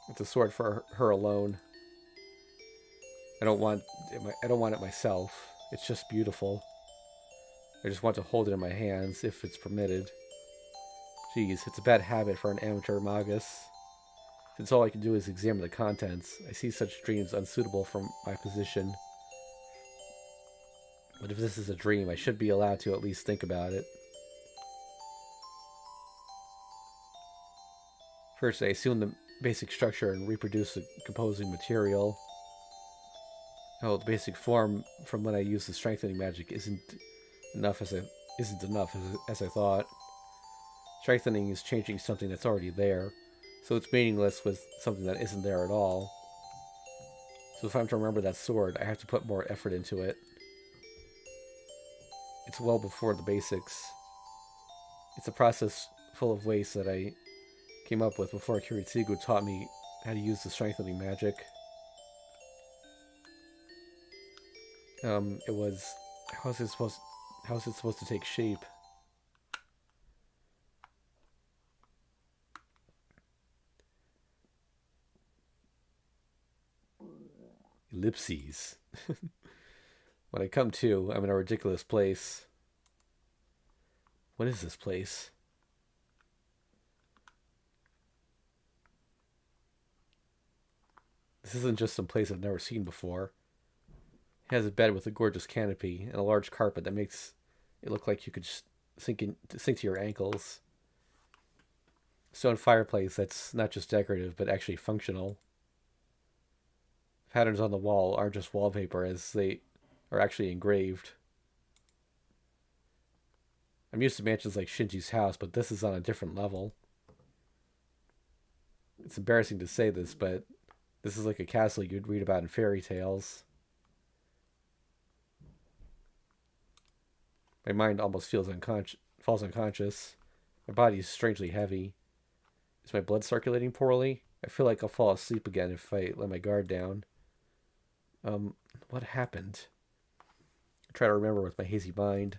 It's a sword for her alone. I don't want it myself. It's just beautiful. I just want to hold it in my hands, if it's permitted. Geez, it's a bad habit for an amateur magus. Since all I can do is examine the contents, I see such dreams unsuitable for my position. But if this is a dream, I should be allowed to at least think about it. First, I assume the basic structure and reproduce the composing material. Oh, the basic form from when I use the strengthening magic isn't enough as I thought. Strengthening is changing something that's already there, so it's meaningless with something that isn't there at all. So if I'm to remember that sword, I have to put more effort into it. It's well before the basics. It's a process full of waste that I came up with before Kiritsugu taught me how to use the strengthening magic. It was... How is it supposed to take shape? Ellipses. When I come to, I'm in a ridiculous place. What is this place? This isn't just some place I've never seen before. It has a bed with a gorgeous canopy and a large carpet that makes it look like you could sink to your ankles. Stone fireplace that's not just decorative but actually functional. Patterns on the wall aren't just wallpaper, as they are actually engraved. I'm used to mansions like Shinji's house, but this is on a different level. It's embarrassing to say this, but this is like a castle you'd read about in fairy tales. My mind almost falls unconscious. My body is strangely heavy. Is my blood circulating poorly? I feel like I'll fall asleep again if I let my guard down. What happened? I try to remember with my hazy mind.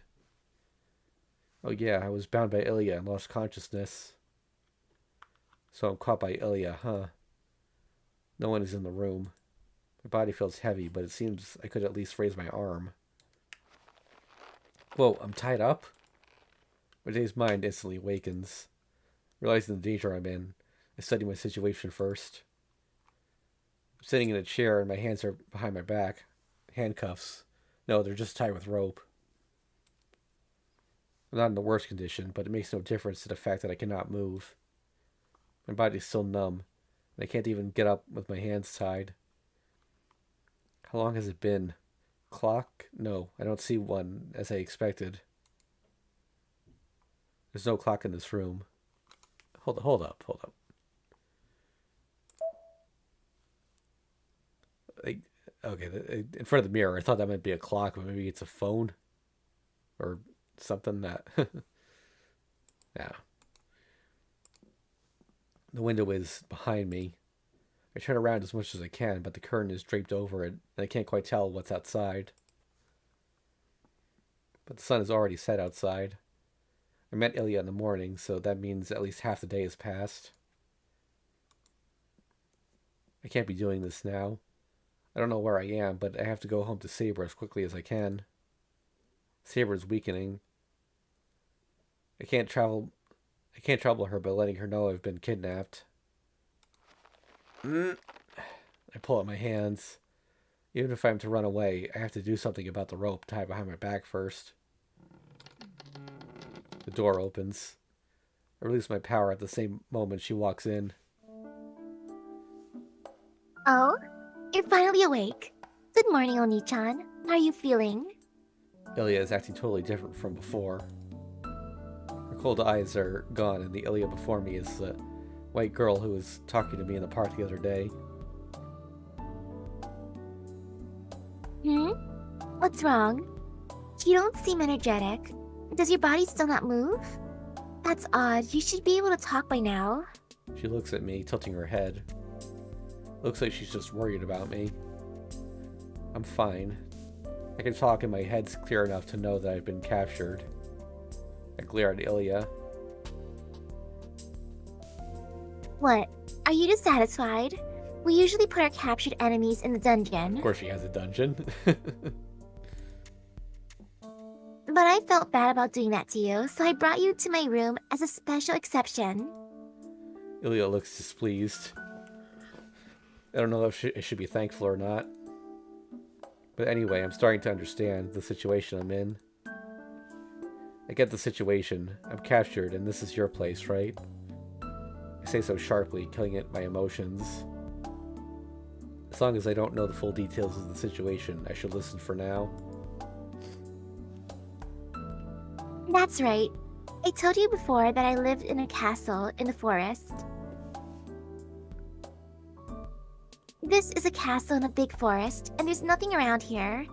Oh yeah, I was bound by Ilya and lost consciousness. So I'm caught by Ilya, huh? No one is in the room. My body feels heavy, but it seems I could at least raise my arm. Whoa, I'm tied up? My dazed mind instantly awakens. Realizing the danger I'm in, I study my situation first. I'm sitting in a chair and my hands are behind my back. Handcuffs. No, they're just tied with rope. I'm not in the worst condition, but it makes no difference to the fact that I cannot move. My body's still numb, and I can't even get up with my hands tied. How long has it been? Clock? No, I don't see one, as I expected. There's no clock in this room. Hold up. Okay, in front of the mirror. I thought that might be a clock, but maybe it's a phone or something that. Yeah. The window is behind me. I turn around as much as I can, but the curtain is draped over it, and I can't quite tell what's outside. But the sun is already set outside. I met Ilya in the morning, so that means at least half the day has passed. I can't be doing this now. I don't know where I am, but I have to go home to Saber as quickly as I can. Saber is weakening. I can't travel. I can't trouble her by letting her know I've been kidnapped. I pull out my hands. Even if I'm to run away, I have to do something about the rope tied behind my back first. The door opens. I release my power at the same moment she walks in. Oh, you're finally awake. Good morning, Oni-chan. How are you feeling? Ilya is acting totally different from before. Her cold eyes are gone, and the Ilya before me is the white girl who was talking to me in the park the other day. Hmm? What's wrong? You don't seem energetic. Does your body still not move? That's odd. You should be able to talk by now. She looks at me, tilting her head. Looks like she's just worried about me. I'm fine. I can talk and my head's clear enough to know that I've been captured. I glare at Ilya. What? Are you dissatisfied? We usually put our captured enemies in the dungeon. Of course she has a dungeon. But I felt bad about doing that to you, so I brought you to my room as a special exception. Ilya looks displeased. I don't know if I should be thankful or not. But anyway, I'm starting to understand the situation I'm in. I get the situation. I'm captured, and this is your place, right? I say so sharply, killing at my emotions. As long as I don't know the full details of the situation, I should listen for now. That's right. I told you before that I lived in a castle in the forest. This is a castle in a big forest, and there's nothing around here.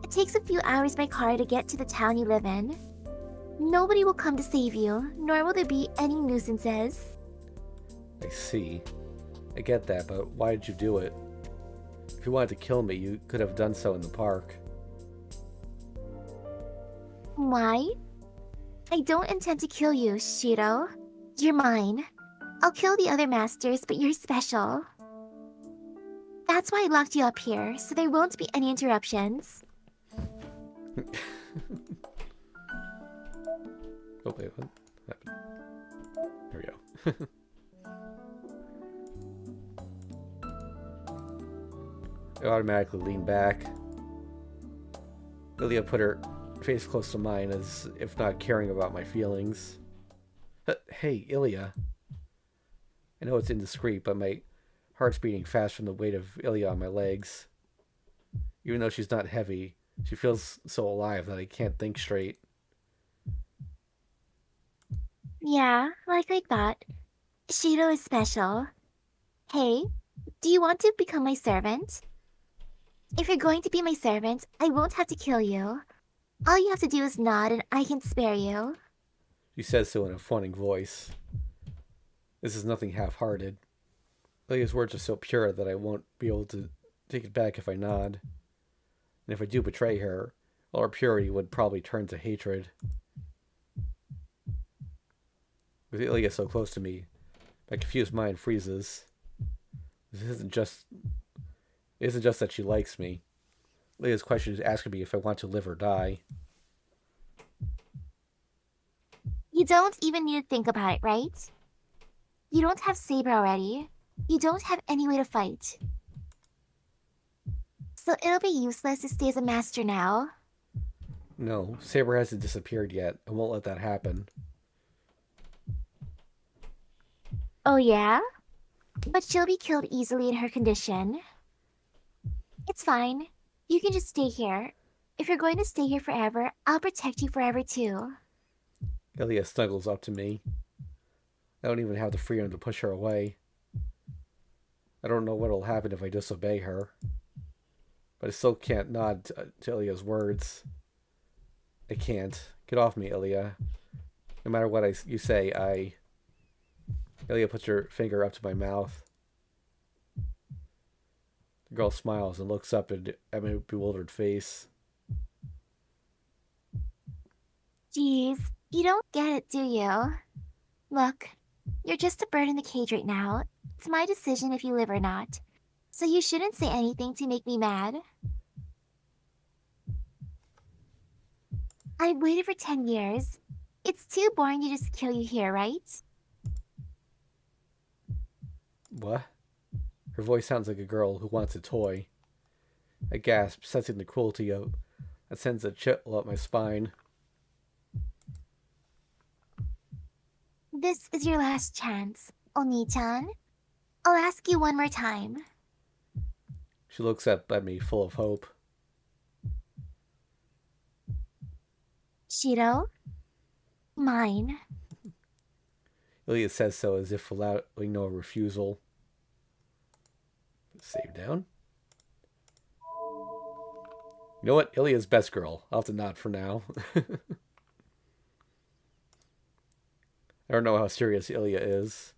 It takes a few hours by car to get to the town you live in. Nobody will come to save you, nor will there be any nuisances. I see. I get that, but why did you do it? If you wanted to kill me, you could have done so in the park. Why? I don't intend to kill you, Shiro. You're mine. I'll kill the other masters, but you're special. That's why I locked you up here, so there won't be any interruptions. Oh, wait, what happened? There we go. I automatically lean back. Ilya put her face close to mine as if not caring about my feelings. Hey, Ilya. I know it's indiscreet, but my heart's beating fast from the weight of Ilya on my legs. Even though she's not heavy, she feels so alive that I can't think straight. Yeah, like I thought. Shiro is special. Hey, do you want to become my servant? If you're going to be my servant, I won't have to kill you. All you have to do is nod and I can spare you. She says so in a fawning voice. This is nothing half-hearted. Ilya's words are so pure that I won't be able to take it back if I nod. And if I do betray her, all her purity would probably turn to hatred. With Ilya so close to me, my confused mind freezes. This isn't just... It isn't just that she likes me. Ilya's question is asking me if I want to live or die. You don't even need to think about it, right? You don't have Saber already. You don't have any way to fight. So it'll be useless to stay as a master now. No, Saber hasn't disappeared yet. I won't let that happen. Oh yeah? But she'll be killed easily in her condition. It's fine. You can just stay here. If you're going to stay here forever, I'll protect you forever too. Ilya snuggles up to me. I don't even have the freedom to push her away. I don't know what'll happen if I disobey her. But I still can't nod to Ilya's words. I can't. Get off me, Ilya. No matter what you say, I. Ilya puts her finger up to my mouth. The girl smiles and looks up at my bewildered face. Jeez, you don't get it, do you? Look, you're just a bird in the cage right now. It's my decision if you live or not. So you shouldn't say anything to make me mad. I've waited for 10 years. It's too boring to just kill you here, right? What? Her voice sounds like a girl who wants a toy. I gasp, sensing the cruelty of that sends a chill up my spine. This is your last chance, Oni-chan. I'll ask you one more time. She looks up at me full of hope. Shiro? Mine. Ilya says so as if allowing no refusal. Save down. You know what? Ilya's best girl. I'll have to nod for now. I don't know how serious Ilya is.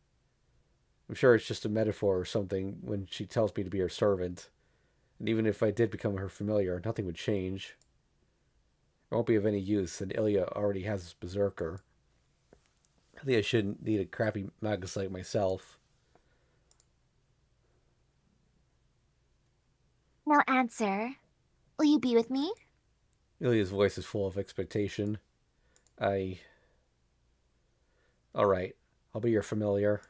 I'm sure it's just a metaphor or something when she tells me to be her servant. And even if I did become her familiar, nothing would change. It won't be of any use, and Ilya already has his berserker. Ilya shouldn't need a crappy magus like myself. Now answer. Will you be with me? Ilya's voice is full of expectation. I. Alright, I'll be your familiar.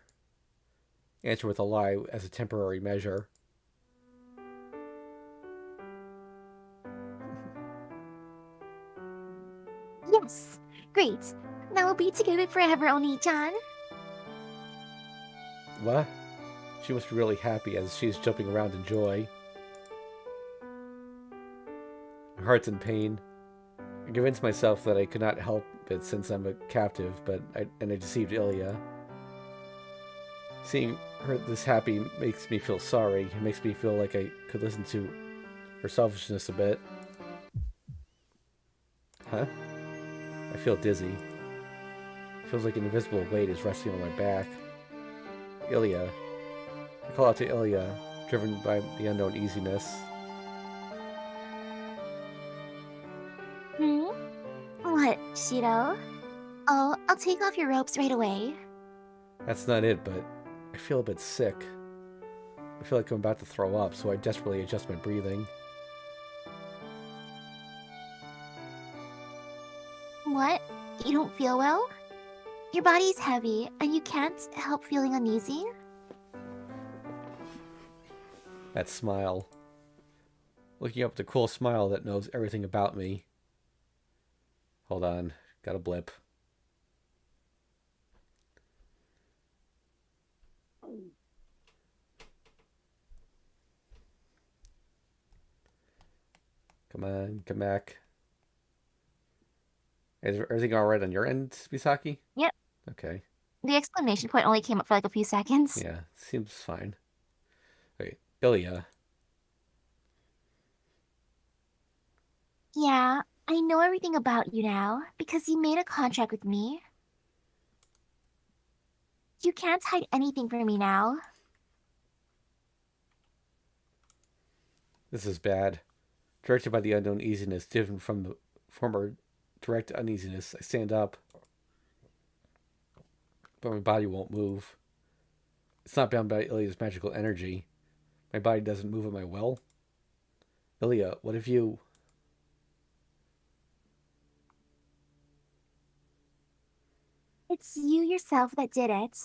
Answer with a lie as a temporary measure. Yes. Great. Now we'll be together forever, Oni-chan. What? She must be really happy as she's jumping around in joy. My heart's in pain. I convinced myself that I could not help it since I'm a captive, I deceived Ilya. Seeing her this happy makes me feel sorry. It makes me feel like I could listen to her selfishness a bit. Huh? I feel dizzy. It feels like an invisible weight is resting on my back. Ilya. I call out to Ilya, driven by the unknown easiness. What, Shiro? Oh, I'll take off your ropes right away. That's not it, but I feel a bit sick. I feel like I'm about to throw up, so I desperately adjust my breathing. What? You don't feel well? Your body's heavy, and you can't help feeling uneasy? That smile. Looking up at the cool smile that knows everything about me. Hold on. Got a blip. Come on, come back. Is everything alright on your end, Misaki? Yep. Okay. The exclamation point only came up for like a few seconds. Yeah, seems fine. Okay, Ilya. Yeah, I know everything about you now because you made a contract with me. You can't hide anything from me now. This is bad. Directed by the unknown easiness, different from the former direct uneasiness, I stand up, but my body won't move. It's not bound by Ilya's magical energy. My body doesn't move at my will. Ilya, what have you... It's you yourself that did it.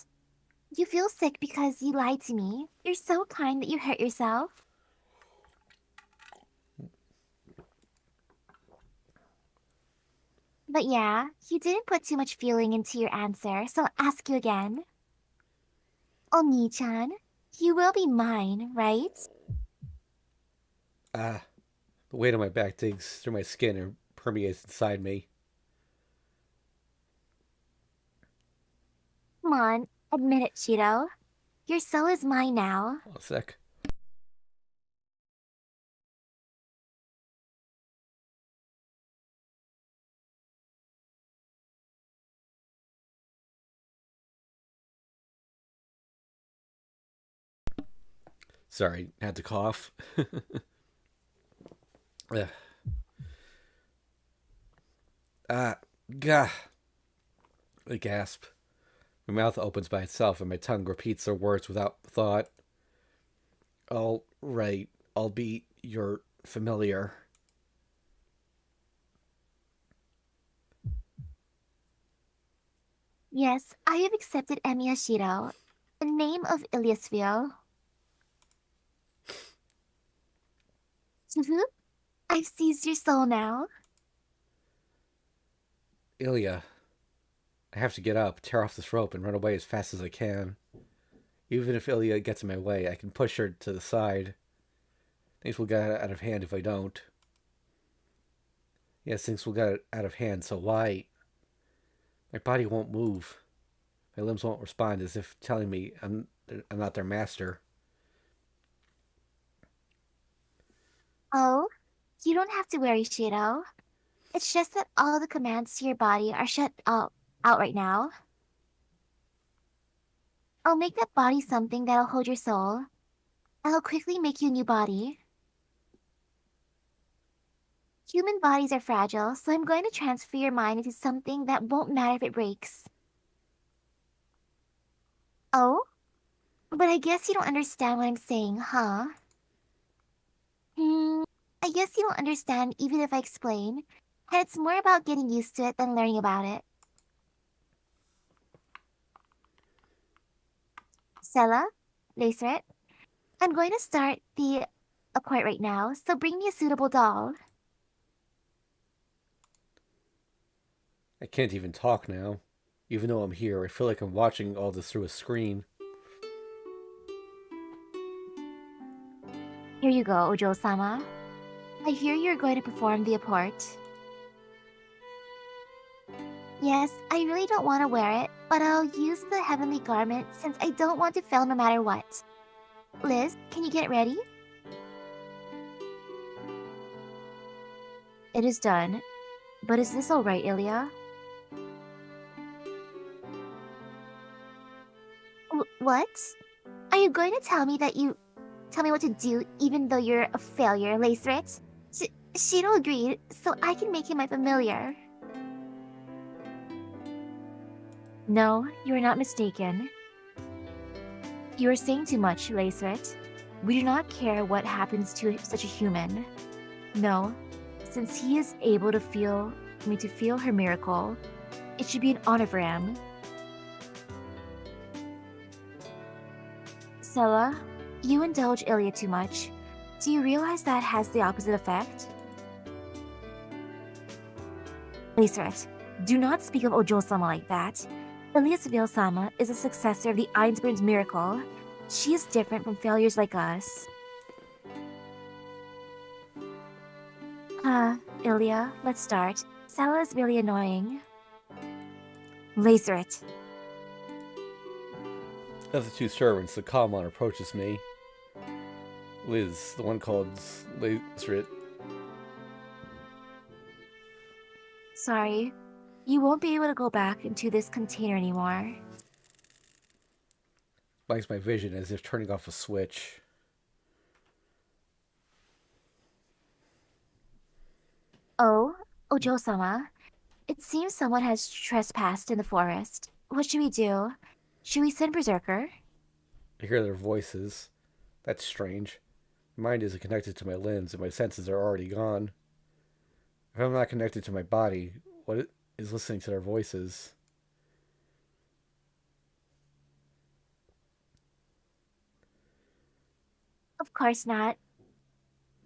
You feel sick because you lied to me. You're so kind that you hurt yourself. But yeah, you didn't put too much feeling into your answer, so I'll ask you again. Oni-chan, you will be mine, right? Ah, the weight on my back digs through my skin and permeates inside me. Come on, admit it, Shiro. Your soul is mine now. Hold on a sec. Sorry, had to cough. Ugh. Ah, gah. I gasp. My mouth opens by itself and my tongue repeats their words without thought. All right, I'll be your familiar. Yes, I have accepted Emiyashiro, the name of Ilyasville. I've seized your soul now. Ilya, I have to get up, tear off this rope, and run away as fast as I can. Even if Ilya gets in my way, I can push her to the side. Things will get out of hand if I don't. Yes, things will get out of hand, so why? My body won't move. My limbs won't respond, as if telling me I'm not their master. Oh, you don't have to worry, Shiro. It's just that all the commands to your body are out right now. I'll make that body something that'll hold your soul. I'll quickly make you a new body. Human bodies are fragile, so I'm going to transfer your mind into something that won't matter if it breaks. Oh? But I guess you don't understand what I'm saying, huh? Hmm, I guess you won't understand even if I explain. And it's more about getting used to it than learning about it. Sella, Laceret, I'm going to start the apart right now, so bring me a suitable doll. I can't even talk now. Even though I'm here, I feel like I'm watching all this through a screen. Here you go, Ojo-sama. I hear you're going to perform the apart. Yes, I really don't want to wear it, but I'll use the heavenly garment since I don't want to fail no matter what. Liz, can you get ready? It is done. But is this alright, Ilya? What? Are you going to tell me what to do even though you're a failure, Laceret? Shiro agreed, so I can make him my familiar. No, you are not mistaken. You are saying too much, Laceret. We do not care what happens to such a human. No, since he is able to feel her miracle, it should be an honor for him. Sella, you indulge Ilya too much. Do you realize that has the opposite effect? Laceret, do not speak of Ojo-sama like that. Ilyasville-sama is a successor of the Einsburn's miracle. She is different from failures like us. Ilya, let's start. Sella is really annoying. Laceret. Of the two servants, the calm one approaches me. Liz, the one called Lazrit. Sorry. You won't be able to go back into this container anymore. Blinks my vision as if turning off a switch. Oh, Ojo-sama. It seems someone has trespassed in the forest. What should we do? Should we send Berserker? I hear their voices. That's strange. My mind isn't connected to my limbs and my senses are already gone. If I'm not connected to my body, what is listening to their voices? Of course not.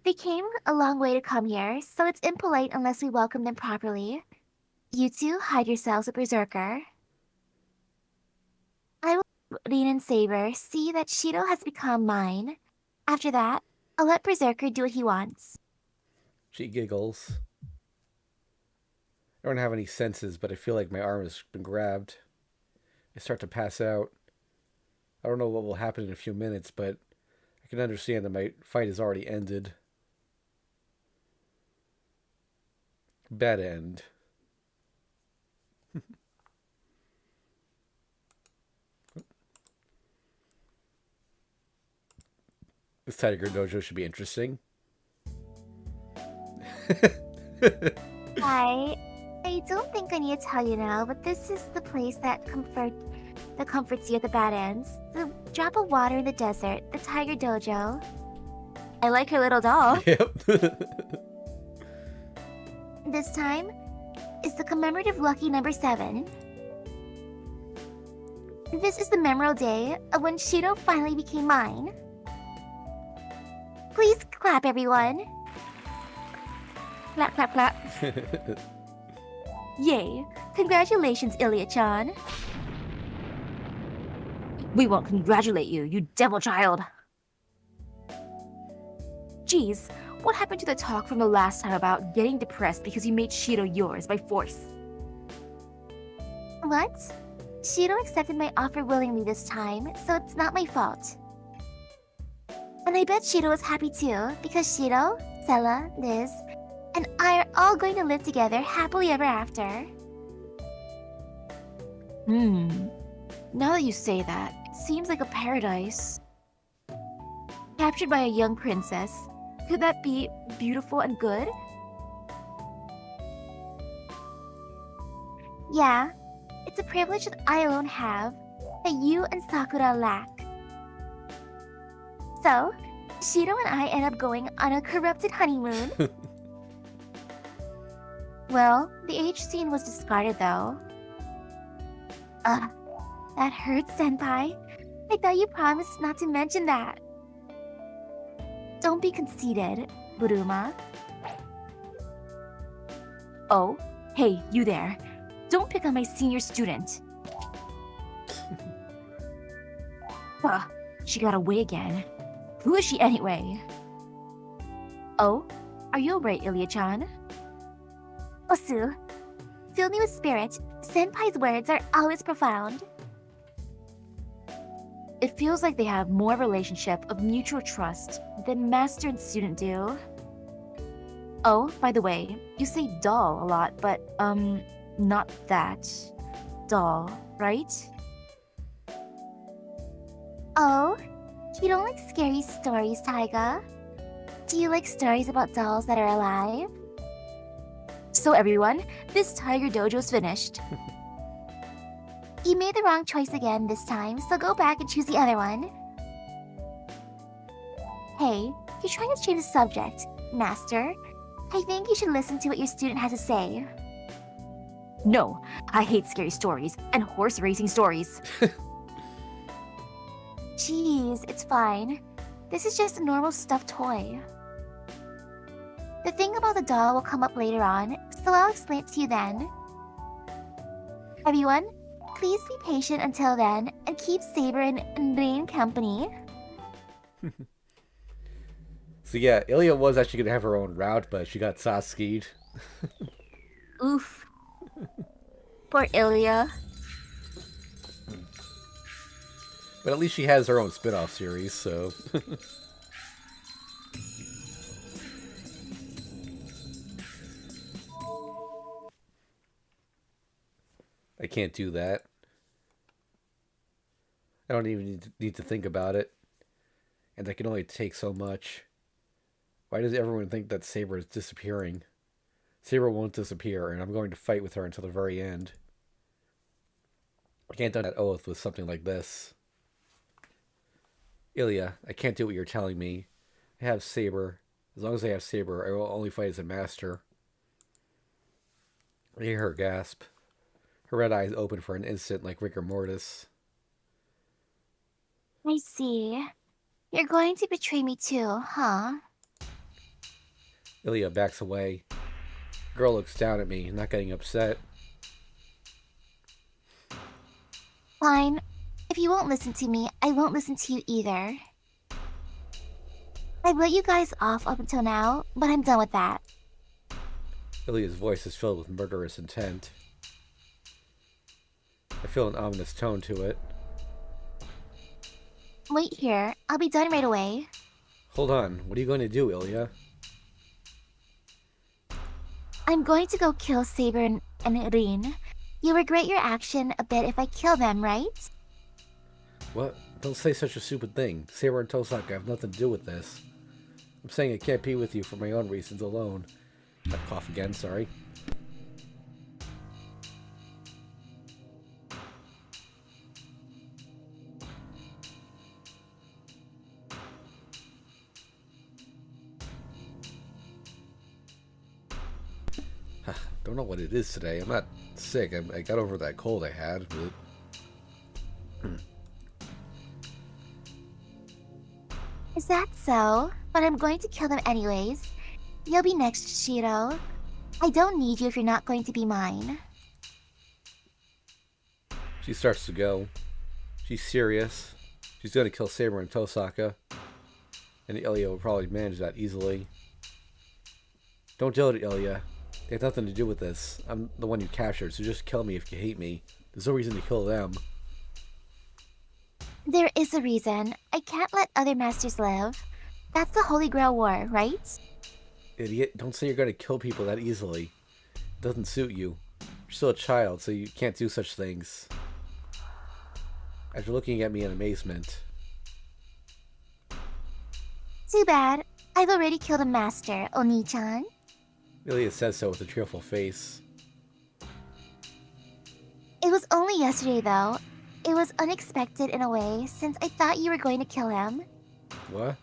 They came a long way to come here, so it's impolite unless we welcome them properly. You two hide yourselves with Berserker. I will Rin and Saber see that Shiro has become mine. After that, I'll let Berserker do what he wants. She giggles. I don't have any senses, but I feel like my arm has been grabbed. I start to pass out. I don't know what will happen in a few minutes, but I can understand that my fight has already ended. Bad end. This Tiger Dojo should be interesting. Hi. I don't think I need to tell you now, but this is the place that comforts you at the bad ends. The drop of water in the desert, the Tiger Dojo. I like her little doll. Yep. This time is the commemorative lucky number 7. This is the memorable day of when Shiro finally became mine. Please clap, everyone. Clap, clap, clap. Yay. Congratulations, Ilya-chan. We won't congratulate you, you devil child. Geez, what happened to the talk from the last time about getting depressed because you made Shiro yours by force? What? Shiro accepted my offer willingly this time, so it's not my fault. And I bet Shiro is happy too, because Shiro, Sella, Liz, and I are all going to live together happily ever after. Now that you say that, it seems like a paradise. Captured by a young princess, could that be beautiful and good? Yeah, it's a privilege that I alone have, that you and Sakura lack. So, Shiro and I end up going on a corrupted honeymoon. Well, the age scene was discarded though. That hurts, Senpai. I thought you promised not to mention that. Don't be conceited, Buruma. Oh, hey, you there. Don't pick on my senior student. She got away again. Who is she anyway? Oh, are you alright, Ilya-chan? Osu, fill me with spirit. Senpai's words are always profound. It feels like they have more relationship of mutual trust than master and student do. Oh, by the way, you say doll a lot, but, not that. Doll, right? Oh, you don't like scary stories, Taiga? Do you like stories about dolls that are alive? So everyone, this Tiger Dojo's finished. You made the wrong choice again this time, so go back and choose the other one. Hey, you're trying to change the subject, Master. I think you should listen to what your student has to say. No, I hate scary stories and horse racing stories. Jeez, it's fine. This is just a normal stuffed toy. The thing about the doll will come up later on, so I'll explain it to you then. Everyone, please be patient until then and keep Saber and Rain company. So yeah, Ilya was actually going to have her own route, but she got Sasuke'd. Oof. Poor Ilya. But at least she has her own spin-off series, so... I can't do that. I don't even need to think about it. And I can only take so much. Why does everyone think that Saber is disappearing? Saber won't disappear, and I'm going to fight with her until the very end. I can't do that oath with something like this. Ilya, I can't do what you're telling me. I have Saber. As long as I have Saber, I will only fight as a master. I hear her gasp. Her red eyes open for an instant like rigor mortis. I see. You're going to betray me too, huh? Ilya backs away. The girl looks down at me, not getting upset. Fine. If you won't listen to me, I won't listen to you either. I've let you guys off up until now, but I'm done with that. Ilya's voice is filled with murderous intent. I feel an ominous tone to it. Wait here. I'll be done right away. Hold on. What are you going to do, Ilya? I'm going to go kill Saber and Rin. You'll regret your action a bit if I kill them, right? What? Don't say such a stupid thing. Saber and Tosaka have nothing to do with this. I'm saying I can't be with you for my own reasons alone. I cough again, sorry. Don't know what it is today. I'm not sick. I got over that cold I had, but... Is that so? But I'm going to kill them anyways. You'll be next, Shiro. I don't need you if you're not going to be mine. She starts to go. She's serious. She's going to kill Saber and Tosaka. And Ilya will probably manage that easily. Don't do it, Ilya. They have nothing to do with this. I'm the one you captured, so just kill me if you hate me. There's no reason to kill them. There is a reason. I can't let other masters live. That's the Holy Grail War, right? Idiot, don't say you're going to kill people that easily. It doesn't suit you. You're still a child, so you can't do such things. After looking at me in amazement. Too bad. I've already killed a master, Oni-chan. Ilya says so with a cheerful face. It was only yesterday, though. It was unexpected in a way, since I thought you were going to kill him. What?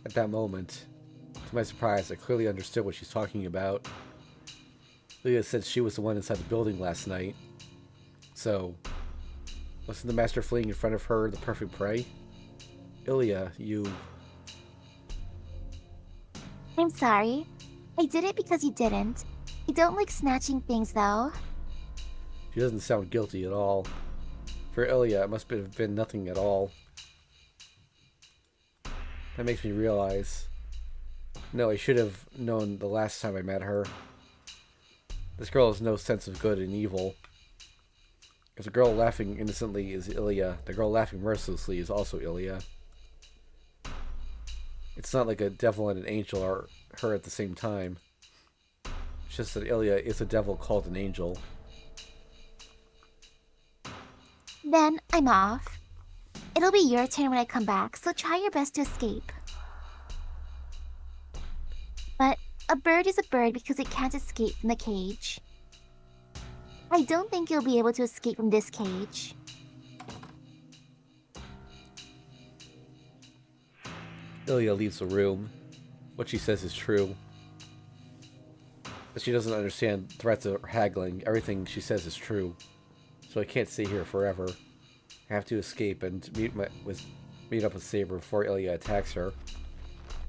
At that moment, to my surprise, I clearly understood what she's talking about. Ilya said she was the one inside the building last night. So, wasn't the master fleeing in front of her the perfect prey? Ilya, you... I'm sorry. I did it because you didn't. I don't like snatching things, though. She doesn't sound guilty at all. For Ilya, it must have been nothing at all. That makes me realize... No, I should have known the last time I met her. This girl has no sense of good and evil. If the girl laughing innocently is Ilya, the girl laughing mercilessly is also Ilya. It's not like a devil and an angel are her at the same time. It's just that Ilya is a devil called an angel. Then I'm off. It'll be your turn when I come back, so try your best to escape. But a bird is a bird because it can't escape from the cage. I don't think you'll be able to escape from this cage. Ilya leaves the room. What she says is true. But she doesn't understand threats or haggling. Everything she says is true. So I can't stay here forever. I have to escape and meet up with Saber before Ilya attacks her.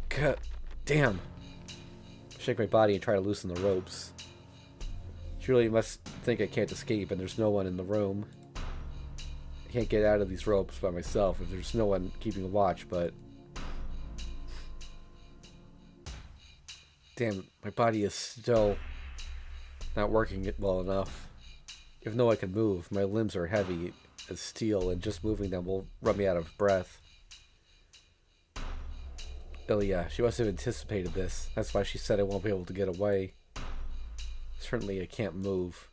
God damn. I shake my body and try to loosen the ropes. She really must think I can't escape and there's no one in the room. I can't get out of these ropes by myself if there's no one keeping watch, but... Damn, my body is still not working well enough. Even though I can move, my limbs are heavy as steel, and just moving them will run me out of breath. Ilya, she must have anticipated this. That's why she said I won't be able to get away. Certainly I can't move.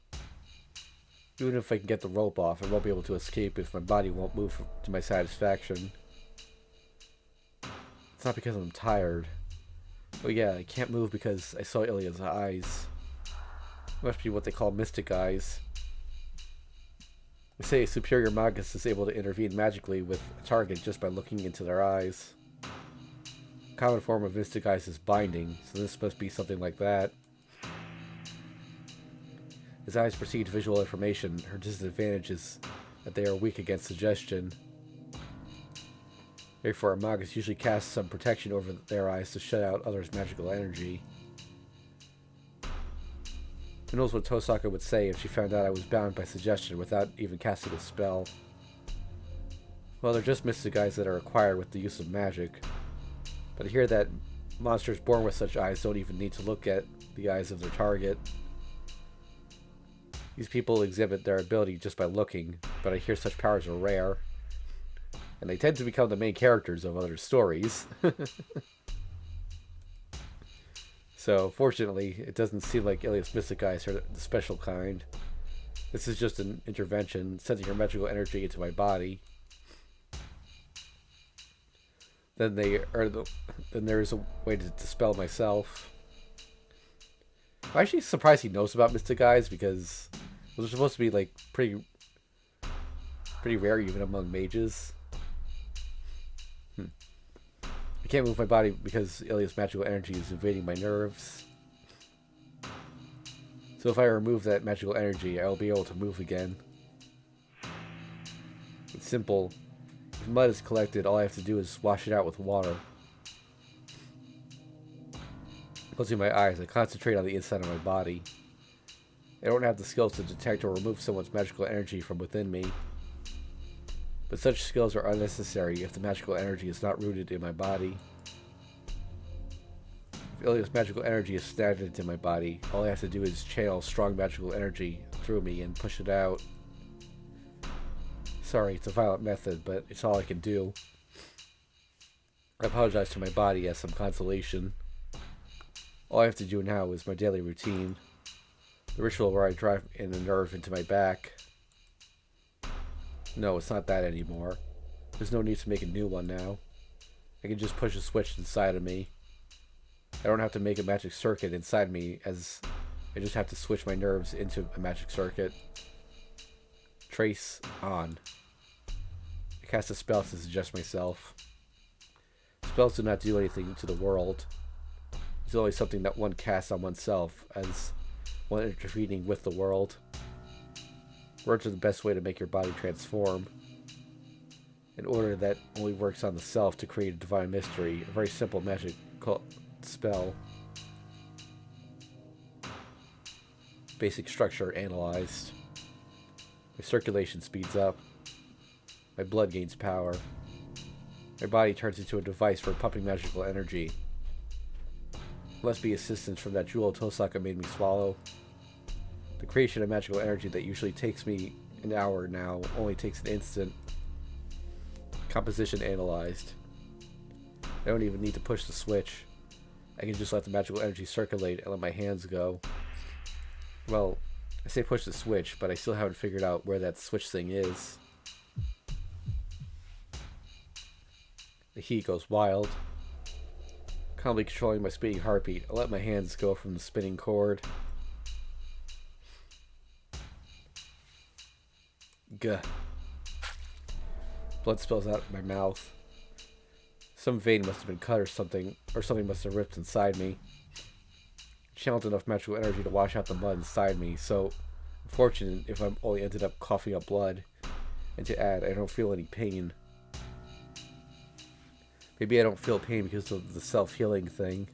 Even if I can get the rope off, I won't be able to escape if my body won't move to my satisfaction. It's not because I'm tired. Oh yeah, I can't move because I saw Ilya's eyes. Must be what they call mystic eyes. They say a superior magus is able to intervene magically with a target just by looking into their eyes. A common form of mystic eyes is binding, so this must be something like that. As eyes perceive visual information, her disadvantage is that they are weak against suggestion. Therefore, a magus usually casts some protection over their eyes to shut out others' magical energy. Who knows what Tosaka would say if she found out I was bound by suggestion without even casting a spell. Well, they're just mystic eyes that are acquired with the use of magic. But I hear that monsters born with such eyes don't even need to look at the eyes of their target. These people exhibit their ability just by looking, but I hear such powers are rare. And they tend to become the main characters of other stories. So, fortunately, it doesn't seem like Ilya's mystic eyes are the special kind. This is just an intervention, sending her magical energy into my body. then then there's a way to dispel myself. I'm actually surprised he knows about mystic eyes because those are supposed to be like pretty rare even among mages. I can't move my body because Ilya's magical energy is invading my nerves. So if I remove that magical energy, I will be able to move again. It's simple. If mud is collected, all I have to do is wash it out with water. Closing my eyes, I concentrate on the inside of my body. I don't have the skills to detect or remove someone's magical energy from within me. But such skills are unnecessary if the magical energy is not rooted in my body. If Ilya's magical energy is stagnant in my body, all I have to do is channel strong magical energy through me and push it out. Sorry, it's a violent method, but it's all I can do. I apologize to my body as some consolation. All I have to do now is my daily routine. The ritual where I drive in a nerve into my back. No, it's not that anymore. There's no need to make a new one now. I can just push a switch inside of me. I don't have to make a magic circuit inside me, as I just have to switch my nerves into a magic circuit. Trace on. I cast a spell to suggest myself. Spells do not do anything to the world. It's only something that one casts on oneself, as one intervening with the world. Words are the best way to make your body transform. In order that only works on the self to create a divine mystery, a very simple magic spell. Basic structure analyzed. My circulation speeds up. My blood gains power. My body turns into a device for pumping magical energy. Must be assistance from that jewel Tosaka made me swallow. The creation of magical energy that usually takes me an hour now only takes an instant. Composition analyzed. I don't even need to push the switch. I can just let the magical energy circulate and let my hands go. Well, I say push the switch, but I still haven't figured out where that switch thing is. The heat goes wild. Calmly controlling my speeding heartbeat, I let my hands go from the spinning cord. Gah. Blood spills out of my mouth. Some vein must have been cut or something must have ripped inside me. Channeled enough magical energy to wash out the mud inside me, so I'm fortunate if I only ended up coughing up blood. And to add, I don't feel any pain. Maybe I don't feel pain because of the self-healing thing.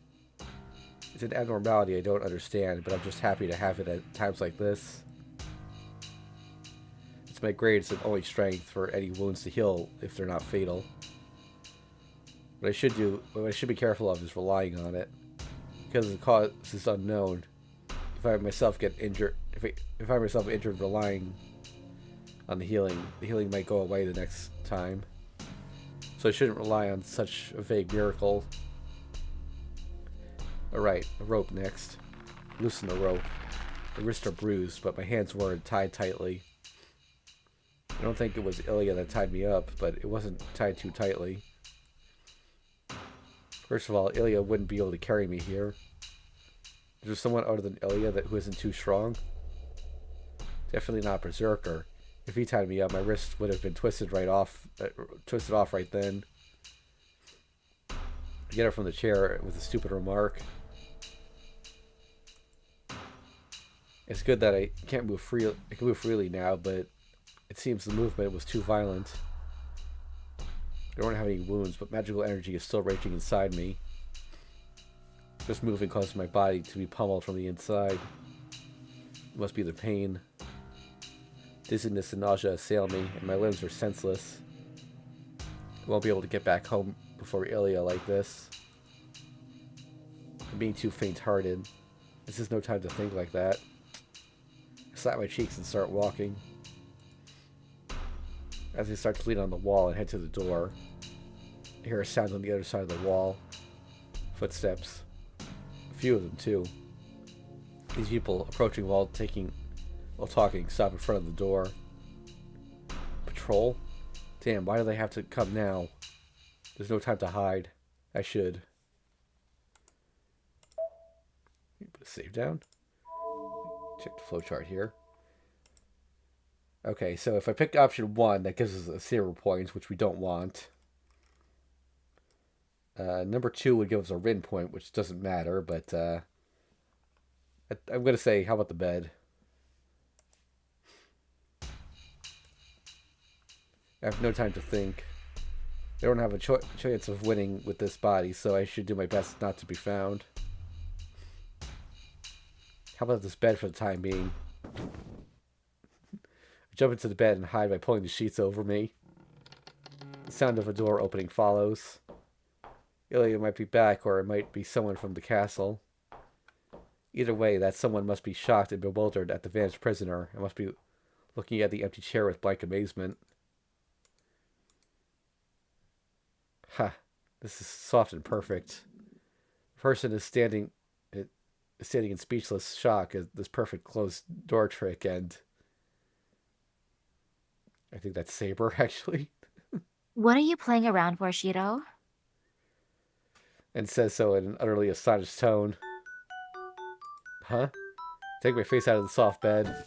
It's an abnormality I don't understand, but I'm just happy to have it at times like this. It's my greatest and only strength for any wounds to heal if they're not fatal. What I should be careful of is relying on it. Because the cause is unknown. If I myself injured relying on the healing might go away the next time. So I shouldn't rely on such a vague miracle. Alright, a rope next. Loosen the rope. My wrists are bruised, but my hands weren't tied tightly. I don't think it was Ilya that tied me up, but it wasn't tied too tightly. First of all, Ilya wouldn't be able to carry me here. Is there someone other than Ilya who isn't too strong? Definitely not Berserker. If he tied me up, my wrist would have been twisted off right then. I get up from the chair with a stupid remark. It's good that I can move freely now, but it seems the movement was too violent. I don't have any wounds, but magical energy is still raging inside me. Just moving causes my body to be pummeled from the inside. It must be the pain. Dizziness and nausea assail me, and my limbs are senseless. I won't be able to get back home before Ilya like this. I'm being too faint-hearted. This is no time to think like that. I slap my cheeks and start walking. As I start to lean on the wall and head to the door, I hear a sound on the other side of the wall. Footsteps. A few of them, too. These people approaching while talking stop in front of the door. Patrol? Damn, why do they have to come now? There's no time to hide. I should. Put a save down. Check the flowchart here. Okay, so if I pick option 1, that gives us a 0 points, which we don't want. Number 2 would give us a Rin point, which doesn't matter, but I'm going to say, how about the bed? I have no time to think. I don't have a chance of winning with this body, so I should do my best not to be found. How about this bed for the time being? I jump into the bed and hide by pulling the sheets over me. The sound of a door opening follows. Ilya might be back, or it might be someone from the castle. Either way, that someone must be shocked and bewildered at the vanished prisoner and must be looking at the empty chair with blank amazement. Ha! This is soft and perfect. The person is standing in speechless shock at this perfect closed door trick, and I think that's Saber, actually. What are you playing around for, Shiro? And says so in an utterly astonished tone. Huh? Take my face out of the soft bed.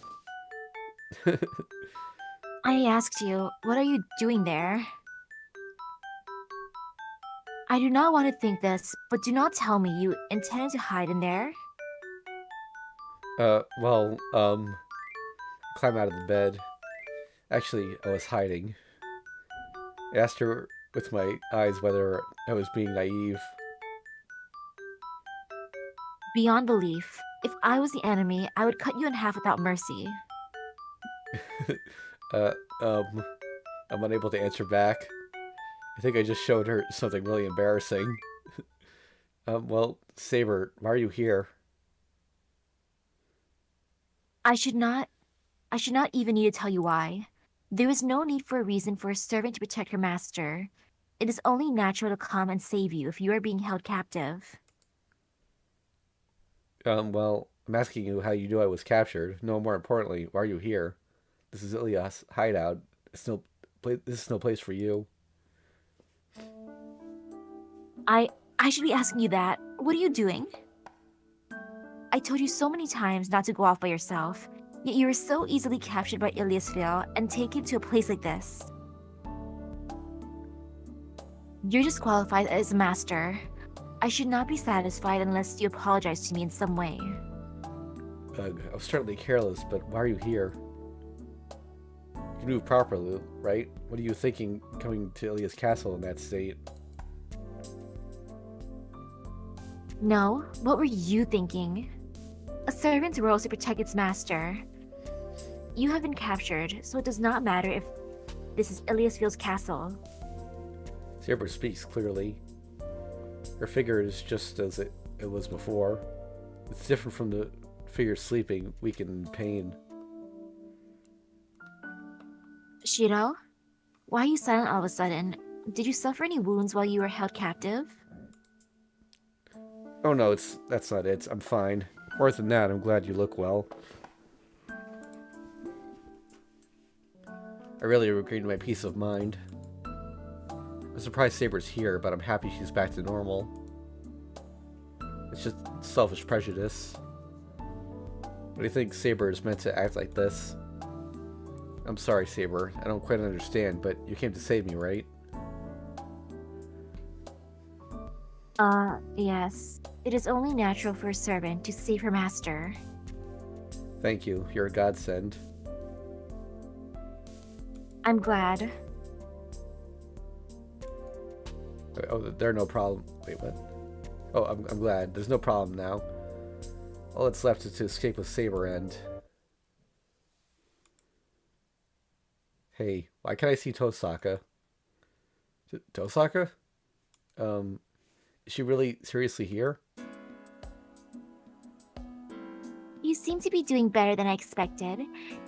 I asked you, what are you doing there? I do not want to think this, but do not tell me you intended to hide in there. Well, climb out of the bed. Actually, I was hiding. I asked her with my eyes whether I was being naive. Beyond belief. If I was the enemy, I would cut you in half without mercy. uh, um, I'm unable to answer back. I think I just showed her something really embarrassing. Well, Saber, why are you here? I should not even need to tell you why. There is no need for a reason for a servant to protect her master. It is only natural to come and save you if you are being held captive. Well, I'm asking you how you knew I was captured. No, more importantly, why are you here? This is Ilya's hideout. This is no place for you. I should be asking you that. What are you doing? I told you so many times not to go off by yourself, yet you were so easily captured by Ilyasville and taken to a place like this. You're disqualified as a master. I should not be satisfied unless you apologize to me in some way. I was certainly careless, but why are you here? You move properly, right? What are you thinking coming to Ilya's castle in that state? No, what were you thinking? A servant's role is to protect its master. You have been captured, so it does not matter if this is Ilyasville's castle. Saber speaks clearly. Her figure is just as it was before. It's different from the figure sleeping, weak and in pain. Shiro? Why are you silent all of a sudden? Did you suffer any wounds while you were held captive? Oh no, that's not it. I'm fine. More than that, I'm glad you look well. I really regained my peace of mind. I'm surprised Saber's here, but I'm happy she's back to normal. It's just selfish prejudice. What do you think Saber is meant to act like this? I'm sorry, Saber. I don't quite understand, but you came to save me, right? Yes. It is only natural for a servant to save her master. Thank you. You're a godsend. I'm glad. Oh, there are no problem. Wait, what? Oh, I'm glad. There's no problem now. All that's left is to escape with Saber and... Hey, why can't I see Tosaka? Tosaka? Is she really seriously here? You seem to be doing better than I expected.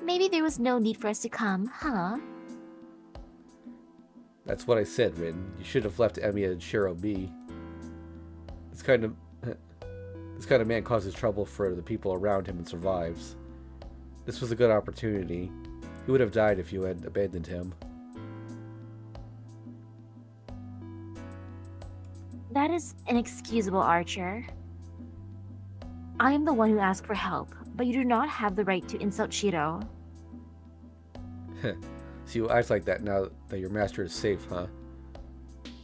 Maybe there was no need for us to come, huh? That's what I said, Rin. You should have left Emiya and Shiro be. This kind of man causes trouble for the people around him and survives. This was a good opportunity. He would have died if you had abandoned him. That is inexcusable, Archer. I am the one who asked for help, but you do not have the right to insult Shiro. So you act like that now that your master is safe, huh?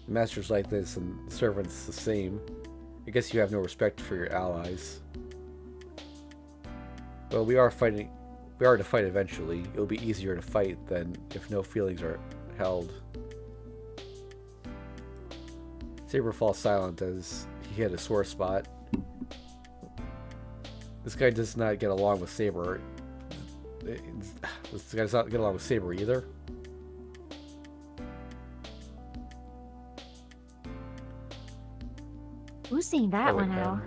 The master's like this and the servant's the same. I guess you have no respect for your allies. Well, we are fighting. We are to fight eventually. It'll be easier to fight than if no feelings are held. Saber falls silent as he hit a sore spot. This guy does not get along with Saber. This guy does not get along with Saber either. Who's saying that Oh, wait, one now?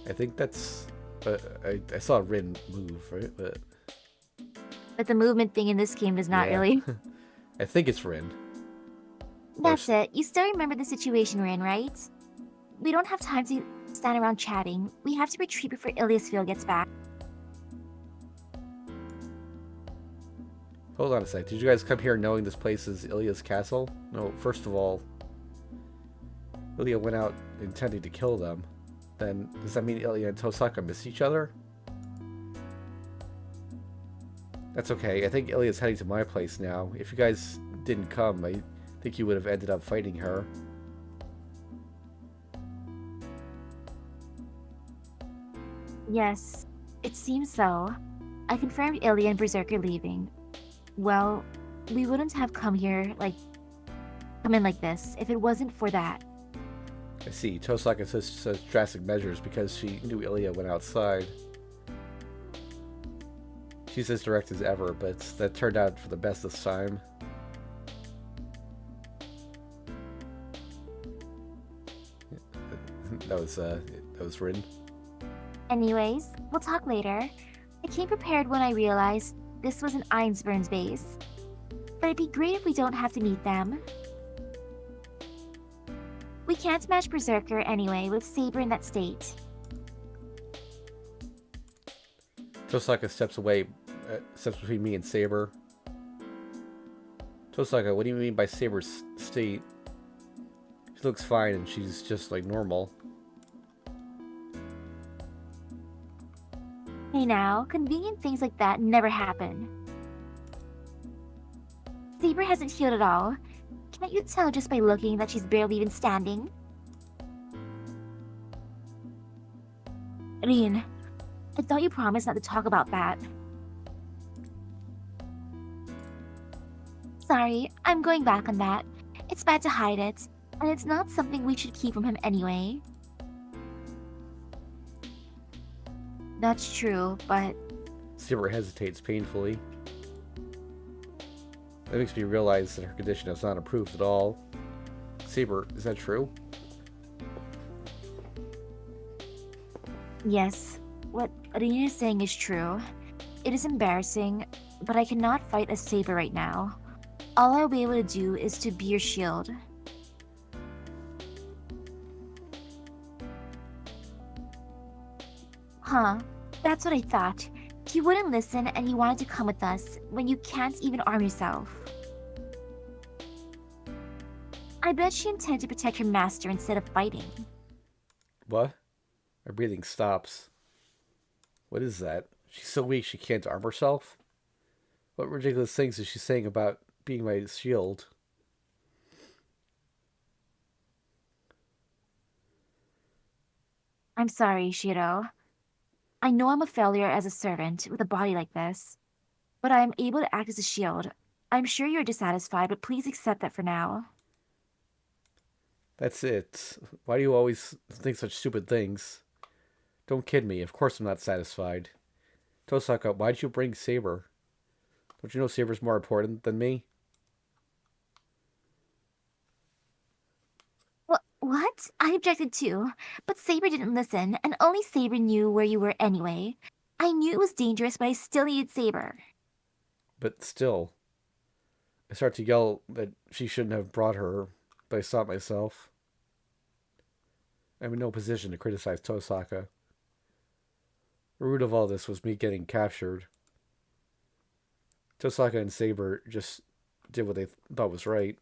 I think that's. I saw Rin move, right? But the movement thing in this game is not yeah. really. I think it's Rin. That's it. You still remember the situation we're in, right? We don't have time to stand around chatting. We have to retreat before Iliasville gets back. Hold on a sec. Did you guys come here knowing this place is Ilya's castle? No, first of all, Ilya went out intending to kill them. Then, does that mean Ilya and Tosaka miss each other? That's okay. I think Ilya's heading to my place now. If you guys didn't come, I think you would have ended up fighting her. Yes, it seems so. I confirmed Ilya and Berserker leaving. Well, we wouldn't have come in like this if it wasn't for that. I see. Tosaka says drastic measures because she knew Ilya went outside. She's as direct as ever, but that turned out for the best this time. That was Rin. Anyways, we'll talk later. I came prepared when I realized this was an Einsburn's base. But it'd be great if we don't have to meet them. We can't match Berserker anyway with Saber in that state. Tosaka steps away, steps between me and Saber. Tosaka, what do you mean by Saber's state? She looks fine and she's just like normal. Hey now, convenient things like that never happen. Saber hasn't healed at all. Can't you tell just by looking that she's barely even standing? Rin, I thought you promised not to talk about that. Sorry, I'm going back on that. It's bad to hide it, and it's not something we should keep from him anyway. That's true, but Saber hesitates painfully. That makes me realize that her condition has not improved at all. Saber, is that true? yes, what Rin is saying is true. It is embarrassing, but I cannot fight a Saber right now. All I'll be able to do is to be your shield. Huh, that's what I thought. You wouldn't listen and you wanted to come with us when you can't even arm yourself. I bet she intended to protect her master instead of fighting. What? My breathing stops. What is that? She's so weak she can't arm herself? What ridiculous things is she saying about being my shield? I'm sorry, Shiro. I know I'm a failure as a servant with a body like this, but I am able to act as a shield. I'm sure you're dissatisfied, but please accept that for now. That's it. Why do you always think such stupid things? Don't kid me. Of course I'm not satisfied. Tosaka, why'd you bring Saber? Don't you know Saber's more important than me? What? I objected too, but Saber didn't listen, and only Saber knew where you were anyway. I knew it was dangerous, but I still needed Saber. But still, I start to yell that she shouldn't have brought her, but I stop myself. I'm in no position to criticize Tosaka. The root of all this was me getting captured. Tosaka and Saber just did what they thought was right.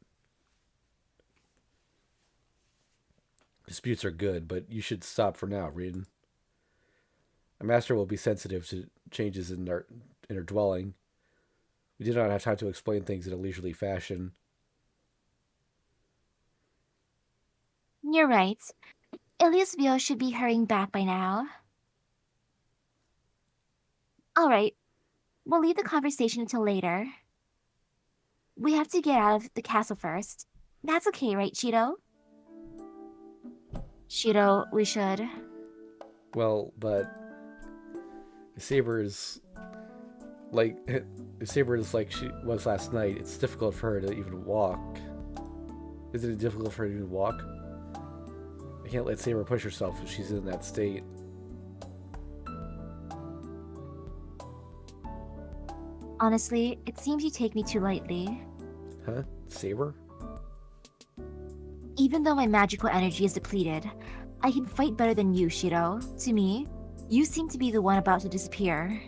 Disputes are good, but you should stop for now, Rin. A master will be sensitive to changes in her dwelling. We do not have time to explain things in a leisurely fashion. You're right. Eliasville should be hurrying back by now. All right, we'll leave the conversation until later. We have to get out of the castle first. That's okay, right, Shido? Shido, we should. Well, but Saber is like Saber is like she was last night. It's difficult for her to even walk. Isn't it difficult for her to even walk? I can't let Saber push herself if she's in that state. Honestly, it seems you take me too lightly. Huh? Saber? Even though my magical energy is depleted, I can fight better than you, Shiro. To me, you seem to be the one about to disappear.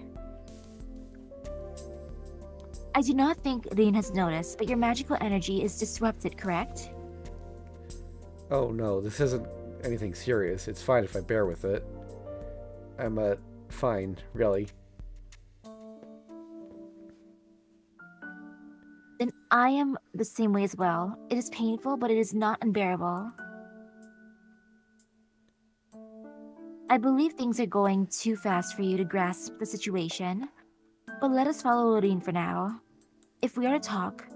I do not think Rin has noticed, but your magical energy is disrupted, correct? Oh no, this isn't anything serious. It's fine if I bear with it. I'm fine, really. Then I am the same way as well. It is painful, but it is not unbearable. I believe things are going too fast for you to grasp the situation, but let us follow Rin for now. If we are to talk,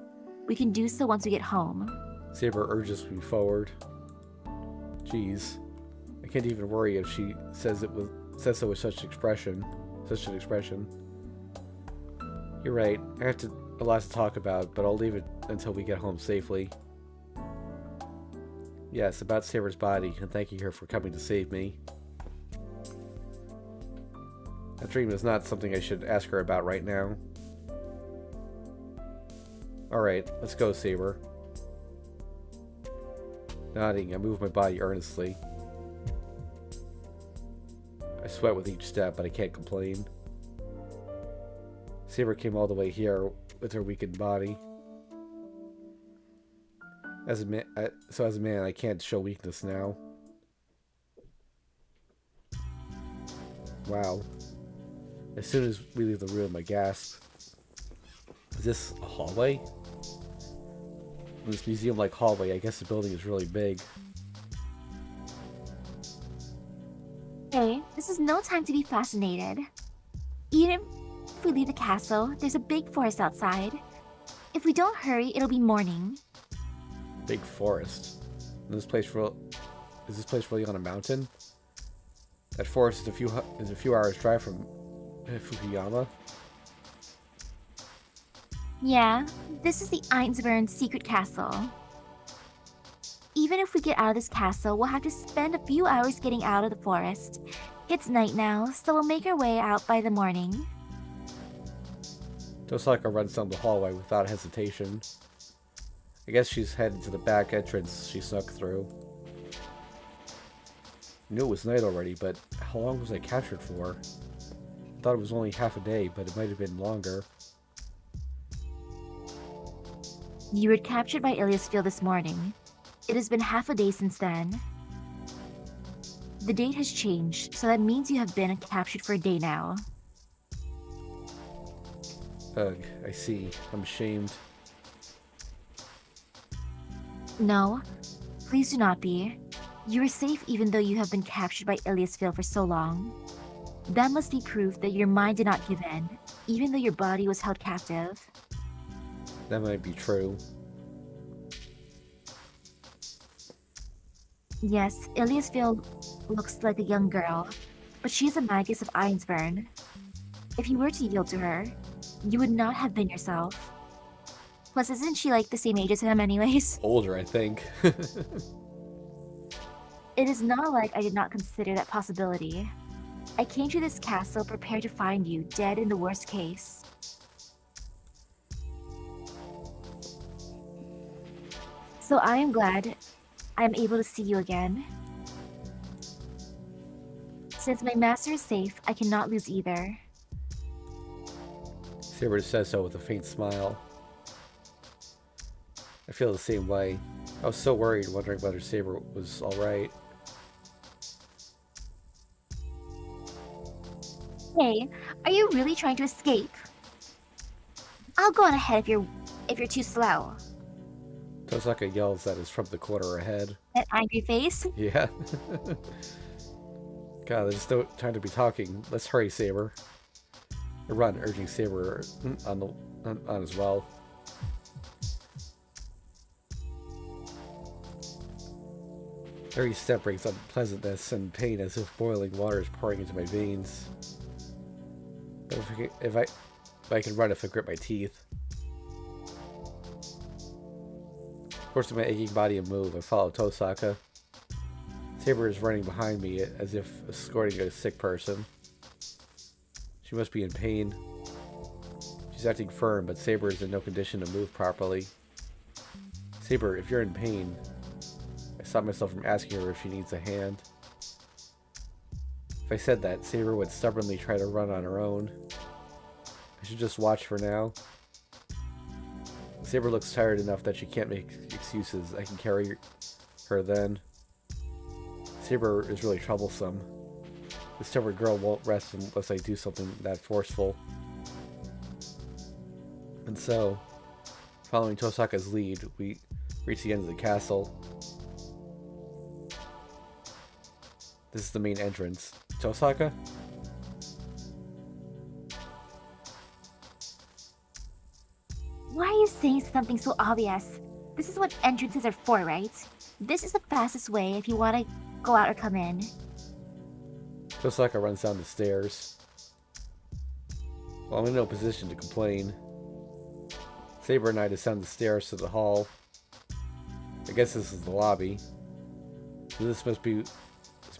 we can do so once we get home. Saber urges me forward. Jeez. I can't even worry if she says so with such an expression. You're right. I have a lot to talk about, but I'll leave it until we get home safely. Yes, about Saber's body, and thanking her for coming to save me. That dream is not something I should ask her about right now. Alright, let's go, Saber. Nodding, I move my body earnestly. I sweat with each step, but I can't complain. Saber came all the way here with her weakened body. As a man, I can't show weakness now. Wow. As soon as we leave the room, I gasp. Is this a hallway? In this museum-like hallway, I guess the building is really big. Hey, this is no time to be fascinated. Even if we leave the castle, there's a big forest outside. If we don't hurry, it'll be morning. Big forest. Is this place really on a mountain? That forest is a few hours drive from Fukuyama. Yeah, this is the Einsburn secret castle. Even if we get out of this castle, we'll have to spend a few hours getting out of the forest. It's night now, so we'll make our way out by the morning. Tosaka runs down the hallway without hesitation. I guess she's headed to the back entrance she snuck through. I knew it was night already, but how long was I captured for? I thought it was only half a day, but it might have been longer. You were captured by Iliasfield this morning. It has been half a day since then. The date has changed, so that means you have been captured for a day now. Ugh, I see. I'm ashamed. No, please do not be. You are safe even though you have been captured by Iliasfield for so long. That must be proof that your mind did not give in, even though your body was held captive. That might be true. Yes, Iliasfield looks like a young girl, but she is a Magus of Einsburn. If you were to yield to her, you would not have been yourself. Plus, isn't she like the same age as him anyways? Older, I think. It is not like I did not consider that possibility. I came to this castle prepared to find you dead in the worst case. So I am glad I am able to see you again. Since my master is safe, I cannot lose either. Saber says so with a faint smile. I feel the same way. I was so worried, wondering whether Saber was alright. Hey, are you really trying to escape? I'll go on ahead if you're too slow. Tosaka yells at us from the corner ahead. That angry face? Yeah. God, there's no time to be talking. Let's hurry, Saber. I run, urging Saber on as well. Every step brings unpleasantness and pain as if boiling water is pouring into my veins. If I can run if I grip my teeth. Forcing my aching body to move, I follow Tosaka. Saber is running behind me as if escorting a sick person. She must be in pain. She's acting firm, but Saber is in no condition to move properly. Saber, if you're in pain... I stopped myself from asking her if she needs a hand. If I said that, Saber would stubbornly try to run on her own. I should just watch for now. Saber looks tired enough that she can't make excuses. I can carry her then. Saber is really troublesome. This stubborn girl won't rest unless I do something that forceful. And so, following Tosaka's lead, we reach the end of the castle. This is the main entrance. Tosaka? Why are you saying something so obvious? This is what entrances are for, right? This is the fastest way if you want to go out or come in. Tosaka runs down the stairs. Well, I'm in no position to complain. Saber and I descend the stairs to the hall. I guess this is the lobby. This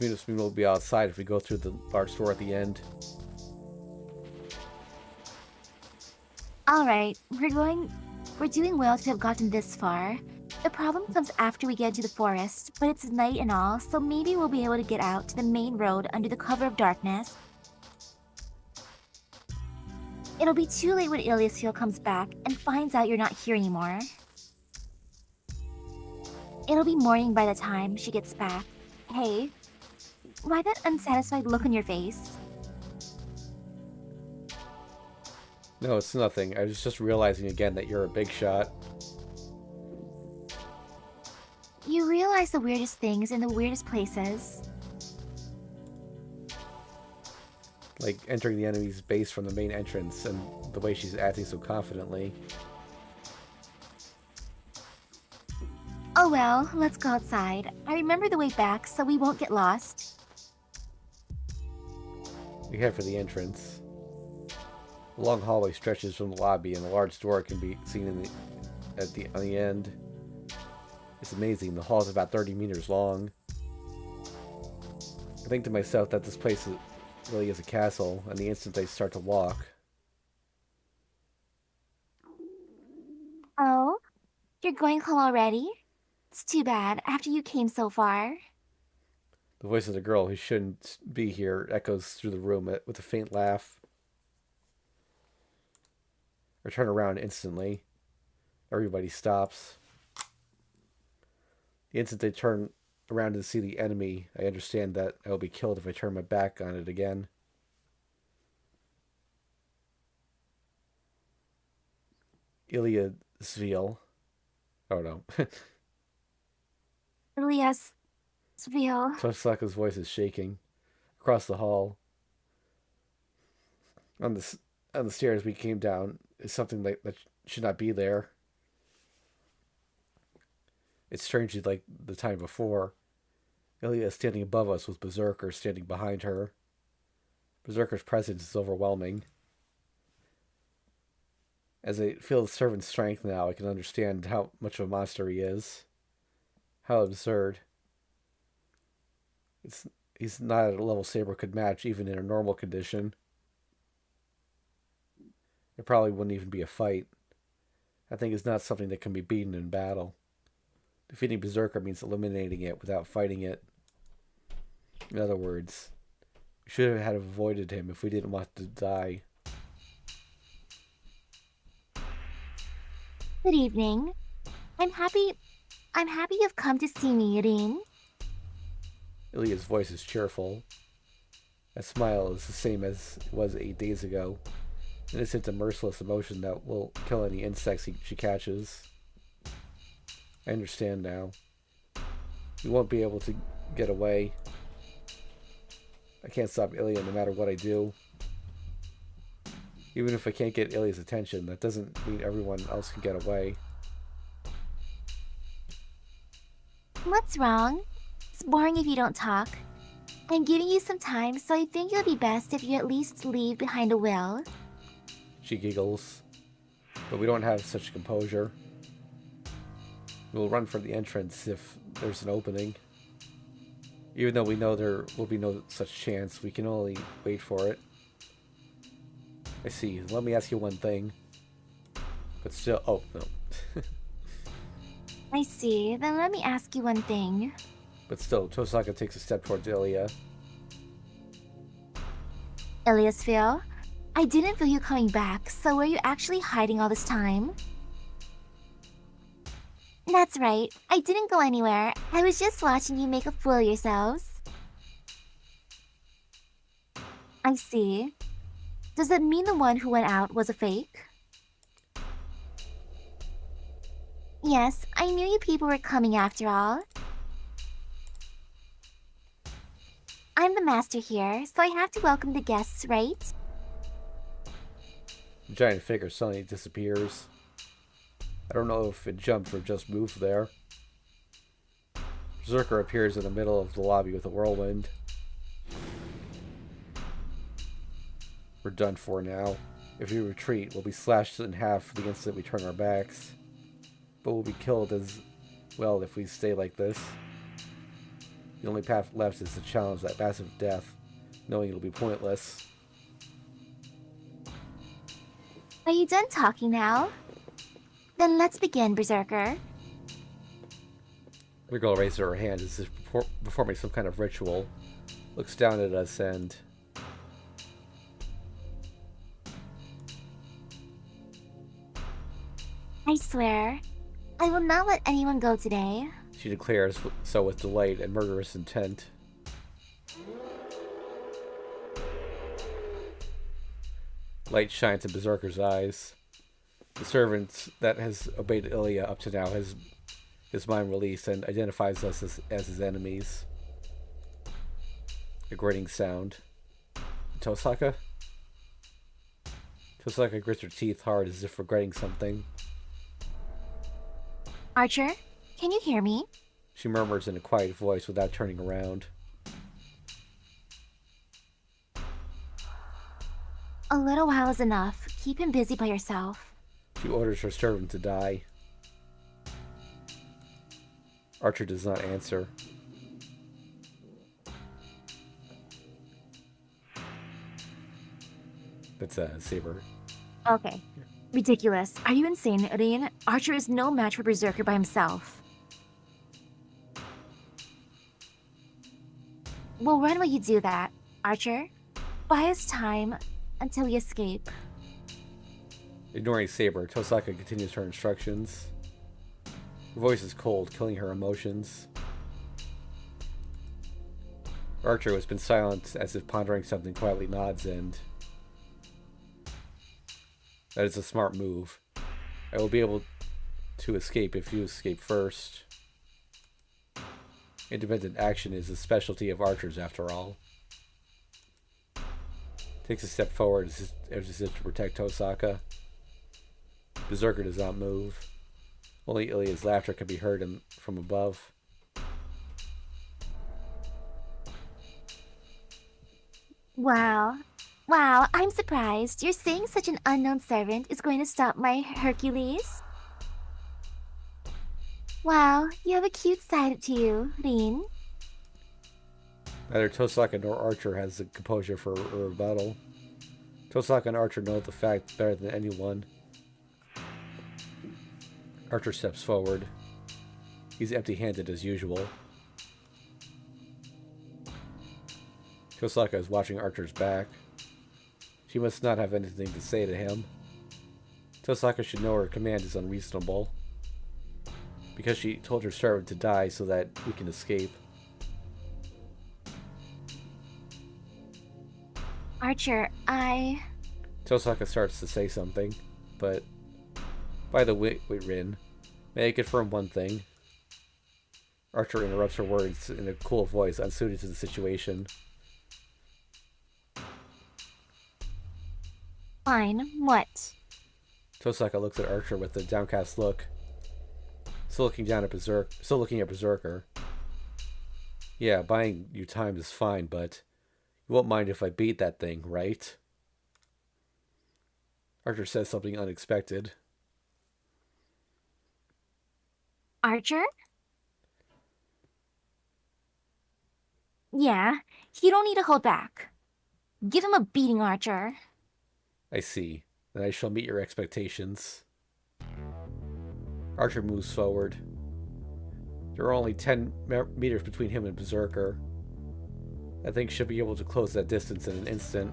means we'll be outside if we go through the large door at the end. Alright, we're doing well to have gotten this far. The problem comes after we get into the forest, but it's night and all, so maybe we'll be able to get out to the main road under the cover of darkness. It'll be too late when Iliasfield comes back and finds out you're not here anymore. It'll be morning by the time she gets back. Hey, why that unsatisfied look on your face? No, it's nothing. I was just realizing again that you're a big shot. You realize the weirdest things in the weirdest places. Like entering the enemy's base from the main entrance and the way she's acting so confidently. Oh well, let's go outside. I remember the way back, so we won't get lost. We head for the entrance. The long hallway stretches from the lobby, and a large door can be seen on the end. It's amazing. The hall is about 30 meters long. I think to myself that this place really is a castle, and the instant I start to walk. Oh? You're going home already? It's too bad, after you came so far. The voice of the girl who shouldn't be here echoes through the room with a faint laugh. I turn around instantly. Everybody stops. The instant they turn around to see the enemy, I understand that I will be killed if I turn my back on it again. Ilya Svil. Oh no. Ilias, Svil. Tosaka's voice is shaking. Across the hall. On the stairs we came down is something that should not be there. It's strangely like the time before. Ilya standing above us with Berserker standing behind her. Berserker's presence is overwhelming. As I feel the servant's strength now, I can understand how much of a monster he is. How absurd. He's not at a level Saber could match even in a normal condition. It probably wouldn't even be a fight. That thing is not something that can be beaten in battle. Defeating Berserker means eliminating it without fighting it. In other words, we should have avoided him if we didn't want to die. Good evening. I'm happy I'm happy you've come to see me, Rin. Ilya's voice is cheerful. That smile is the same as it was 8 days ago. Innocent and merciless emotion that will kill any insects she catches. I understand now. You won't be able to get away. I can't stop Ilya no matter what I do. Even if I can't get Ilya's attention, that doesn't mean everyone else can get away. What's wrong? It's boring if you don't talk. I'm giving you some time, so I think it would be best if you at least leave behind a will. She giggles. But we don't have such composure. We'll run for the entrance if there's an opening. Even though we know there will be no such chance, we can only wait for it. I see. Let me ask you one thing. But still... Oh, no. I see. Then let me ask you one thing. But still, Tosaka takes a step towards Ilya. Eliasville, I didn't feel you coming back, so were you actually hiding all this time? That's right. I didn't go anywhere. I was just watching you make a fool of yourselves. I see. Does that mean the one who went out was a fake? Yes, I knew you people were coming after all. I'm the master here, so I have to welcome the guests, right? The giant figure suddenly disappears. I don't know if it jumped or just moved there. Berserker appears in the middle of the lobby with a whirlwind. We're done for now. If we retreat, we'll be slashed in half the instant we turn our backs. But we'll be killed as well if we stay like this. The only path left is to challenge that massive death, knowing it'll be pointless. Are you done talking now? Then let's begin, Berserker. The girl raises her hand as if performing some kind of ritual, looks down at us and... I swear, I will not let anyone go today. She declares so with delight and murderous intent. Light shines in Berserker's eyes. The servant that has obeyed Ilya up to now has his mind released and identifies us as his enemies. A grating sound. Tosaka? Tosaka grits her teeth hard as if regretting something. Archer, can you hear me? She murmurs in a quiet voice without turning around. A little while is enough. Keep him busy by yourself. She orders her servant to die. Archer does not answer. That's Saber. Okay. Ridiculous. Are you insane, Rin? Archer is no match for Berserker by himself. We'll run while you do that, Archer. Buy us time until we escape. Ignoring Saber, Tosaka continues her instructions. Her voice is cold, killing her emotions. Archer, who has been silent as if pondering something, quietly nods and... That is a smart move. I will be able to escape if you escape first. Independent action is a specialty of archers, after all. Takes a step forward as if to protect Tosaka. Berserker does not move. Only Ilya's laughter can be heard from above. Wow. Wow, I'm surprised. You're saying such an unknown servant is going to stop my Hercules? Wow, you have a cute side to you, Rin. Neither Tosaka nor Archer has the composure for a rebuttal. Tosaka and Archer know the fact better than anyone. Archer steps forward. He's empty-handed as usual. Tosaka is watching Archer's back. She must not have anything to say to him. Tosaka should know her command is unreasonable. Because she told her servant to die so that we can escape. Archer, Tosaka starts to say something, but... By the way, Rin, may I confirm one thing? Archer interrupts her words in a cool voice unsuited to the situation. Fine. What? Tosaka looks at Archer with a downcast look. Still looking at Berserker. Yeah, buying you time is fine, but you won't mind if I beat that thing, right? Archer says something unexpected. Archer? Yeah, you don't need to hold back. Give him a beating, Archer. I see. Then I shall meet your expectations. Archer moves forward. There are only 10 meters between him and Berserker. I think should be able to close that distance in an instant.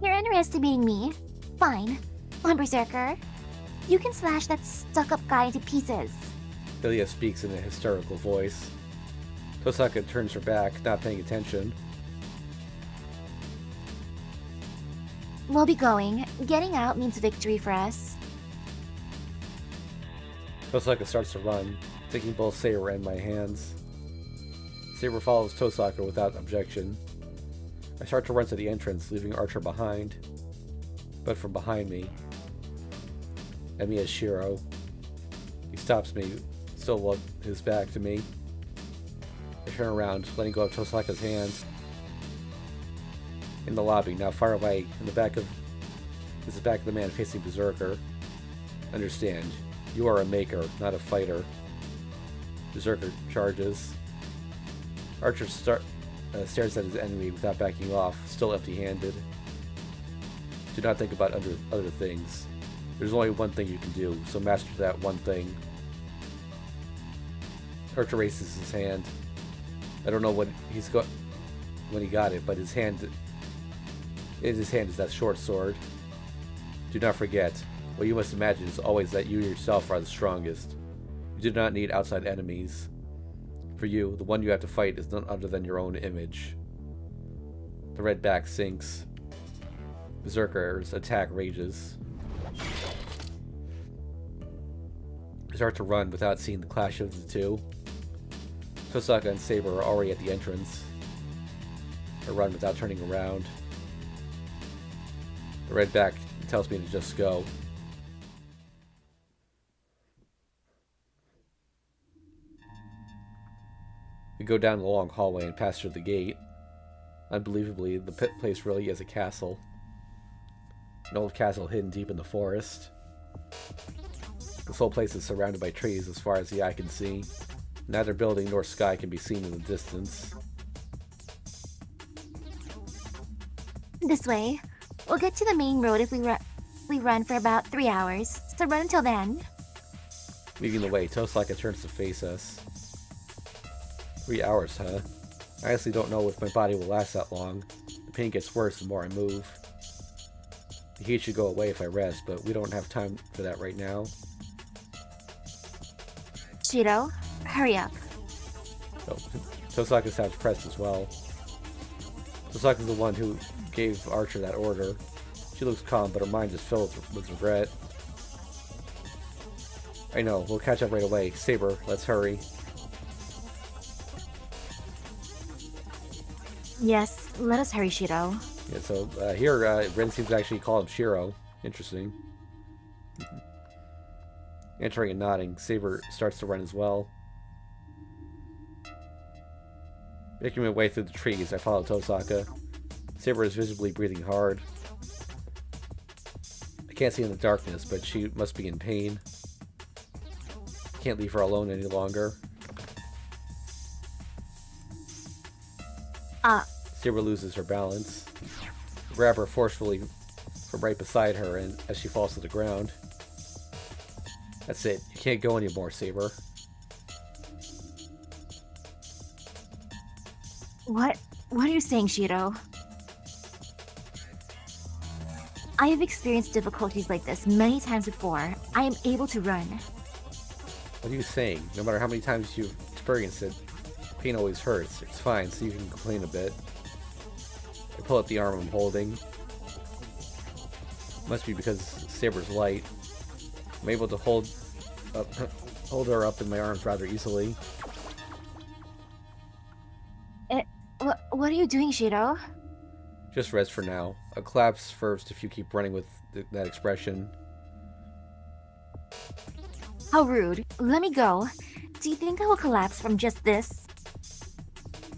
You're underestimating me. Fine. On Berserker. You can slash that stuck-up guy into pieces. Lilia speaks in a hysterical voice. Tosaka turns her back, not paying attention. We'll be going. Getting out means victory for us. Tosaka starts to run, taking both Saber and my hands. Saber follows Tosaka without objection. I start to run to the entrance, leaving Archer behind. But from behind me, Emi is Shiro. He stops me, still with his back to me. I turn around, letting go of Tosaka's hand. In the lobby, now far away, in the back of the man facing Berserker. Understand, you are a maker, not a fighter. Berserker charges. Archer stares at his enemy without backing off, still empty-handed. Do not think about other things. There's only one thing you can do, so master that one thing. Archer raises his hand. I don't know when he got it, but in his hand is that short sword. Do not forget, what you must imagine is always that you yourself are the strongest. You do not need outside enemies. For you, the one you have to fight is none other than your own image. The red back sinks. Berserker's attack rages. I start to run without seeing the clash of the two. Tosaka and Saber are already at the entrance. I run without turning around. The red back tells me to just go. We go down the long hallway and pass through the gate. Unbelievably, the place really is a castle. An old castle hidden deep in the forest. This whole place is surrounded by trees as far as the eye can see. Neither building nor sky can be seen in the distance. This way. We'll get to the main road if we run for about 3 hours, so run until then. Leading the way, Tosaka turns to face us. 3 hours, huh? I honestly don't know if my body will last that long. The pain gets worse the more I move. The heat should go away if I rest, but we don't have time for that right now. Shiro, hurry up. Oh, Tosaka sounds pressed as well. Tosaka's the one who gave Archer that order. She looks calm, but her mind is filled with regret. I know, we'll catch up right away. Saber, let's hurry. Yes, let us hurry, Shiro. Yeah, so here, Ren seems to actually call him Shiro. Interesting. Entering and nodding, Saber starts to run as well. Making my way through the trees, I follow Tosaka. Saber is visibly breathing hard. I can't see in the darkness, but she must be in pain. I can't leave her alone any longer. Saber loses her balance. I grab her forcefully from right beside her and as she falls to the ground. That's it. You can't go anymore, Saber. What are you saying, Shiro? I have experienced difficulties like this many times before. I am able to run. What are you saying? No matter how many times you've experienced it, pain always hurts. It's fine, so you can complain a bit. I pull out the arm I'm holding. Must be because Saber's light. I'm able to hold her up in my arms rather easily. What are you doing, Shiro? Just rest for now. I'll collapse first if you keep running with that expression. How rude. Let me go. Do you think I will collapse from just this?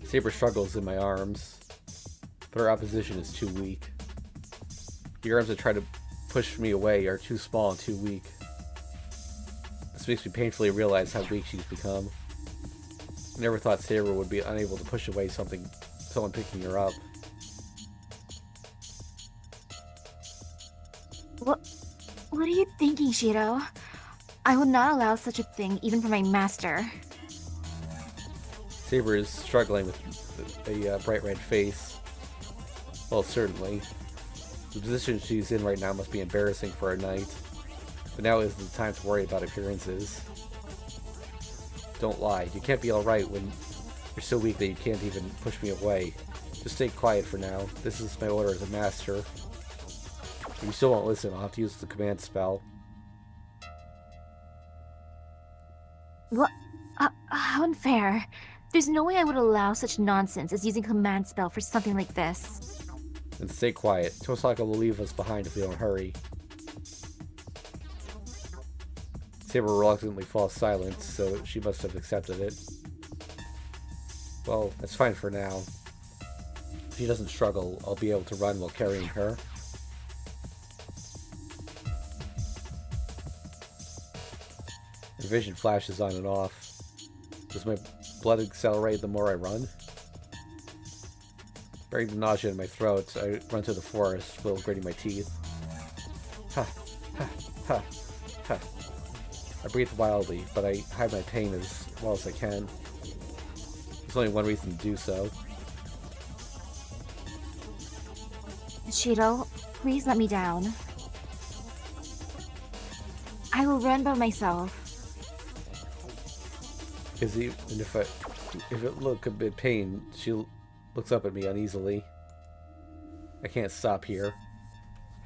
Saber struggles in my arms, but her opposition is too weak. The arms that try to push me away are too small and too weak. This makes me painfully realize how weak she's become. I never thought Saber would be unable to push away someone picking her up. What are you thinking, Shiro? I would not allow such a thing even for my master. Saber is struggling with a bright red face. Well, certainly. The position she's in right now must be embarrassing for a knight. But now isn't the time to worry about appearances. Don't lie. You can't be alright when you're so weak that you can't even push me away. Just stay quiet for now. This is my order as a master. If you still won't listen, I'll have to use the command spell. What? How unfair. There's no way I would allow such nonsense as using command spell for something like this. Then stay quiet. Tosaka will leave us behind if we don't hurry. Saber reluctantly falls silent, so she must have accepted it. Well, that's fine for now. If she doesn't struggle, I'll be able to run while carrying her. Her vision flashes on and off. Does my blood accelerate the more I run? Bearing the nausea in my throat, I run to the forest, still gritting my teeth. Ha, ha, ha, ha. I breathe wildly, but I hide my pain as well as I can. There's only one reason to do so. Shiro, please let me down. I will run by myself. Because even if it look a bit pain, she looks up at me uneasily. I can't stop here.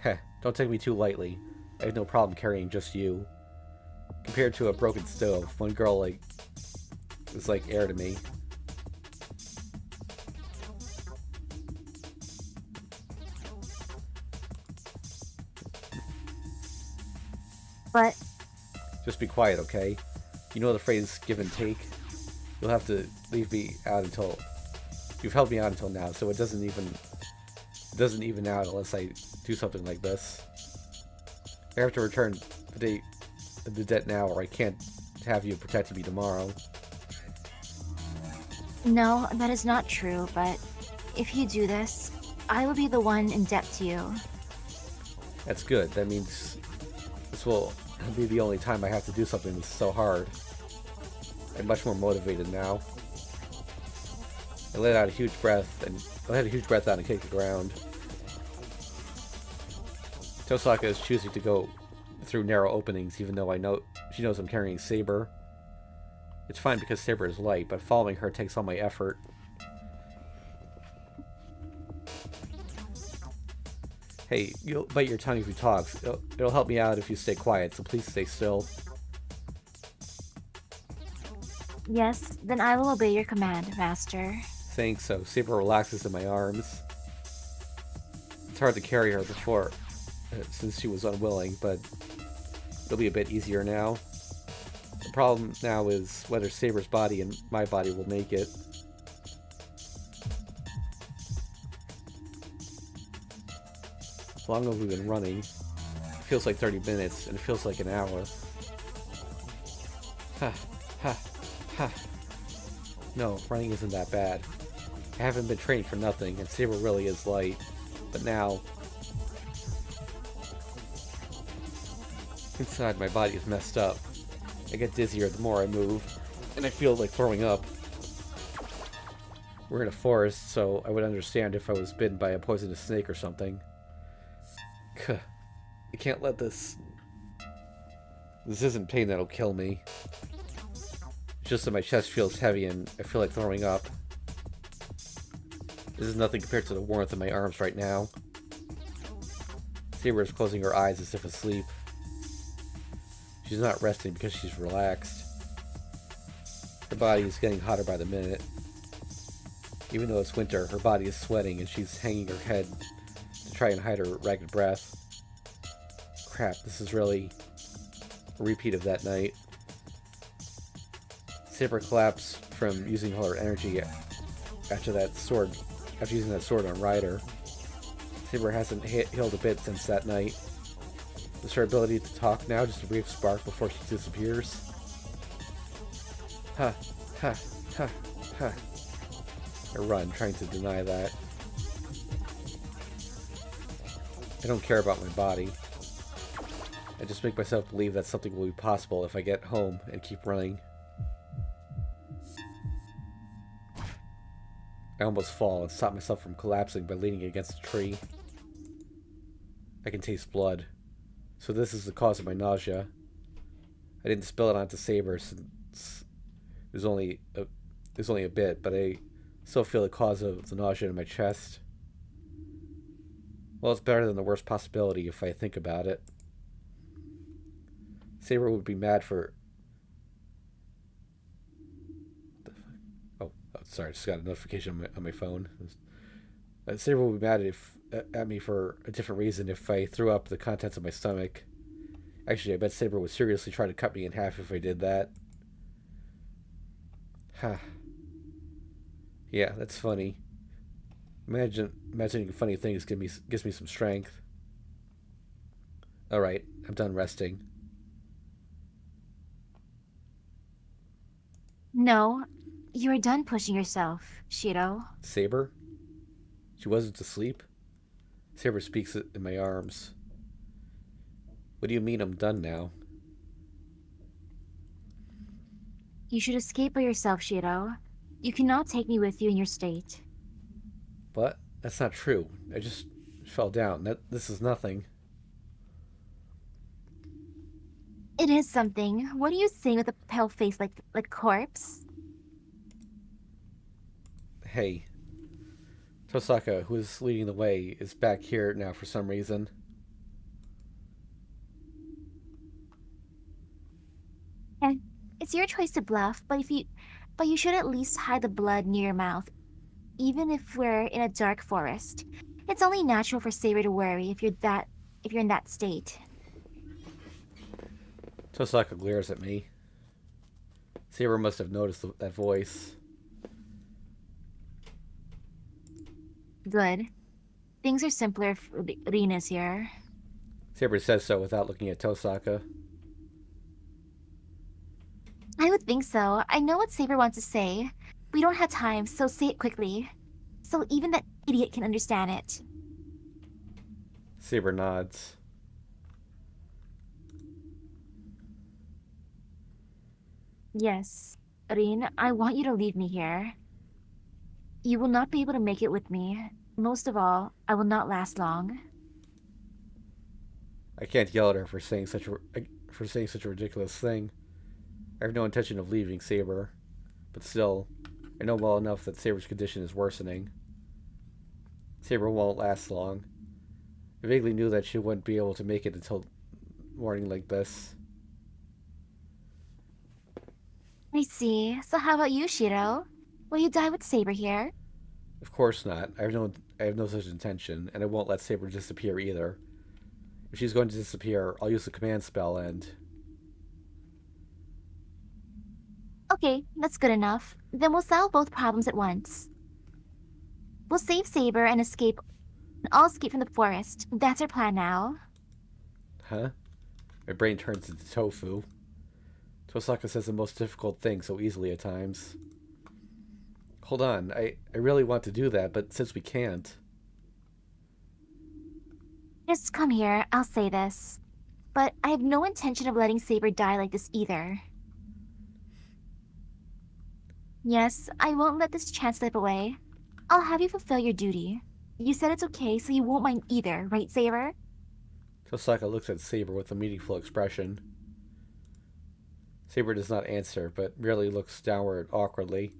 Heh, don't take me too lightly. I have no problem carrying just you. Compared to a broken stove, one girl is like air to me. But... Just be quiet, okay? You know the phrase give and take? You'll have to leave me out until... You've held me out until now, so it doesn't even out unless I do something like this. I have to return the debt now, or I can't have you protecting me tomorrow. No, that is not true, but if you do this, I will be the one in debt to you. That's good. That means this will be the only time I have to do something that's so hard. I'm much more motivated now. I let out a huge breath out and kicked the ground. Tosaka is choosing to go through narrow openings, even though she knows I'm carrying Saber. It's fine because Saber is light, but following her takes all my effort. Hey, you'll bite your tongue if you talk. It'll help me out if you stay quiet, so please stay still. Yes, then I will obey your command, Master. Saying so, Saber relaxes in my arms. It's hard to carry her before, since she was unwilling, but it'll be a bit easier now. The problem now is whether Saber's body and my body will make it. How long have we been running? It feels like 30 minutes, and it feels like an hour. Ha, ha, ha. No, running isn't that bad. I haven't been training for nothing, and Saber really is light. But now... Inside, my body is messed up. I get dizzier the more I move, and I feel like throwing up. We're in a forest, so I would understand if I was bitten by a poisonous snake or something. Kuh. I can't let this... This isn't pain that'll kill me. It's just that my chest feels heavy and I feel like throwing up. This is nothing compared to the warmth in my arms right now. Saber is closing her eyes as if asleep. She's not resting because she's relaxed. Her body is getting hotter by the minute. Even though it's winter, her body is sweating and she's hanging her head to try and hide her ragged breath. Crap, this is really a repeat of that night. Saber collapsed from using all her energy after using that sword on Ryder. Saber hasn't healed a bit since that night. Is her ability to talk now just a brief spark before she disappears? Ha, ha, ha, ha. I run, trying to deny that. I don't care about my body. I just make myself believe that something will be possible if I get home and keep running. I almost fall and stop myself from collapsing by leaning against a tree. I can taste blood. So this is the cause of my nausea. I didn't spill it onto Saber since there's only a bit, but I still feel the cause of the nausea in my chest. Well, it's better than the worst possibility if I think about it. Saber would be mad for... Oh, sorry, I just got a notification on my phone. Saber would be mad at me for a different reason if I threw up the contents of my stomach. Actually, I bet Saber would seriously try to cut me in half if I did that. Ha. Yeah, that's funny. Imagining funny things gives me some strength. Alright, I'm done resting. No, you are done pushing yourself, Shiro. Saber? She wasn't asleep? Saber speaks in my arms. What do you mean I'm done now? You should escape by yourself, Shiro. You cannot take me with you in your state. What? That's not true. I just fell down. This is nothing. It is something. What are you saying with a pale face like corpse? Hey. Tosaka, who is leading the way, is back here now for some reason. Eh, it's your choice to bluff, but you should at least hide the blood near your mouth, even if we're in a dark forest. It's only natural for Saber to worry if you're in that state. Tosaka glares at me. Saber must have noticed that voice. Good. Things are simpler if Rina's here. Saber says so without looking at Tosaka. I would think so. I know what Saber wants to say. We don't have time, so say it quickly. So even that idiot can understand it. Saber nods. Yes. Rin, I want you to leave me here. You will not be able to make it with me. Most of all, I will not last long. I can't yell at her for saying such a ridiculous thing. I have no intention of leaving Saber, but still, I know well enough that Saber's condition is worsening. Saber won't last long. I vaguely knew that she wouldn't be able to make it until morning like this. I see. So how about you, Shiro? Will you die with Saber here? Of course not. I have no such intention, and I won't let Saber disappear either. If she's going to disappear, I'll use the command spell and... Okay, that's good enough. Then we'll solve both problems at once. We'll save Saber and escape. I'll escape from the forest. That's our plan now. Huh? My brain turns into tofu. Tosaka says the most difficult thing so easily at times. Hold on, I really want to do that, but since we can't... Just come here, I'll say this. But I have no intention of letting Saber die like this either. Yes, I won't let this chance slip away. I'll have you fulfill your duty. You said it's okay, so you won't mind either, right, Saber? Tosaka looks at Saber with a meaningful expression. Saber does not answer, but merely looks downward awkwardly.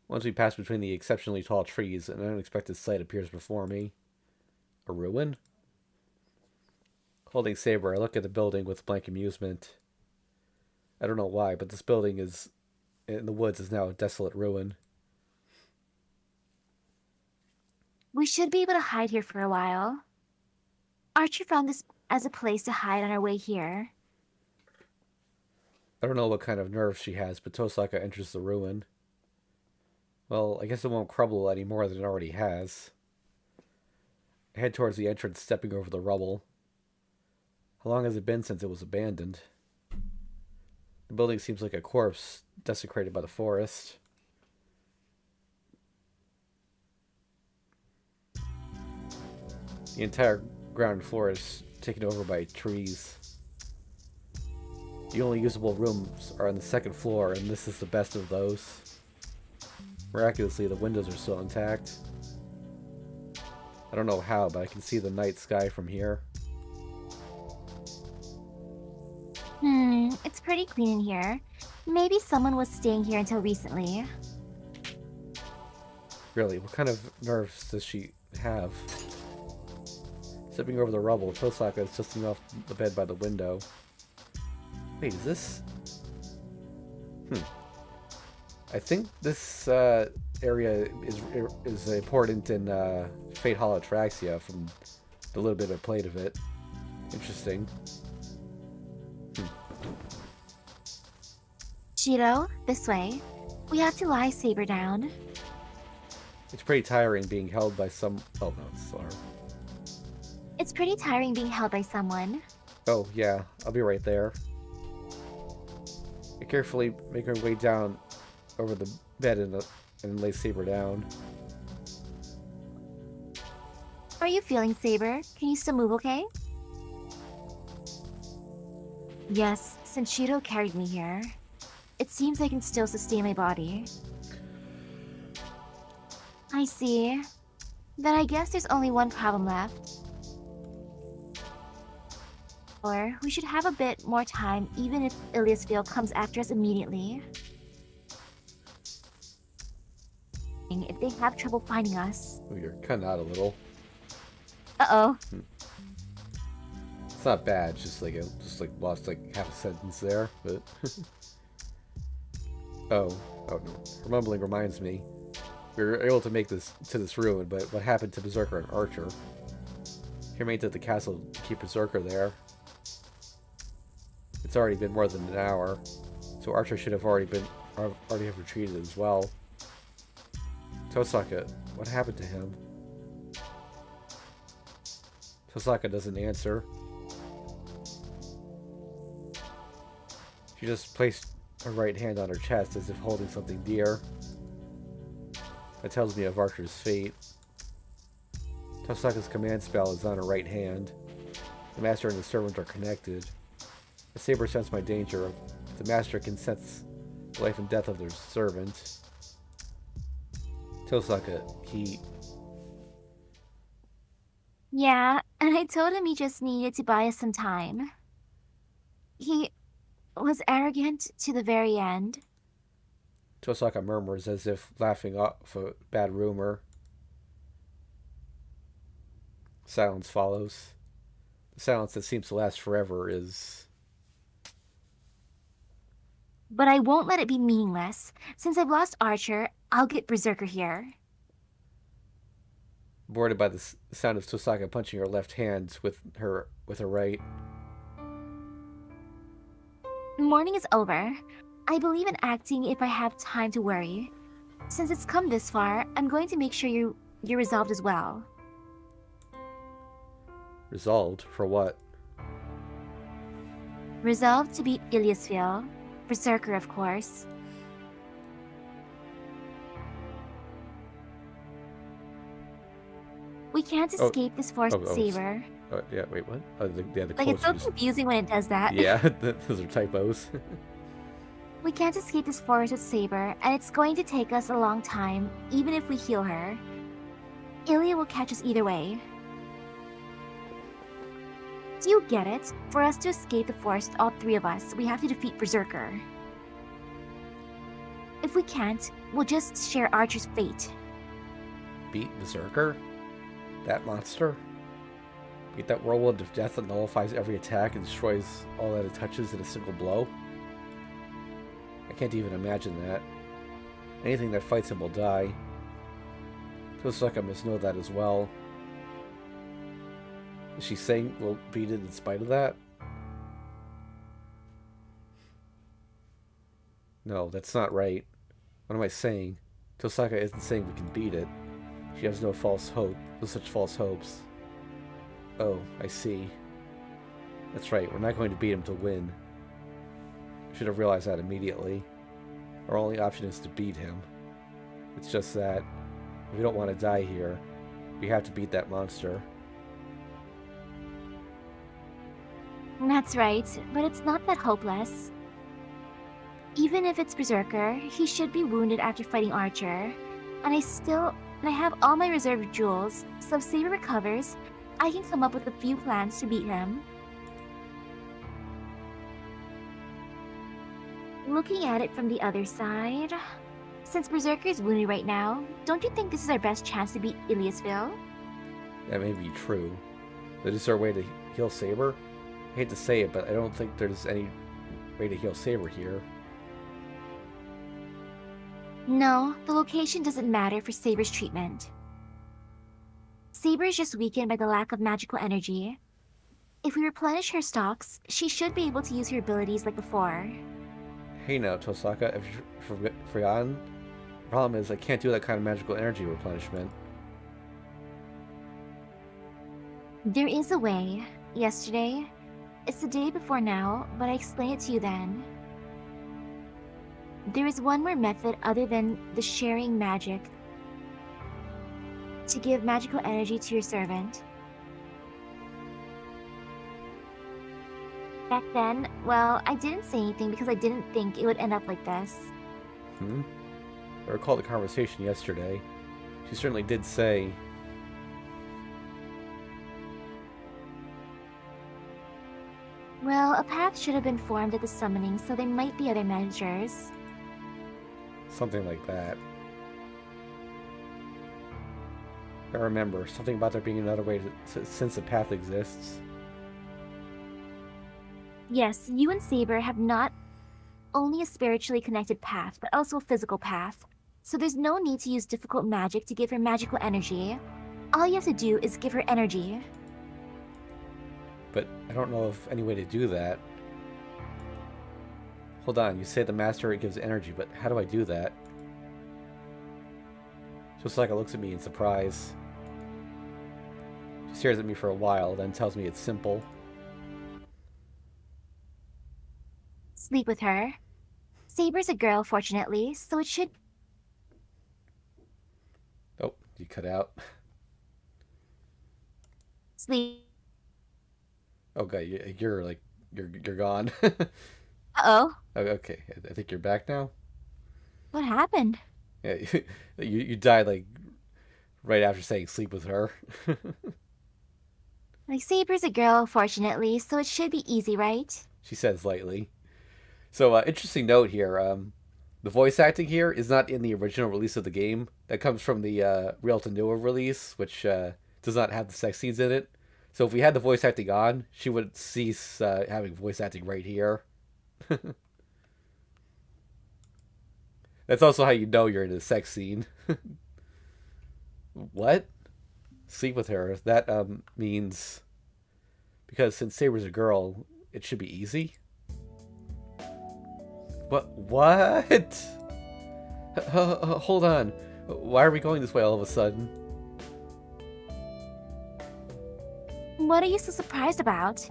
Once we pass between the exceptionally tall trees, an unexpected sight appears before me. A ruin? Holding Saber, I look at the building with blank amusement. I don't know why, but this building is in the woods is now a desolate ruin. We should be able to hide here for a while. Archer found this as a place to hide on our way here. I don't know what kind of nerve she has, but Tosaka enters the ruin. Well, I guess it won't crumble any more than it already has. I head towards the entrance, stepping over the rubble. How long has it been since it was abandoned? The building seems like a corpse, desecrated by the forest. The entire ground floor is taken over by trees. The only usable rooms are on the second floor, and this is the best of those. Miraculously, the windows are still intact. I don't know how, but I can see the night sky from here. It's pretty clean in here. Maybe someone was staying here until recently. Really, what kind of nerves does she have? Stepping over the rubble, Tosaka is just off the bed by the window. Wait, is this... I think this area is important in Fate Holotraxia from the little bit I played of it. Interesting. Shiro, this way. We have to lie Saber down. It's pretty tiring being held by some... Oh no, it's Slar. It's pretty tiring being held by someone. Oh yeah, I'll be right there. I carefully make my way down over the bed and lay Saber down. Are you feeling, Saber? Can you still move okay? Yes, since Shiro carried me here, it seems I can still sustain my body. I see. Then I guess there's only one problem left. Or we should have a bit more time even if Iliasville comes after us immediately. If they have trouble finding us. Oh, you're cutting out a little. Uh-oh. It's not bad, just like lost like half a sentence there, but oh no. Her mumbling reminds me. We were able to make this to this ruin, but what happened to Berserker and Archer? He remained at the castle to keep Berserker there. It's already been more than an hour, so Archer should have already have retreated as well. Tosaka, what happened to him? Tosaka doesn't answer. She just placed her right hand on her chest as if holding something dear. That tells me of Archer's fate. Tosaka's command spell is on her right hand. The master and the servant are connected. The Saber sense my danger. The master can sense the life and death of their servant. Tosaka, he... Yeah, and I told him he just needed to buy us some time. He was arrogant to the very end. Tosaka murmurs as if laughing off a bad rumor. Silence follows. The silence that seems to last forever is... But I won't let it be meaningless. Since I've lost Archer, I'll get Berserker here. Boarded by the sound of Tosaka punching her left hand with her right. Morning is over. I believe in acting if I have time to worry. Since it's come this far, I'm going to make sure you're resolved as well. Resolved? For what? Resolved to beat Iliasville. Berserker, of course. We can't escape this forced saber. Yeah, wait, what? The Like, it's so confusing when it does that. Yeah, those are typos. We can't escape this forest with Saber, and it's going to take us a long time, even if we heal her. Ilya will catch us either way. Do you get it? For us to escape the forest, all three of us, we have to defeat Berserker. If we can't, we'll just share Archer's fate. Beat Berserker? That monster? Beat that whirlwind of death that nullifies every attack and destroys all that it touches in a single blow? I can't even imagine that. Anything that fights him will die. Feels like I must know that as well. Is she saying we'll beat it in spite of that? No, that's not right. What am I saying? Tosaka isn't saying we can beat it. She has no such false hopes. Oh, I see. That's right, we're not going to beat him to win. Should have realized that immediately. Our only option is to beat him. It's just that, if we don't want to die here, we have to beat that monster. That's right, but it's not that hopeless. Even if it's Berserker, he should be wounded after fighting Archer. And I have all my reserve jewels, so if Saber recovers, I can come up with a few plans to beat him. Looking at it from the other side, since Berserker is wounded right now, don't you think this is our best chance to beat Iliasville? That may be true. But is there a way to heal Saber? I hate to say it, but I don't think there's any way to heal Saber here. No, the location doesn't matter for Saber's treatment. Saber is just weakened by the lack of magical energy. If we replenish her stocks, she should be able to use her abilities like before. Hey now, Tosaka, have you forgotten? The problem is I can't do that kind of magical energy replenishment. There is a way. Yesterday. It's the day before now, but I explained it to you then. There is one more method other than the sharing magic to give magical energy to your servant. Back then, well, I didn't say anything because I didn't think it would end up like this. I recall the conversation yesterday. She certainly did say... Well, a path should have been formed at the summoning, so there might be other measures. something like that. I remember something about there being another way since a path exists. Yes, you and Saber have not only a spiritually connected path, but also a physical path. So there's no need to use difficult magic to give her magical energy. All you have to do is give her energy. But I don't know of any way to do that. Hold on, you say the master gives energy, but how do I do that? Misaki looks at me in surprise. She stares at me for a while, then tells me it's simple. Sleep with her. Saber's a girl, fortunately, so it should... Oh, you cut out. Sleep. Okay, you're gone. Uh-oh. Okay, I think you're back now. What happened? Yeah, you died like right after saying sleep with her. Like, Saber's a girl, fortunately, so it should be easy, right? She says lightly. So, interesting note here. The voice acting here is not in the original release of the game. That comes from the Real to Newer release, which does not have the sex scenes in it. So if we had the voice acting on, she would cease having voice acting right here. That's also how you know you're in a sex scene. What? Sleep with her. That means... Because since Saber's a girl, it should be easy? What? Hold on. Why are we going this way all of a sudden? What are you so surprised about?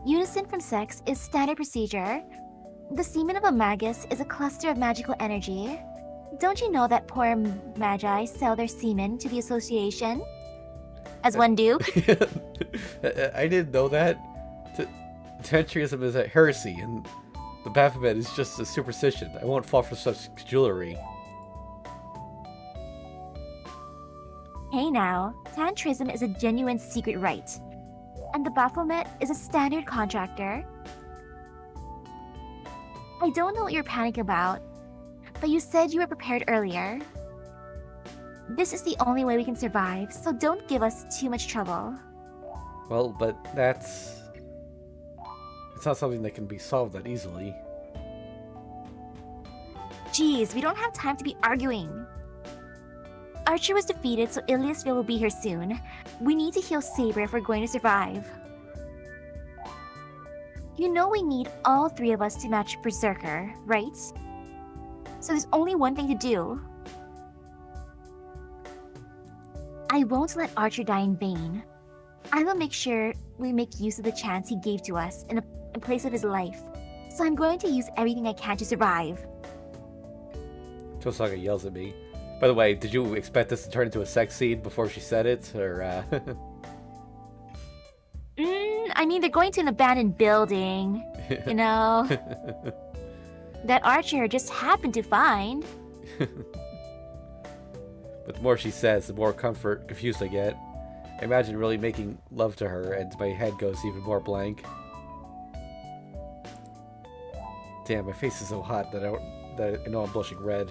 Unison from sex is standard procedure. The semen of a magus is a cluster of magical energy. Don't you know that poor magi sell their semen to the association? As one do. I didn't know that. Tantrism is a heresy, and The Baphomet is just a superstition. I won't fall for such jewelry. Hey now, tantrism is a genuine secret rite, and the Baphomet is a standard contractor. I don't know what you're panicking about, but you said you were prepared earlier. This is the only way we can survive, so don't give us too much trouble. Well, but that's... It's not something that can be solved that easily. Jeez, we don't have time to be arguing. Archer was defeated, so Iliasville will be here soon. We need to heal Saber if we're going to survive. You know we need all three of us to match Berserker, right? So there's only one thing to do. I won't let Archer die in vain. I will make sure we make use of the chance he gave to us in place of his life. So I'm going to use everything I can to survive. Tosaka yells at me. By the way, did you expect this to turn into a sex scene before she said it? Or, I mean, they're going to an abandoned building, you know? That Archer just happened to find. But the more she says, the more confused I get. I imagine really making love to her, and my head goes even more blank. Damn, my face is so hot that I know I'm blushing red.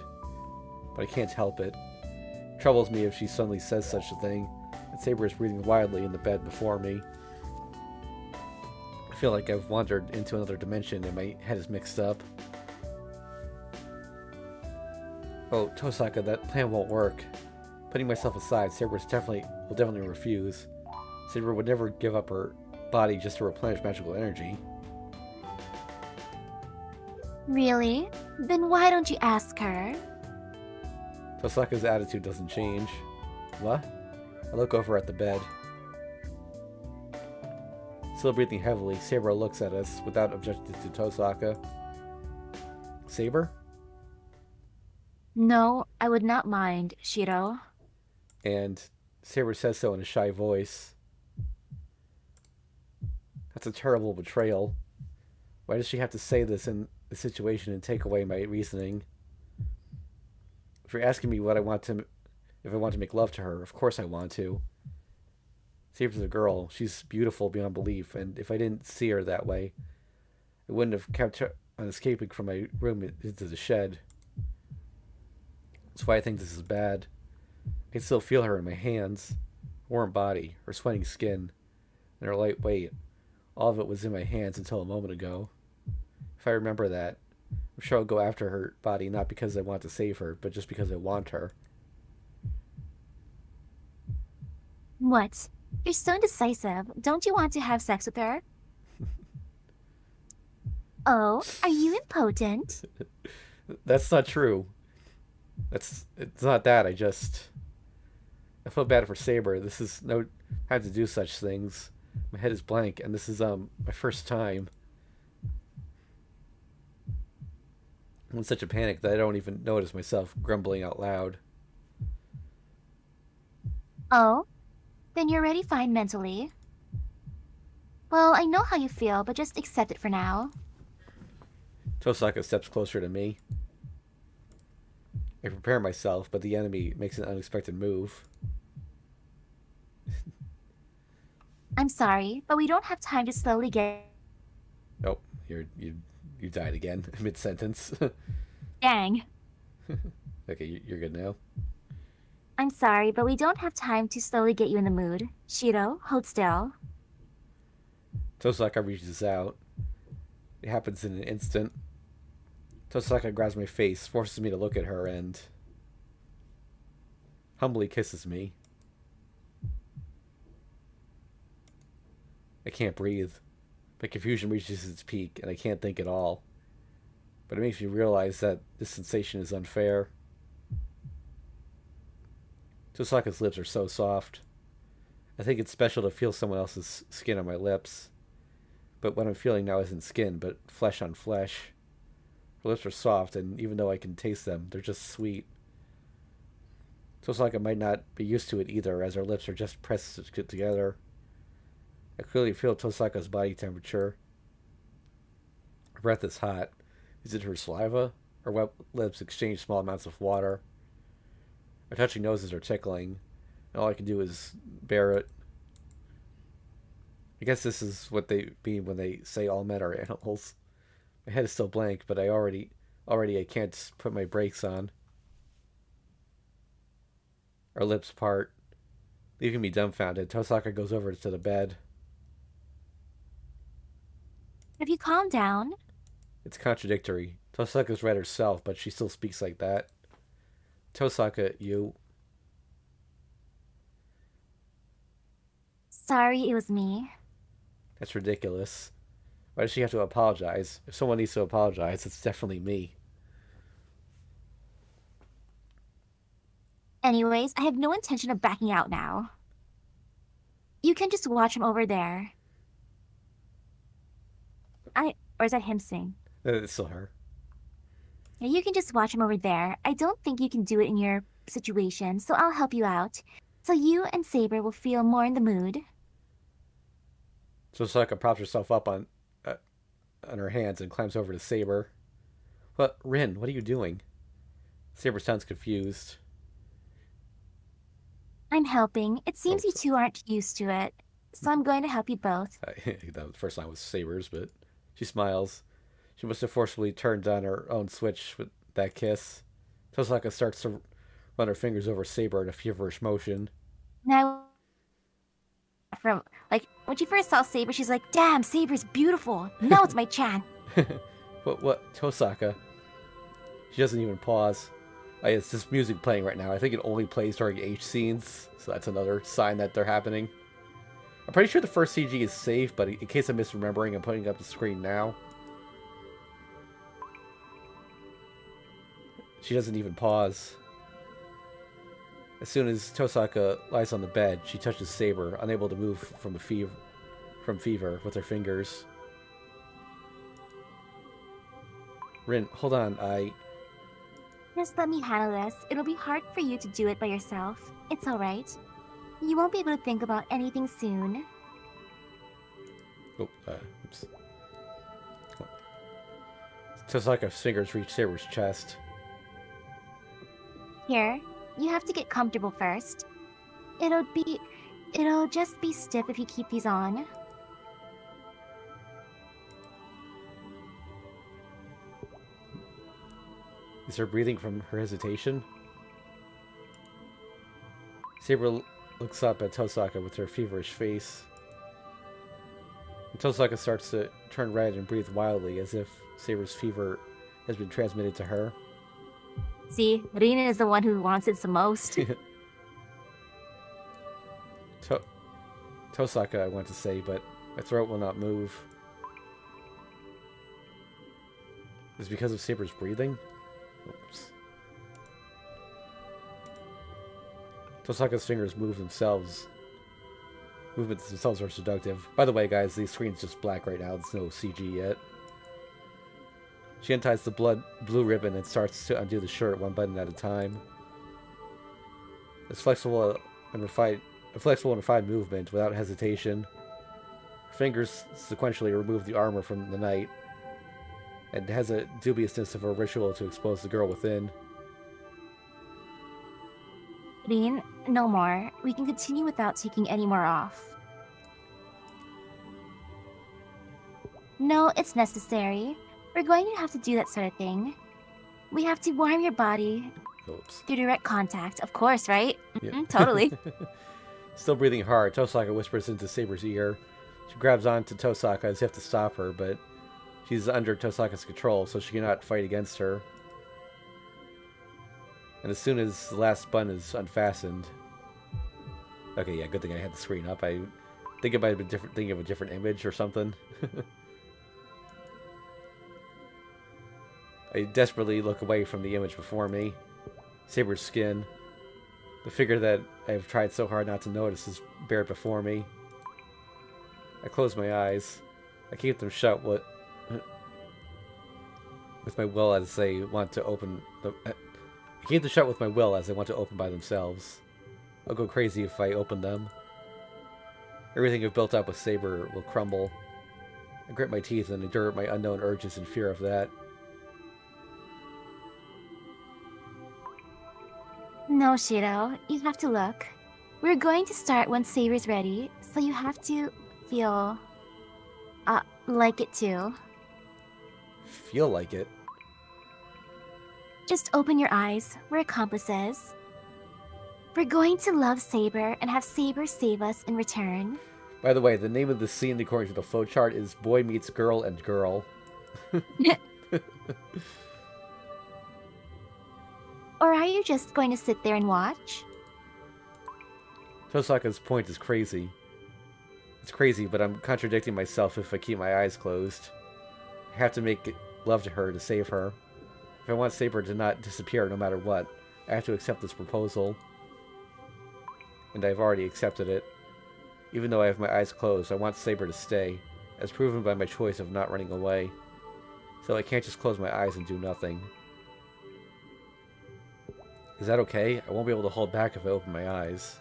But I can't help it. It troubles me if she suddenly says such a thing, and Saber is breathing wildly in the bed before me. I feel like I've wandered into another dimension and my head is mixed up. Oh, Tosaka, that plan won't work. Putting myself aside, Saber will definitely refuse. Saber would never give up her body just to replenish magical energy. Really? Then why don't you ask her? Tosaka's attitude doesn't change. What? I look over at the bed. Still breathing heavily, Saber looks at us without objecting to Tosaka. Saber? No, I would not mind, Shiro. And Saber says so in a shy voice. That's a terrible betrayal. Why does she have to say this in the situation and take away my reasoning? If you're asking me if I want to make love to her, of course I want to. Saber's a girl. She's beautiful beyond belief, and if I didn't see her that way, I wouldn't have kept her on escaping from my room into the shed. That's why I think this is bad. I can still feel her in my hands, her warm body, her sweating skin, and her light weight. All of it was in my hands until a moment ago. If I remember that, I'm sure I'll go after her body not because I want to save her, but just because I want her. What? You're so indecisive. Don't you want to have sex with her? Oh, are you impotent? That's not true. It's not that. I feel bad for Saber. This is no time to do such things. My head is blank, and this is my first time. I'm in such a panic that I don't even notice myself grumbling out loud. Oh? Then you're already fine mentally. Well, I know how you feel, but just accept it for now. Tosaka steps closer to me. I prepare myself, but the enemy makes an unexpected move. I'm sorry, but we don't have time to slowly get... Oh, you died again mid-sentence. Dang. Okay, you're good now. I'm sorry, but we don't have time to slowly get you in the mood. Shiro, hold still. Tosaka reaches out. It happens in an instant. Tosaka grabs my face, forces me to look at her, and humbly kisses me. I can't breathe. My confusion reaches its peak, and I can't think at all. But it makes me realize that this sensation is unfair. Tosaka's lips are so soft. I think it's special to feel someone else's skin on my lips. But what I'm feeling now isn't skin, but flesh on flesh. Her lips are soft, and even though I can taste them, they're just sweet. Tosaka might not be used to it either, as our lips are just pressed together. I clearly feel Tosaka's body temperature. Her breath is hot. Is it her saliva? Her wet lips exchange small amounts of water. Our touching noses are tickling. And all I can do is bear it. I guess this is what they mean when they say all men are animals. My head is still blank, but already I can't put my brakes on. Our lips part, leaving me dumbfounded. Tosaka goes over to the bed. Have you calmed down? It's contradictory. Tosaka's read herself, but she still speaks like that. Tosaka, you. Sorry, it was me. That's ridiculous. Why does she have to apologize? If someone needs to apologize, it's definitely me. Anyways, I have no intention of backing out now. You can just watch him over there. Or is that him sing? It's still her. Yeah, you can just watch him over there. I don't think you can do it in your situation, so I'll help you out. So you and Saber will feel more in the mood. Tosaka props herself up on her hands and climbs over to Saber. What, Rin? What are you doing? Saber sounds confused. I'm helping. It seems you Oops. two aren't used to it, so I'm going to help you both. The first line was Saber's, but she smiles. She must have forcibly turned on her own switch with that kiss. Tosaka starts to run her fingers over Saber in a feverish motion. Now, from like when she first saw Saber, she's like, "Damn, Saber's beautiful. Now it's my chance." What? Tosaka? She doesn't even pause. It's just music playing right now. I think it only plays during H scenes, so that's another sign that they're happening. I'm pretty sure the first CG is safe, but in case I'm misremembering, I'm putting up the screen now. She doesn't even pause. As soon as Tosaka lies on the bed, she touches Saber, unable to move from fever with her fingers. Rin, hold on, Just let me handle this. It'll be hard for you to do it by yourself. It's alright. You won't be able to think about anything soon. Oh, oops. Tosaka's fingers reach Saber's chest. Here, you have to get comfortable first. It'll just be stiff if you keep these on. Is her breathing from her hesitation? Saber looks up at Tosaka with her feverish face. And Tosaka starts to turn red and breathe wildly, as if Saber's fever has been transmitted to her. See, Rina is the one who wants it the most. Tosaka, I want to say, but my throat will not move. Is it because of Saber's breathing? Oops. Tosaka's fingers move themselves. Movements themselves are seductive. By the way, guys, the screen's just black right now. There's no CG yet. She unties the blue ribbon and starts to undo the shirt one button at a time. It's flexible and refined movement without hesitation. Her fingers sequentially remove the armor from the knight, and has a dubiousness of a ritual to expose the girl within. Rin, no more. We can continue without taking any more off. No, it's necessary. We're going to have to do that sort of thing. We have to warm your body Oops. through direct contact, of course, right? Yeah. Totally. Still breathing hard, Tosaka whispers into Saber's ear. She grabs onto Tosaka as if to stop her, but she's under Tosaka's control, so she cannot fight against her. And as soon as the last button is unfastened... Okay, yeah, good thing I had the screen up. I think it might have been thinking of a different image or something. I desperately look away from the image before me. Saber's skin. The figure that I've tried so hard not to notice is bared before me. I close my eyes. I keep them shut with my will as they want to open. I keep them shut with my will as they want to open by themselves. I'll go crazy if I open them. Everything I've built up with Saber will crumble. I grit my teeth and endure my unknown urges in fear of that. No, Shiro, you have to look. We're going to start once Saber's ready, so you have to feel, like it too. Feel like it. Just open your eyes. We're accomplices. We're going to love Saber and have Saber save us in return. By the way, the name of the scene according to the flowchart is Boy Meets Girl and Girl. Or are you just going to sit there and watch? Tosaka's point is crazy. It's crazy, but I'm contradicting myself if I keep my eyes closed. I have to make love to her to save her. If I want Saber to not disappear no matter what, I have to accept this proposal. And I've already accepted it. Even though I have my eyes closed, I want Saber to stay, as proven by my choice of not running away. So I can't just close my eyes and do nothing. Is that okay? I won't be able to hold back if I open my eyes.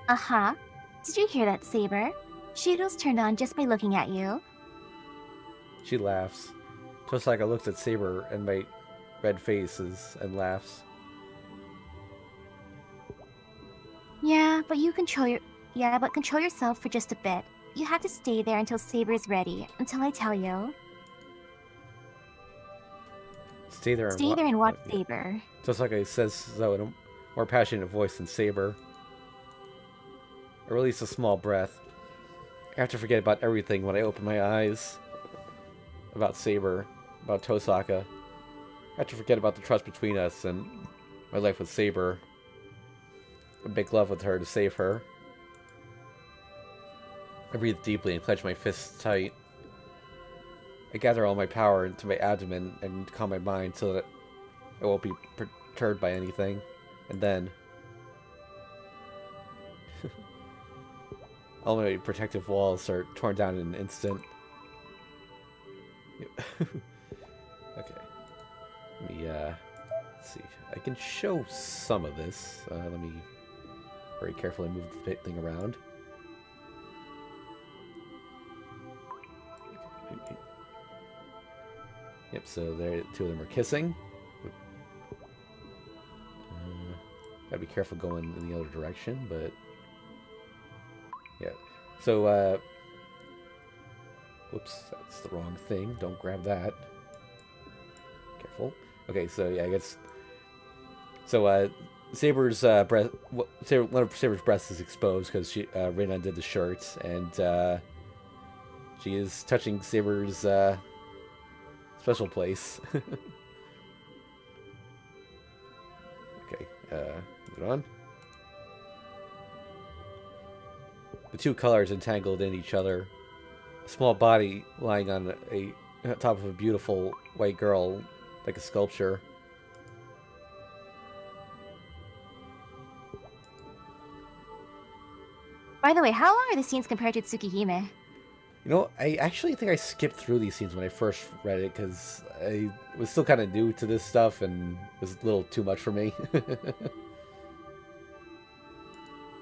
Uh-huh. Did you hear that, Saber? Shiro's turned on just by looking at you. She laughs. Tosaka looks at Saber and my red faces and laughs. But control yourself for just a bit. You have to stay there until Saber is ready, until I tell you. Stay there and watch Saber. Tosaka says so in a more passionate voice than Saber. I release a small breath. I have to forget about everything when I open my eyes. About Saber, about Tosaka. I have to forget about the trust between us and my life with Saber. I make love with her to save her. I breathe deeply and clench my fists tight. I gather all my power into my abdomen and calm my mind so that I won't be perturbed by anything. And then... all my protective walls are torn down in an instant. Okay. Let me, let's see. I can show some of this. Let me very carefully move the thing around. Okay. Yep, so there, two of them are kissing. Gotta be careful going in the other direction, but... yeah. So, whoops, that's the wrong thing. Don't grab that. Careful. Okay, so yeah, I guess... so, Saber's breast... one of Saber's breasts is exposed because she Rin undid the shirt, and she is touching Saber's special place. Okay, move it on. The two colors entangled in each other. A small body lying on top of a beautiful white girl, like a sculpture. By the way, how long are the scenes compared to Tsukihime? You know, I actually think I skipped through these scenes when I first read it because I was still kind of new to this stuff and it was a little too much for me.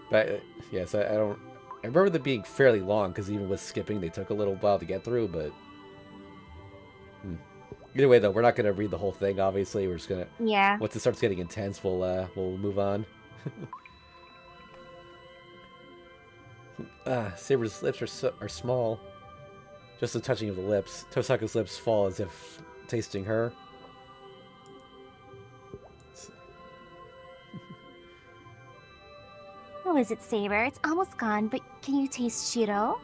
But yes, I don't. I remember them being fairly long because even with skipping, they took a little while to get through. But either way, though, we're not going to read the whole thing. Obviously, we're just gonna. Yeah. Once it starts getting intense, we'll move on. Saber's lips are small. Just the touching of the lips. Tosaka's lips fall as if tasting her. How is it, Saber? It's almost gone, but can you taste Shiro?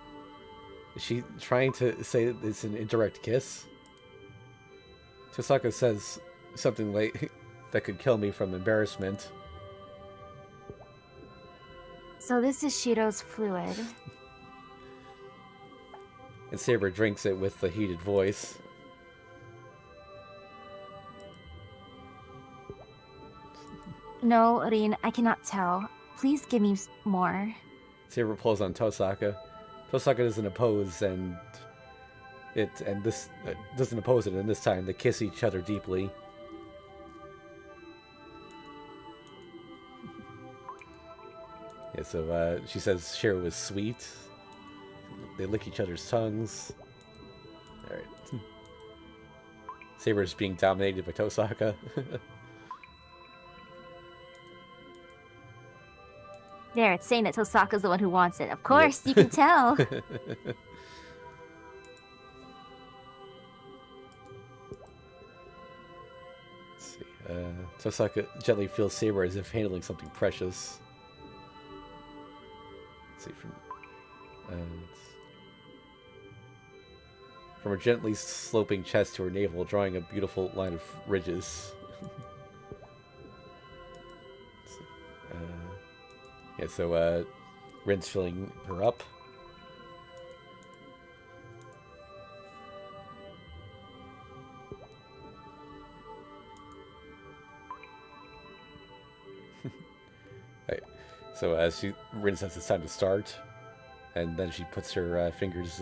Is she trying to say that it's an indirect kiss? Tosaka says something like that could kill me from embarrassment. So this is Shiro's fluid. And Saber drinks it with a heated voice. No, Rin, I cannot tell. Please give me more. Saber pulls on Tosaka. Tosaka doesn't oppose, and this doesn't oppose it. And this time, they kiss each other deeply. Yeah, so she says Shiro was sweet. They lick each other's tongues. Alright. Saber's being dominated by Tosaka. There, it's saying that Tosaka's the one who wants it. Of course, Yep. you can tell. Let's see. Tosaka gently feels Saber as if handling something precious. Let's see. From her gently sloping chest to her navel, drawing a beautiful line of ridges. Yeah, so Rin's filling her up. Right. So Rin says it's time to start, and then she puts her fingers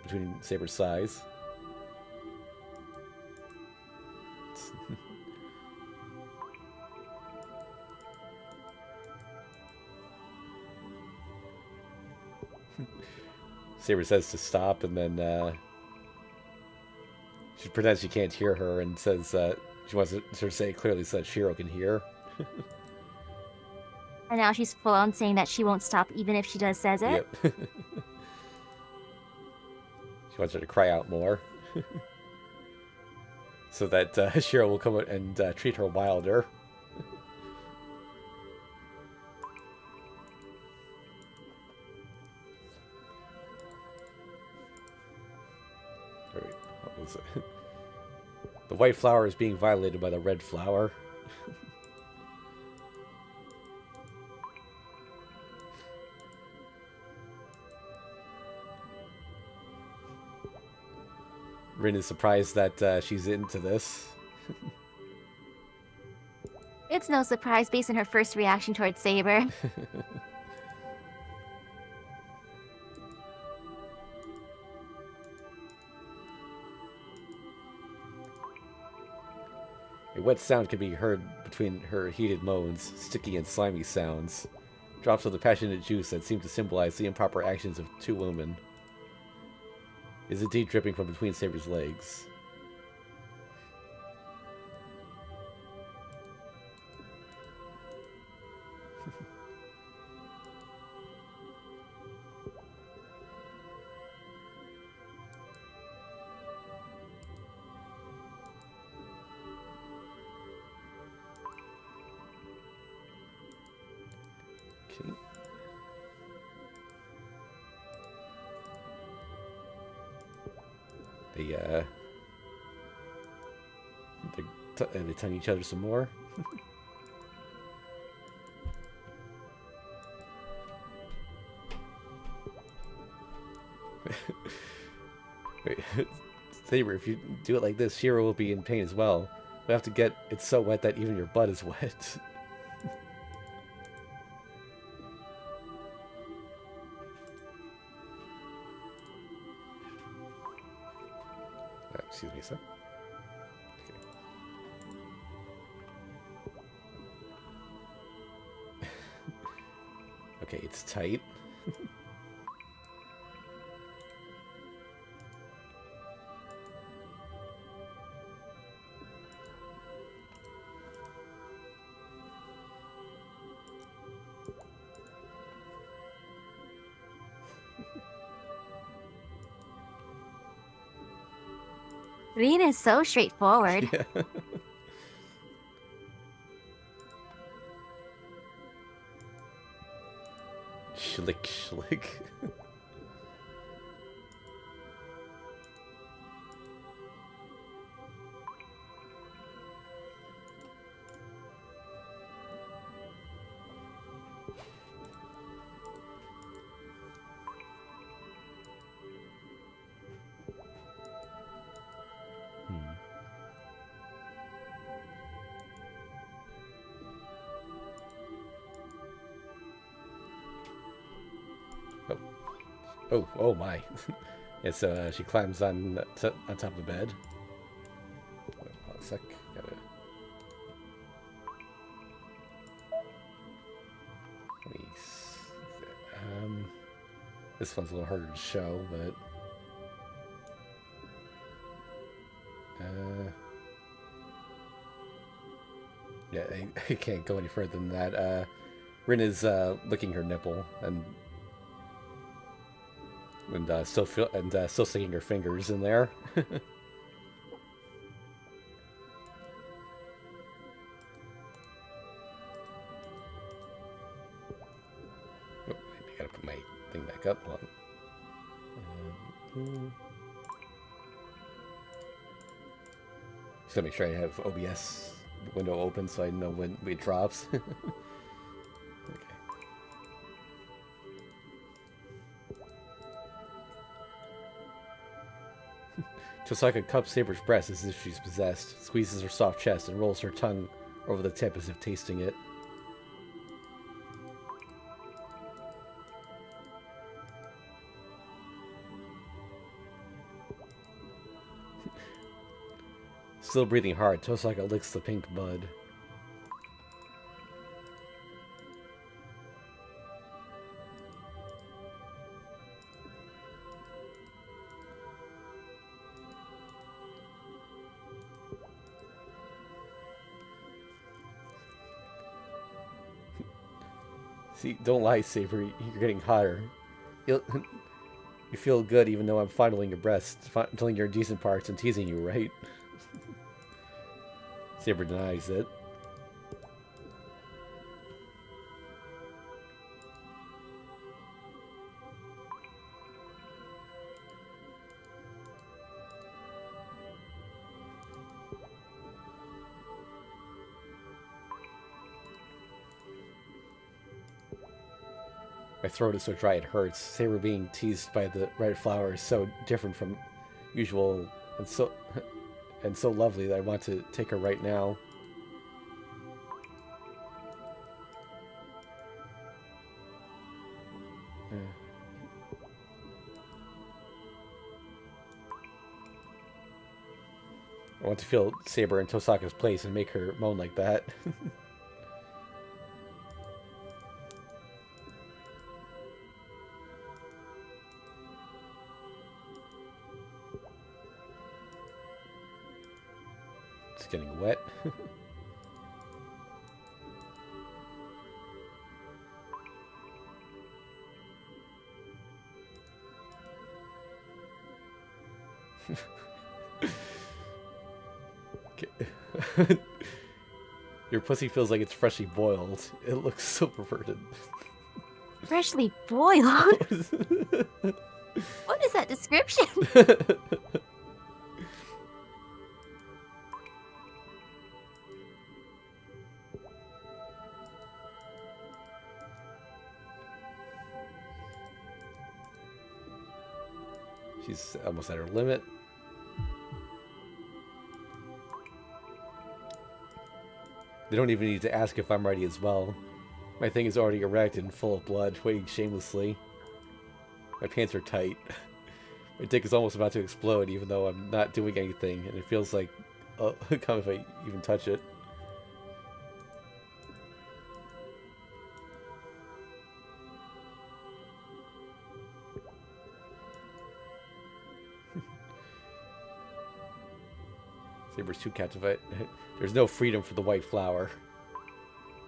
between Saber's thighs. Saber says to stop, and then she pretends she can't hear her and says she wants to say it clearly so that Shiro can hear. And now she's full on saying that she won't stop even if she says it. Yep. She wants her to cry out more. So that Shiro will come out and treat her wilder. Wait, what was it? The white flower is being violated by the red flower. Rin is surprised that she's into this. It's no surprise based on her first reaction towards Saber. A wet sound can be heard between her heated moans, sticky and slimy sounds. Drops of the passionate juice that seem to symbolize the improper actions of two women. Is indeed dripping from between Saber's legs. Okay. They tongue each other some more. Wait, Saber, if you do it like this, Shiro will be in pain as well. We have to get it so wet that even your butt is wet. Excuse me, sir. Okay, it's tight. Rin is so straightforward. Yeah. Schlick, schlick. Oh my. Yeah, so she climbs on top of the bed. Hold on a sec. Gotta... This one's a little harder to show, but... yeah, I can't go any further than that. Rin is licking her nipple and still sticking her fingers in there. Oh, I gotta put my thing back up. Hold on. Just gotta make sure I have OBS window open so I know when it drops. Okay. Tosaka cups Saber's breast as if she's possessed, squeezes her soft chest, and rolls her tongue over the tip as if tasting it. Still breathing hard, Tosaka licks the pink bud. See, don't lie, Saber. You're getting hotter. You feel good even though I'm fondling your breast, fondling your decent parts and teasing you, right? Saber denies it. My throat is so dry it hurts. Saber being teased by the red flower is so different from usual and so lovely that I want to take her right now. I want to feel Saber in Tosaka's place and make her moan like that. It's getting wet. Your pussy feels like it's freshly boiled. It looks so perverted. Freshly boiled? What is that description? She's almost at her limit. They don't even need to ask if I'm ready as well. My thing is already erect and full of blood, waiting shamelessly. My pants are tight. My dick is almost about to explode even though I'm not doing anything, and it feels like I'll come if I even touch it. Saber's too captivated. There's no freedom for the white flower.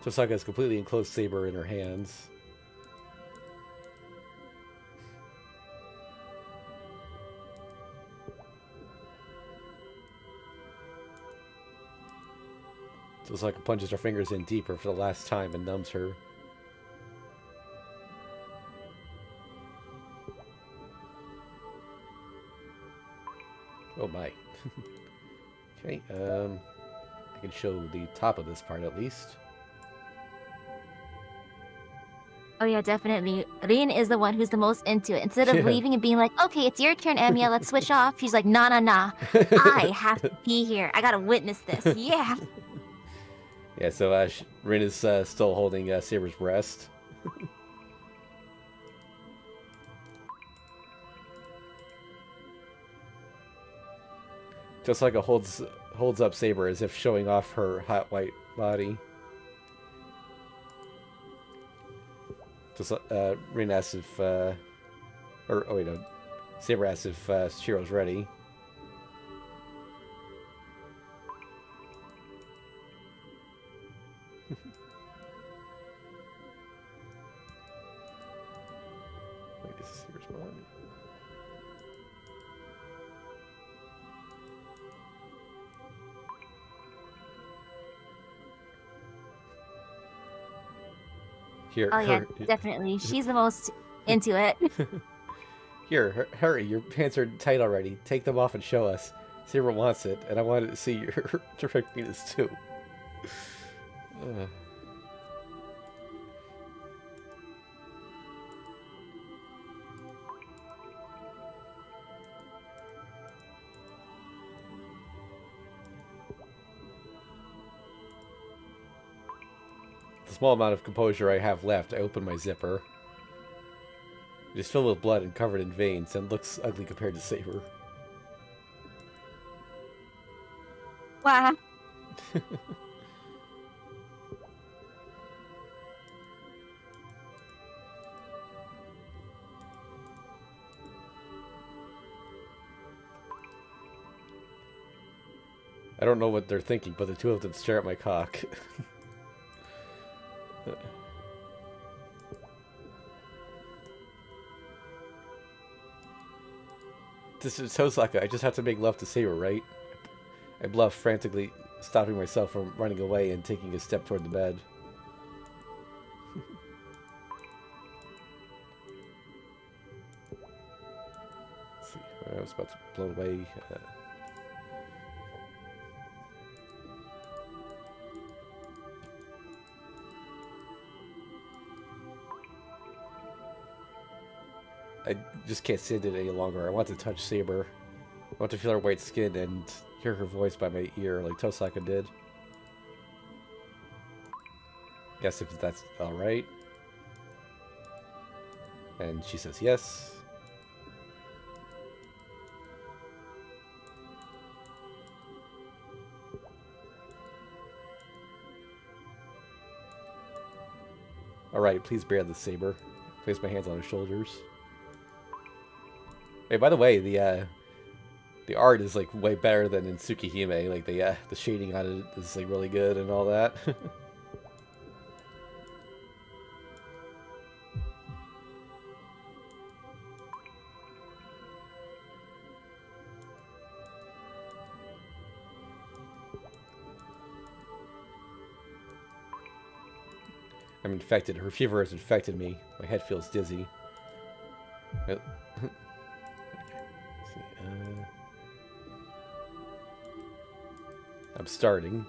Tosaka has completely enclosed Saber in her hands. Tosaka plunges her fingers in deeper for the last time and numbs her. Oh my. Okay, I can show the top of this part at least. Oh yeah, definitely. Rin is the one who's the most into it. Instead of leaving and being like, okay, it's your turn, Emiya, let's switch off. She's like, nah, nah, nah. I have to be here. I gotta witness this. Yeah. Yeah, so Rin is still holding Saber's breast. Just like it holds up Saber as if showing off her hot white body. Just Rin asks if, oh wait, no. Saber asks if Shiro's ready. Here, Oh yeah, hurry. definitely. She's the most into it. Here, hurry. Your pants are tight already. Take them off and show us. Saber wants it, and I wanted to see your direct penis too. Uh, the small amount of composure I have left, I open my zipper. It is filled with blood and covered in veins, and looks ugly compared to Saber. Wow. I don't know what they're thinking, but the two of them stare at my cock. This is Tosaka. I just have to make love to Saber, right? I bluff, frantically stopping myself from running away and taking a step toward the bed. Let's see. I was about to blow away. I just can't stand it any longer. I want to touch Saber. I want to feel her white skin and hear her voice by my ear like Tosaka did. Guess if that's alright. And she says yes. Alright, please bear the Saber. Place my hands on her shoulders. Hey, by the way, the art is like way better than in Tsukihime. Like the shading on it is like really good and all that. I'm infected. Her fever has infected me. My head feels dizzy. Let's see, I'm starting.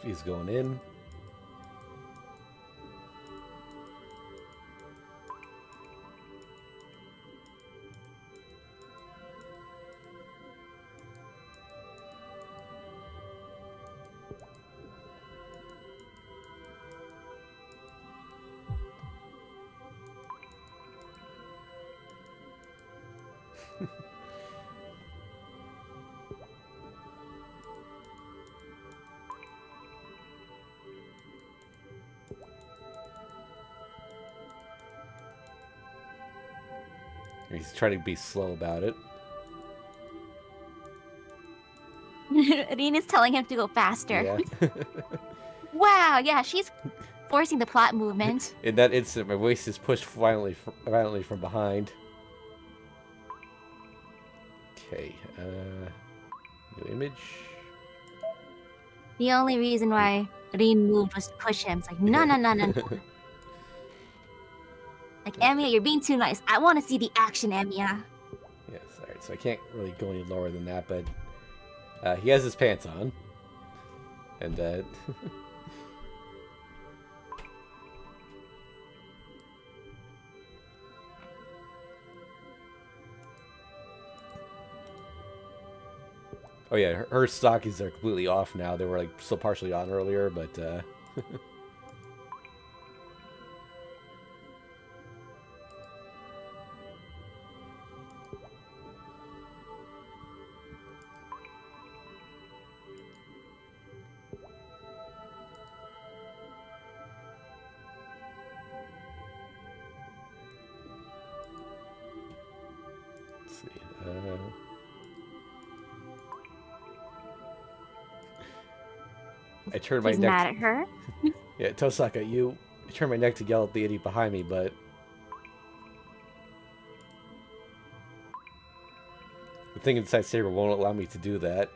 He's going in. He's trying to be slow about it. Rin is telling him to go faster. Yeah. Wow, yeah, she's forcing the plot movement. In that instant, my waist is pushed violently from behind. Okay, new image. The only reason why Rin moved was to push him. It's like, no, no, no, no, no. Like, Emiya, you're being too nice. I want to see the action, Emiya. Yes, alright, so I can't really go any lower than that, but he has his pants on. And, oh yeah, her stockings are completely off now. They were, like, still partially on earlier, but, I turned my He's neck. mad at her. Yeah, Tosaka, I turned my neck to yell at the idiot behind me, but the thing inside Saber won't allow me to do that.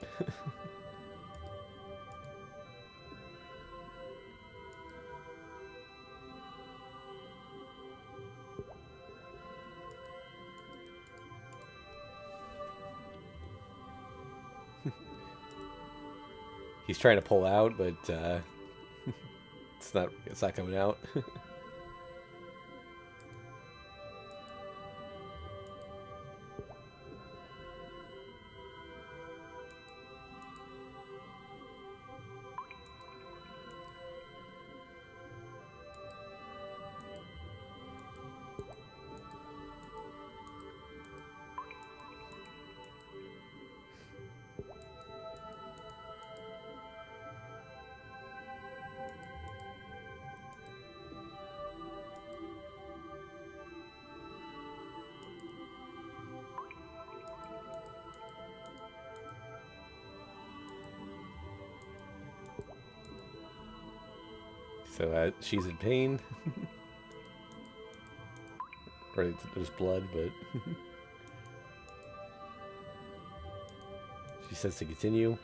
He's trying to pull out, but it's not coming out. So she's in pain. Or there's blood, but she says to continue.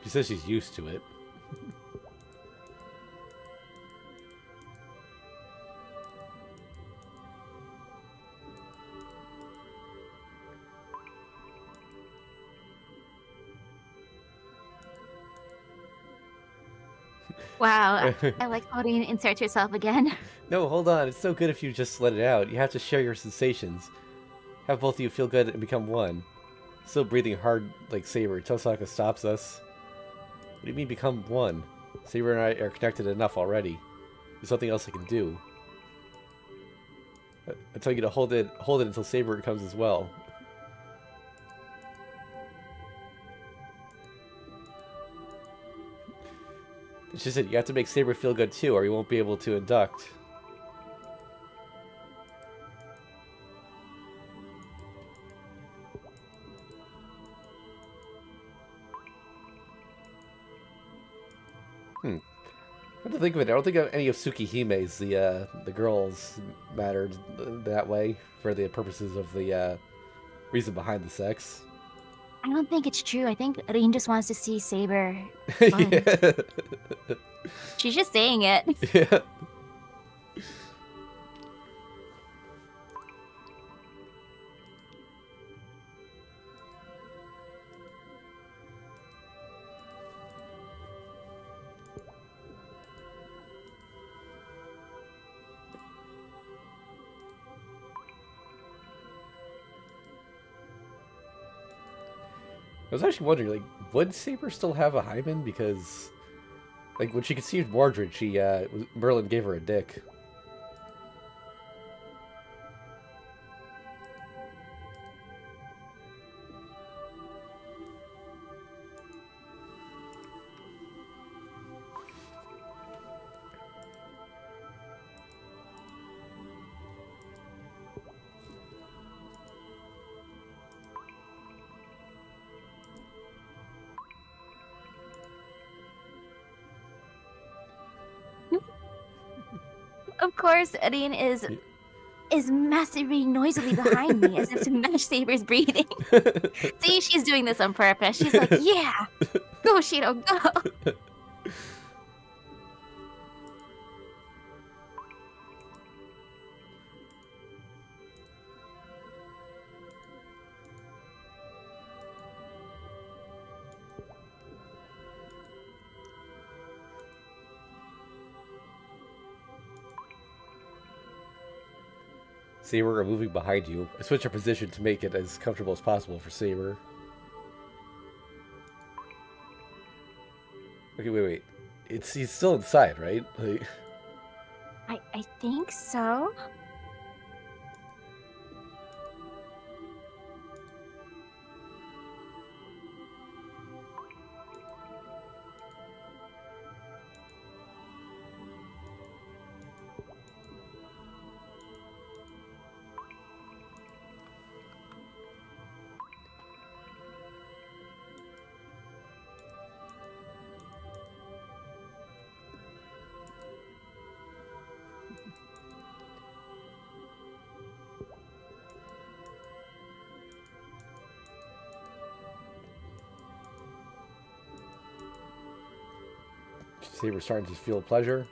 She says she's used to it. Wow, I like how Odin inserts herself again. No, hold on. It's no good if you just let it out. You have to share your sensations. Have both of you feel good and become one. Still breathing hard like Saber. Tosaka stops us. What do you mean become one? Saber and I are connected enough already. There's nothing else I can do. I tell you to hold it until Saber comes as well. She said you have to make Saber feel good too, or you won't be able to induct. What to think of it? I don't think any of Tsukihime's the girls mattered that way for the purposes of the reason behind the sex. I don't think it's true. I think Rin just wants to see Saber fun. Yeah. She's just saying it. Yeah. I was actually wondering, like, would Saber still have a hymen? Because, like, when she conceived Mordred, Merlin gave her a dick. Of course, Rin is masturbating noisily behind me as if to match Saber's breathing. See, she's doing this on purpose. She's like, yeah, go, Shiro, go. Saber are moving behind you. I switch our position to make it as comfortable as possible for Saber. Okay, wait. He's still inside, right? Like... I think so. Saber's starting to feel pleasure.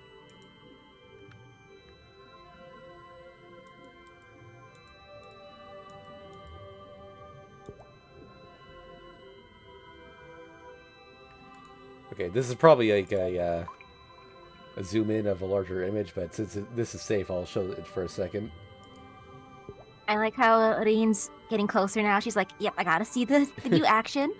Okay, this is probably like a zoom in of a larger image, but since this is safe, I'll show it for a second. I like how Reen's getting closer now. She's like, yep, I gotta see the new action.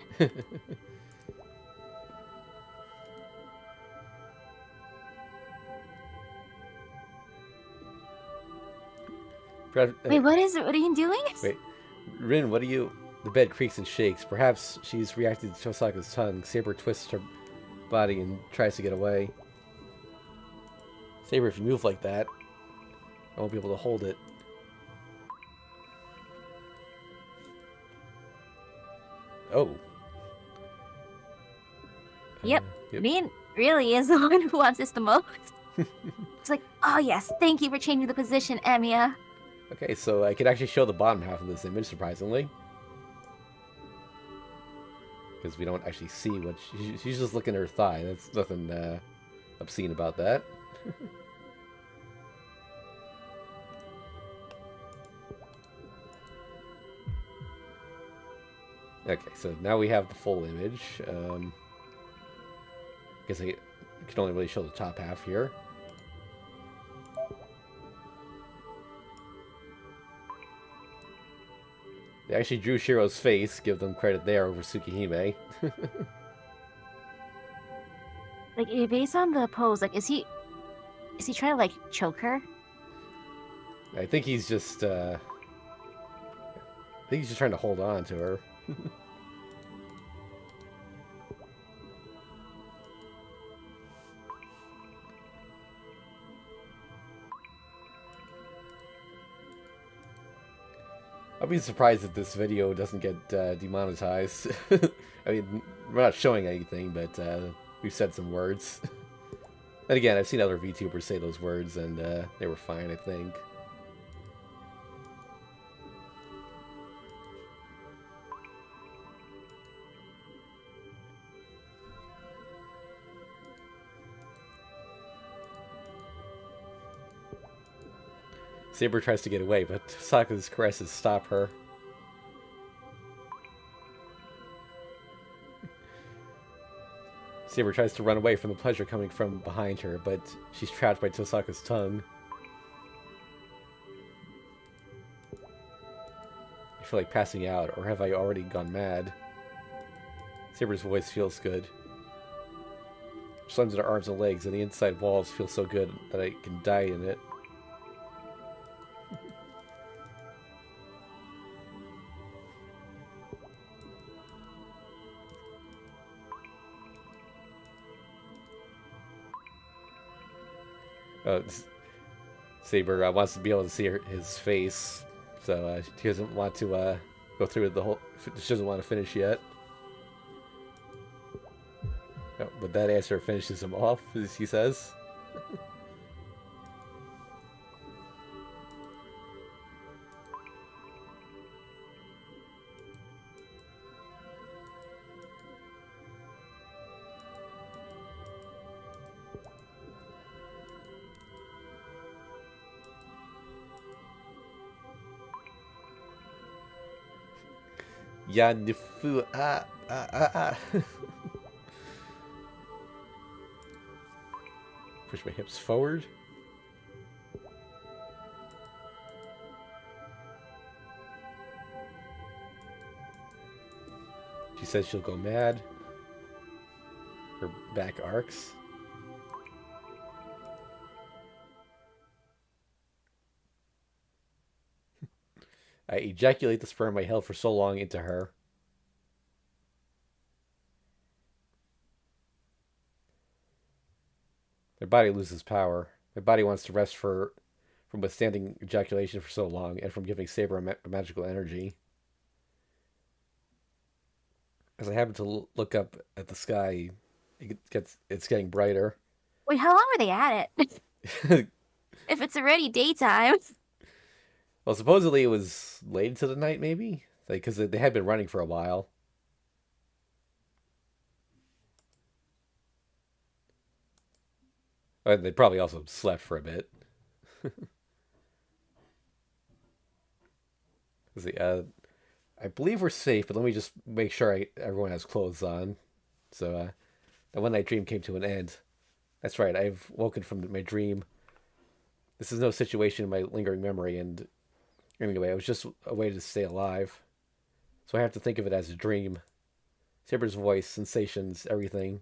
Wait, what is Reen doing? Wait, Rin, what are you... The bed creaks and shakes. Perhaps she's reacted to Tosaka's tongue. Saber twists her body and tries to get away. Saber, if you move like that, I won't be able to hold it. Oh. Yep. Reen really is the one who wants this the most. It's like, oh yes, thank you for changing the position, Emiya. Okay, so I could actually show the bottom half of this image, surprisingly. Because we don't actually see what... She's just looking at her thigh. That's nothing obscene about that. Okay, so now we have the full image. I guess I can only really show the top half here. They actually drew Shiro's face. Give them credit there over Tsukihime. Like, based on the pose, like, is he trying to, like, choke her? I think he's just, trying to hold on to her. I'll be surprised if this video doesn't get demonetized. I mean, we're not showing anything, but we've said some words. And again, I've seen other VTubers say those words, and they were fine, I think. Saber tries to get away, but Saka's caresses stop her. Saber tries to run away from the pleasure coming from behind her, but she's trapped by Tosaka's tongue. I feel like passing out, or have I already gone mad? Saber's voice feels good. She slams at her arms and legs, and the inside walls feel so good that I can die in it. Saber wants to be able to see his face, so he doesn't want to go through the whole... She doesn't want to finish yet. Oh, but that answer finishes him off, as he says. Yanifu Push my hips forward. She says she'll go mad. Her back arcs. I ejaculate the sperm I held for so long into her. My body loses power. My body wants to rest from withstanding ejaculation for so long and from giving Saber a magical energy. As I happen to look up at the sky, it's getting brighter. Wait, how long were they at it? If it's already daytime. Well, supposedly it was late into the night, maybe? Because they had been running for a while. They probably also slept for a bit. See, I believe we're safe, but let me just make sure everyone has clothes on. So the one night dream came to an end. That's right. I've woken from my dream. This is no situation in my lingering memory, and anyway, it was just a way to stay alive. So I have to think of it as a dream. Saber's voice, sensations, everything.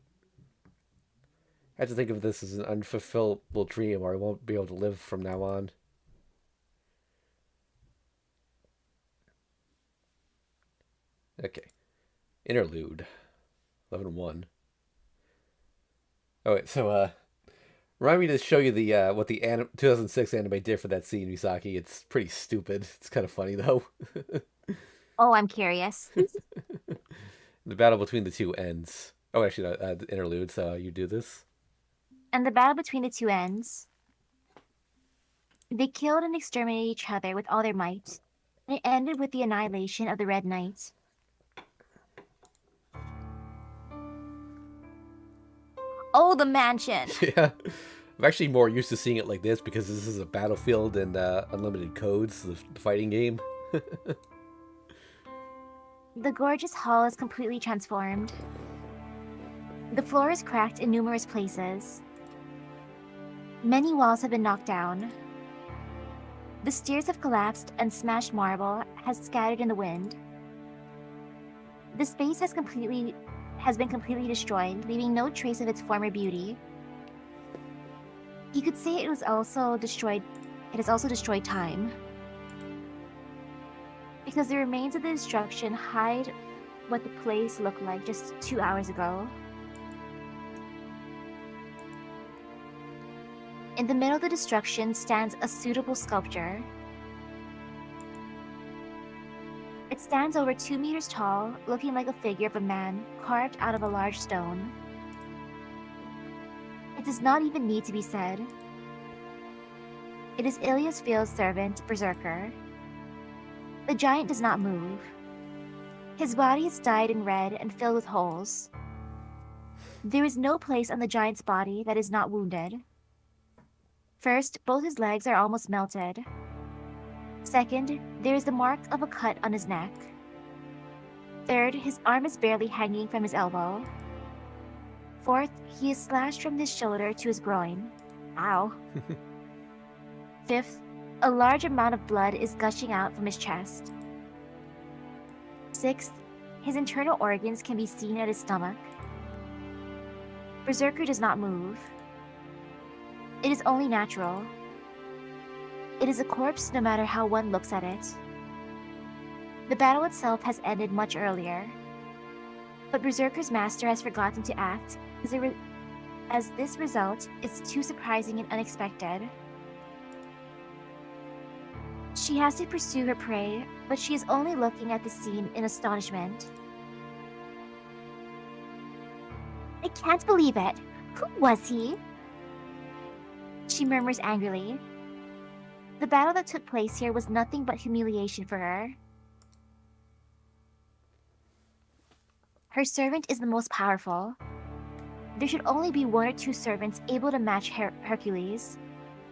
I have to think of this as an unfulfillable dream, or I won't be able to live from now on. Okay. Interlude. 11-1. Oh, wait, so, remind me to show you the what the 2006 anime did for that scene, Misaki. It's pretty stupid. It's kind of funny though. Oh, I'm curious. The battle between the two ends. Oh, actually, no, the interlude. So you do this. And the battle between the two ends. They killed and exterminated each other with all their might, and it ended with the annihilation of the Red Knight. Oh, the mansion! Yeah, I'm actually more used to seeing it like this because this is a Battlefield and Unlimited Codes, the fighting game. The gorgeous hall is completely transformed. The floor is cracked in numerous places. Many walls have been knocked down. The stairs have collapsed and smashed marble has scattered in the wind. The space has been completely destroyed, leaving no trace of its former beauty. You could say it has also destroyed time. Because the remains of the destruction hide what the place looked like just 2 hours ago. In the middle of the destruction stands a suitable sculpture. It stands over 2 meters tall, looking like a figure of a man carved out of a large stone. It does not even need to be said. It is Ilias Field's servant, Berserker. The giant does not move. His body is dyed in red and filled with holes. There is no place on the giant's body that is not wounded. First, both his legs are almost melted. Second, there is the mark of a cut on his neck. Third, his arm is barely hanging from his elbow. Fourth, he is slashed from his shoulder to his groin. Ow. Fifth, a large amount of blood is gushing out from his chest. Sixth, his internal organs can be seen at his stomach. Berserker does not move. It is only natural. It is a corpse no matter how one looks at it. The battle itself has ended much earlier, but Berserker's master has forgotten to act as this result is too surprising and unexpected. She has to pursue her prey, but she is only looking at the scene in astonishment. I can't believe it! Who was he? She murmurs angrily. The battle that took place here was nothing but humiliation for her. Her servant is the most powerful. There should only be 1 or 2 servants able to match Hercules,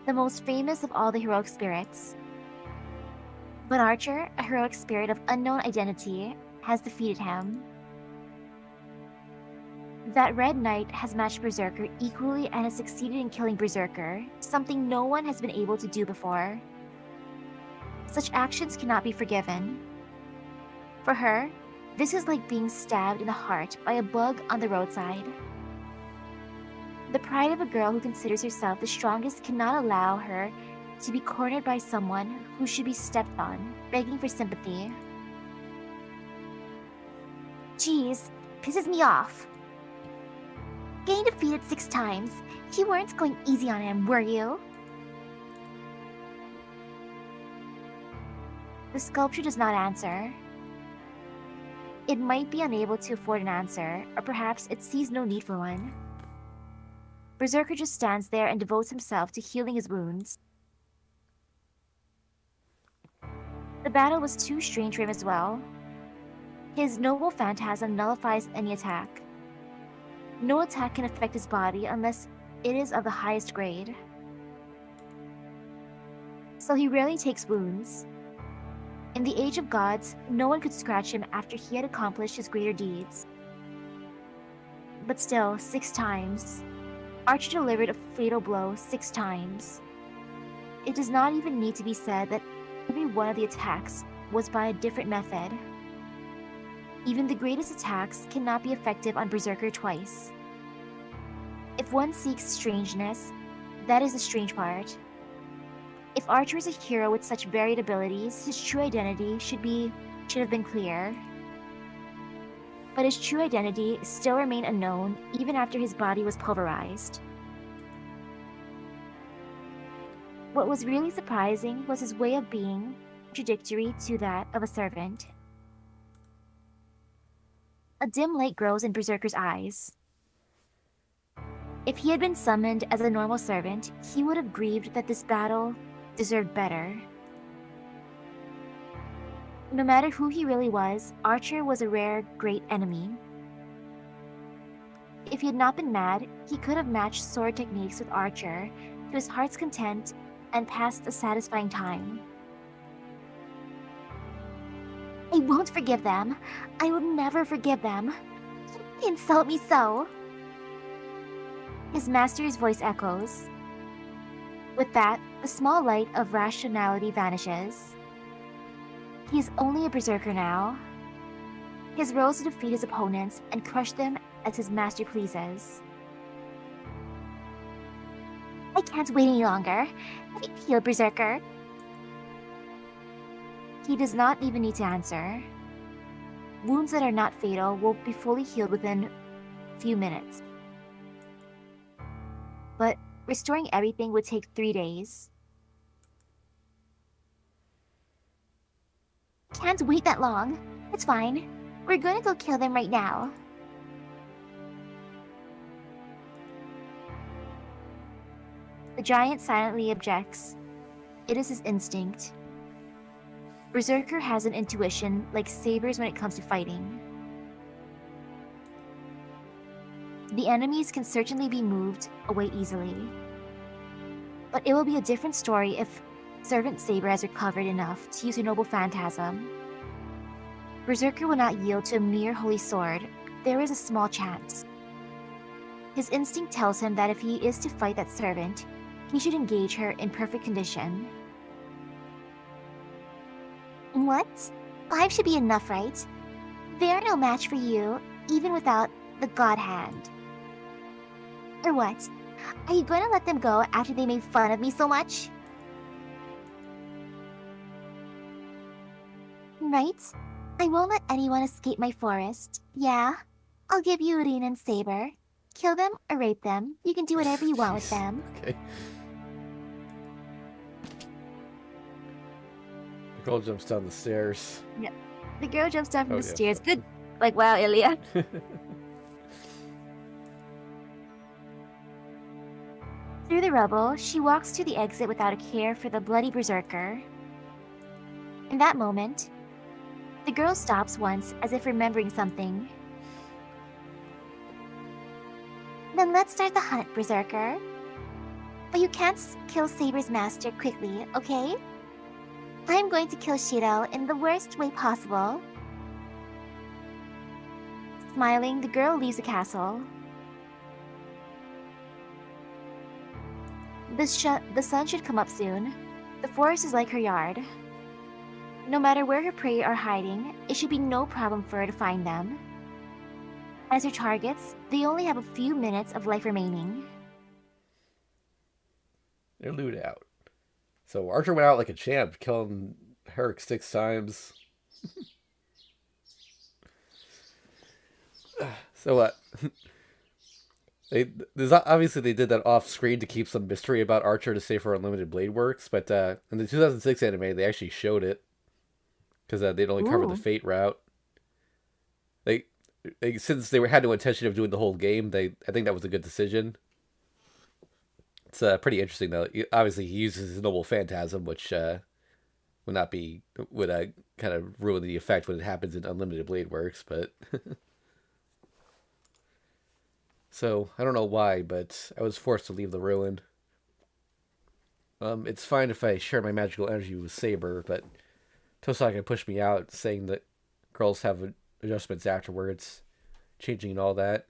the most famous of all the heroic spirits. But Archer, a heroic spirit of unknown identity, has defeated him. That Red Knight has matched Berserker equally and has succeeded in killing Berserker, something no one has been able to do before. Such actions cannot be forgiven. For her, this is like being stabbed in the heart by a bug on the roadside. The pride of a girl who considers herself the strongest cannot allow her to be cornered by someone who should be stepped on, begging for sympathy. Jeez, pisses me off. Getting defeated 6 times. You weren't going easy on him, were you? The sculpture does not answer. It might be unable to afford an answer, or perhaps it sees no need for one. Berserker just stands there and devotes himself to healing his wounds. The battle was too strange for him as well. His noble phantasm nullifies any attack. No attack can affect his body unless it is of the highest grade. So he rarely takes wounds. In the age of gods, no one could scratch him after he had accomplished his greater deeds. But still, 6 times. Archer delivered a fatal blow 6 times. It does not even need to be said that every one of the attacks was by a different method. Even the greatest attacks cannot be effective on Berserker twice. If one seeks strangeness, that is the strange part. If Archer is a hero with such varied abilities, his true identity should have been clear. But his true identity still remained unknown even after his body was pulverized. What was really surprising was his way of being contradictory to that of a servant. A dim light grows in Berserker's eyes. If he had been summoned as a normal servant, he would have grieved that this battle deserved better. No matter who he really was, Archer was a rare, great enemy. If he had not been mad, he could have matched sword techniques with Archer to his heart's content and passed a satisfying time. I won't forgive them. I will never forgive them. They insult me so. His master's voice echoes. With that, the small light of rationality vanishes. He is only a berserker now. His role is to defeat his opponents and crush them as his master pleases. I can't wait any longer. Have you healed, Berserker? He does not even need to answer. Wounds that are not fatal will be fully healed within a few minutes. But restoring everything would take 3 days. Can't wait that long. It's fine. We're going to go kill them right now. The giant silently objects. It is his instinct. Berserker has an intuition like sabers when it comes to fighting. The enemies can certainly be moved away easily. But it will be a different story if Servant Saber has recovered enough to use a noble phantasm. Berserker will not yield to a mere holy sword. There is a small chance. His instinct tells him that if he is to fight that servant, he should engage her in perfect condition. What? 5 should be enough, right? They're no match for you, even without the God Hand. Or what? Are you going to let them go after they made fun of me so much? Right? I won't let anyone escape my forest. Yeah? I'll give you Urin and Saber. Kill them or rape them. You can do whatever you want with them. Okay. The girl jumps down the stairs. Yep. The girl jumps down from the yeah. stairs. Good. Like, wow, Ilya. Through the rubble, she walks to the exit without a care for the bloody berserker. In that moment, the girl stops once as if remembering something. Then let's start the hunt, Berserker. But you can't kill Saber's master quickly, okay? I'm going to kill Shiro in the worst way possible. Smiling, the girl leaves the castle. The sun should come up soon. The forest is like her yard. No matter where her prey are hiding, it should be no problem for her to find them. As her targets, they only have a few minutes of life remaining. They're loot out. So Archer went out like a champ, killing Herrick 6 times. So what? Obviously they did that off screen to keep some mystery about Archer to save her unlimited blade works, but in the 2006 anime they actually showed it because they'd only covered the Fate route. Since they had no intention of doing the whole game, I think that was a good decision. It's pretty interesting though. Obviously he uses his noble phantasm, which would kind of ruin the effect when it happens in unlimited blade works, but. So, I don't know why, but I was forced to leave the ruin. It's fine if I share my magical energy with Saber, but Tosaka pushed me out, saying that girls have adjustments afterwards, changing and all that.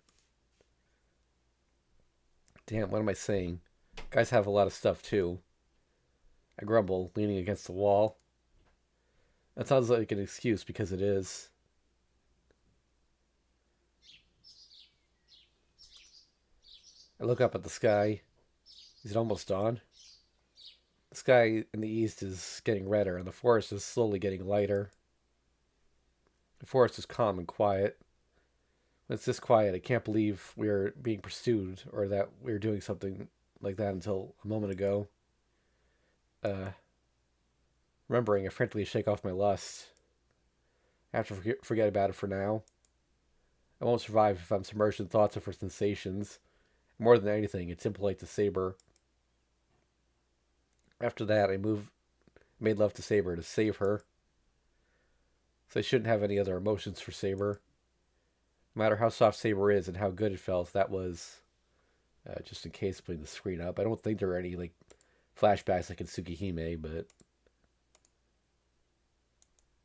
Damn, what am I saying? Guys have a lot of stuff too. I grumble, leaning against the wall. That sounds like an excuse because it is. I look up at the sky. Is it almost dawn? The sky in the east is getting redder, and the forest is slowly getting lighter. The forest is calm and quiet. When it's this quiet, I can't believe we are being pursued or that we were doing something like that until a moment ago. Remembering, I frantically shake off my lust. I have to forget about it for now. I won't survive if I'm submerged in thoughts of her sensations. More than anything, it's impolite to Saber. After that, made love to Saber to save her. So I shouldn't have any other emotions for Saber. No matter how soft Saber is and how good it felt, that was just in case putting the screen up. I don't think there are any like flashbacks like in Tsukihime, but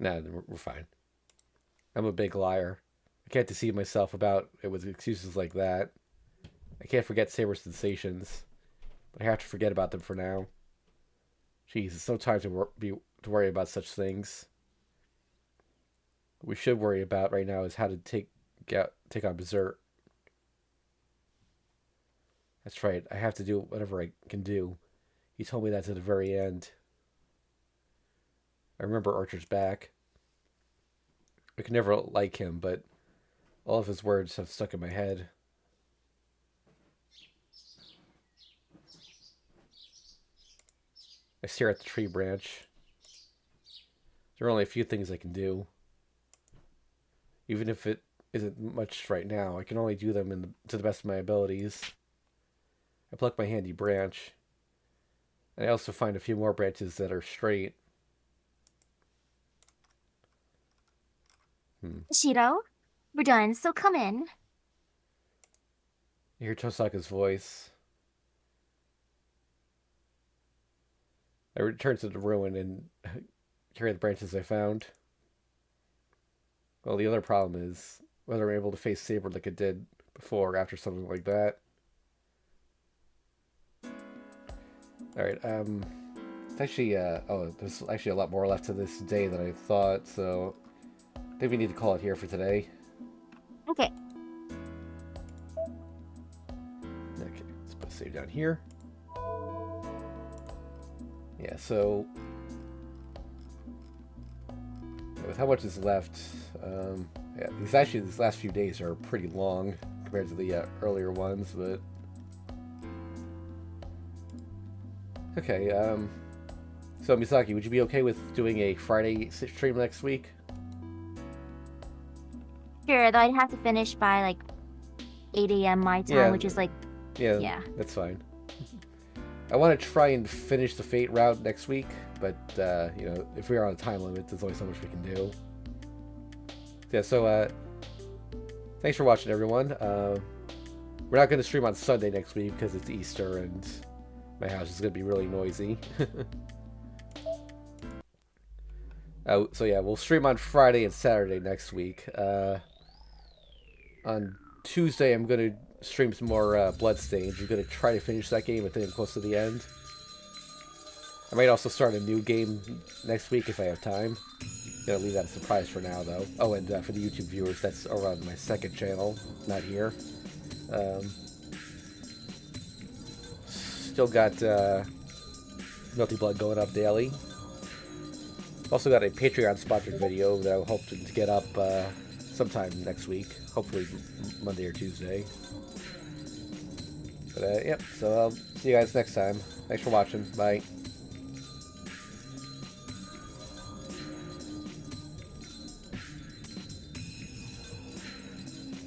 nah, we're fine. I'm a big liar. I can't deceive myself about it with excuses like that. I can't forget Saber's sensations, but I have to forget about them for now. Jeez, it's no time to worry about such things. What we should worry about right now is how to take on Berserk. That's right. I have to do whatever I can do. He told me that to the very end. I remember Archer's back. I could never like him, but all of his words have stuck in my head. I stare at the tree branch. There are only a few things I can do. Even if it isn't much right now, I can only do them to the best of my abilities. I pluck my handy branch. And I also find a few more branches that are straight. Shiro, we're done, so come in. I hear Tosaka's voice. I return to the ruin and carry the branches I found. Well, the other problem is whether I'm able to face Saber like I did before after something like that. Alright, it's actually, there's actually a lot more left to this day than I thought, so I think we need to call it here for today. Okay. Okay, let's put a save down here. Yeah, so with how much is left, yeah, these last few days are pretty long compared to the earlier ones, but okay. So Misaki, would you be okay with doing a Friday stream next week? Sure, though I'd have to finish by like 8 a.m. my time, which is like yeah, that's fine. I want to try and finish the Fate route next week, but you know, if we are on a time limit, there's only so much we can do. Yeah, so thanks for watching, everyone. We're not going to stream on Sunday next week because it's Easter and my house is going to be really noisy. So yeah, we'll stream on Friday and Saturday next week. On Tuesday, I'm going to stream some more Bloodstained. I'm going to try to finish that game. I think I'm close to the end. I might also start a new game next week if I have time. I'm going to leave that a surprise for now, though. Oh, and for the YouTube viewers, that's over on my second channel, not here. Still got Melty Blood going up daily. Also got a Patreon sponsored video that I hope to get up sometime next week. Hopefully Monday or Tuesday. But yep, so I'll see you guys next time. Thanks for watching. Bye.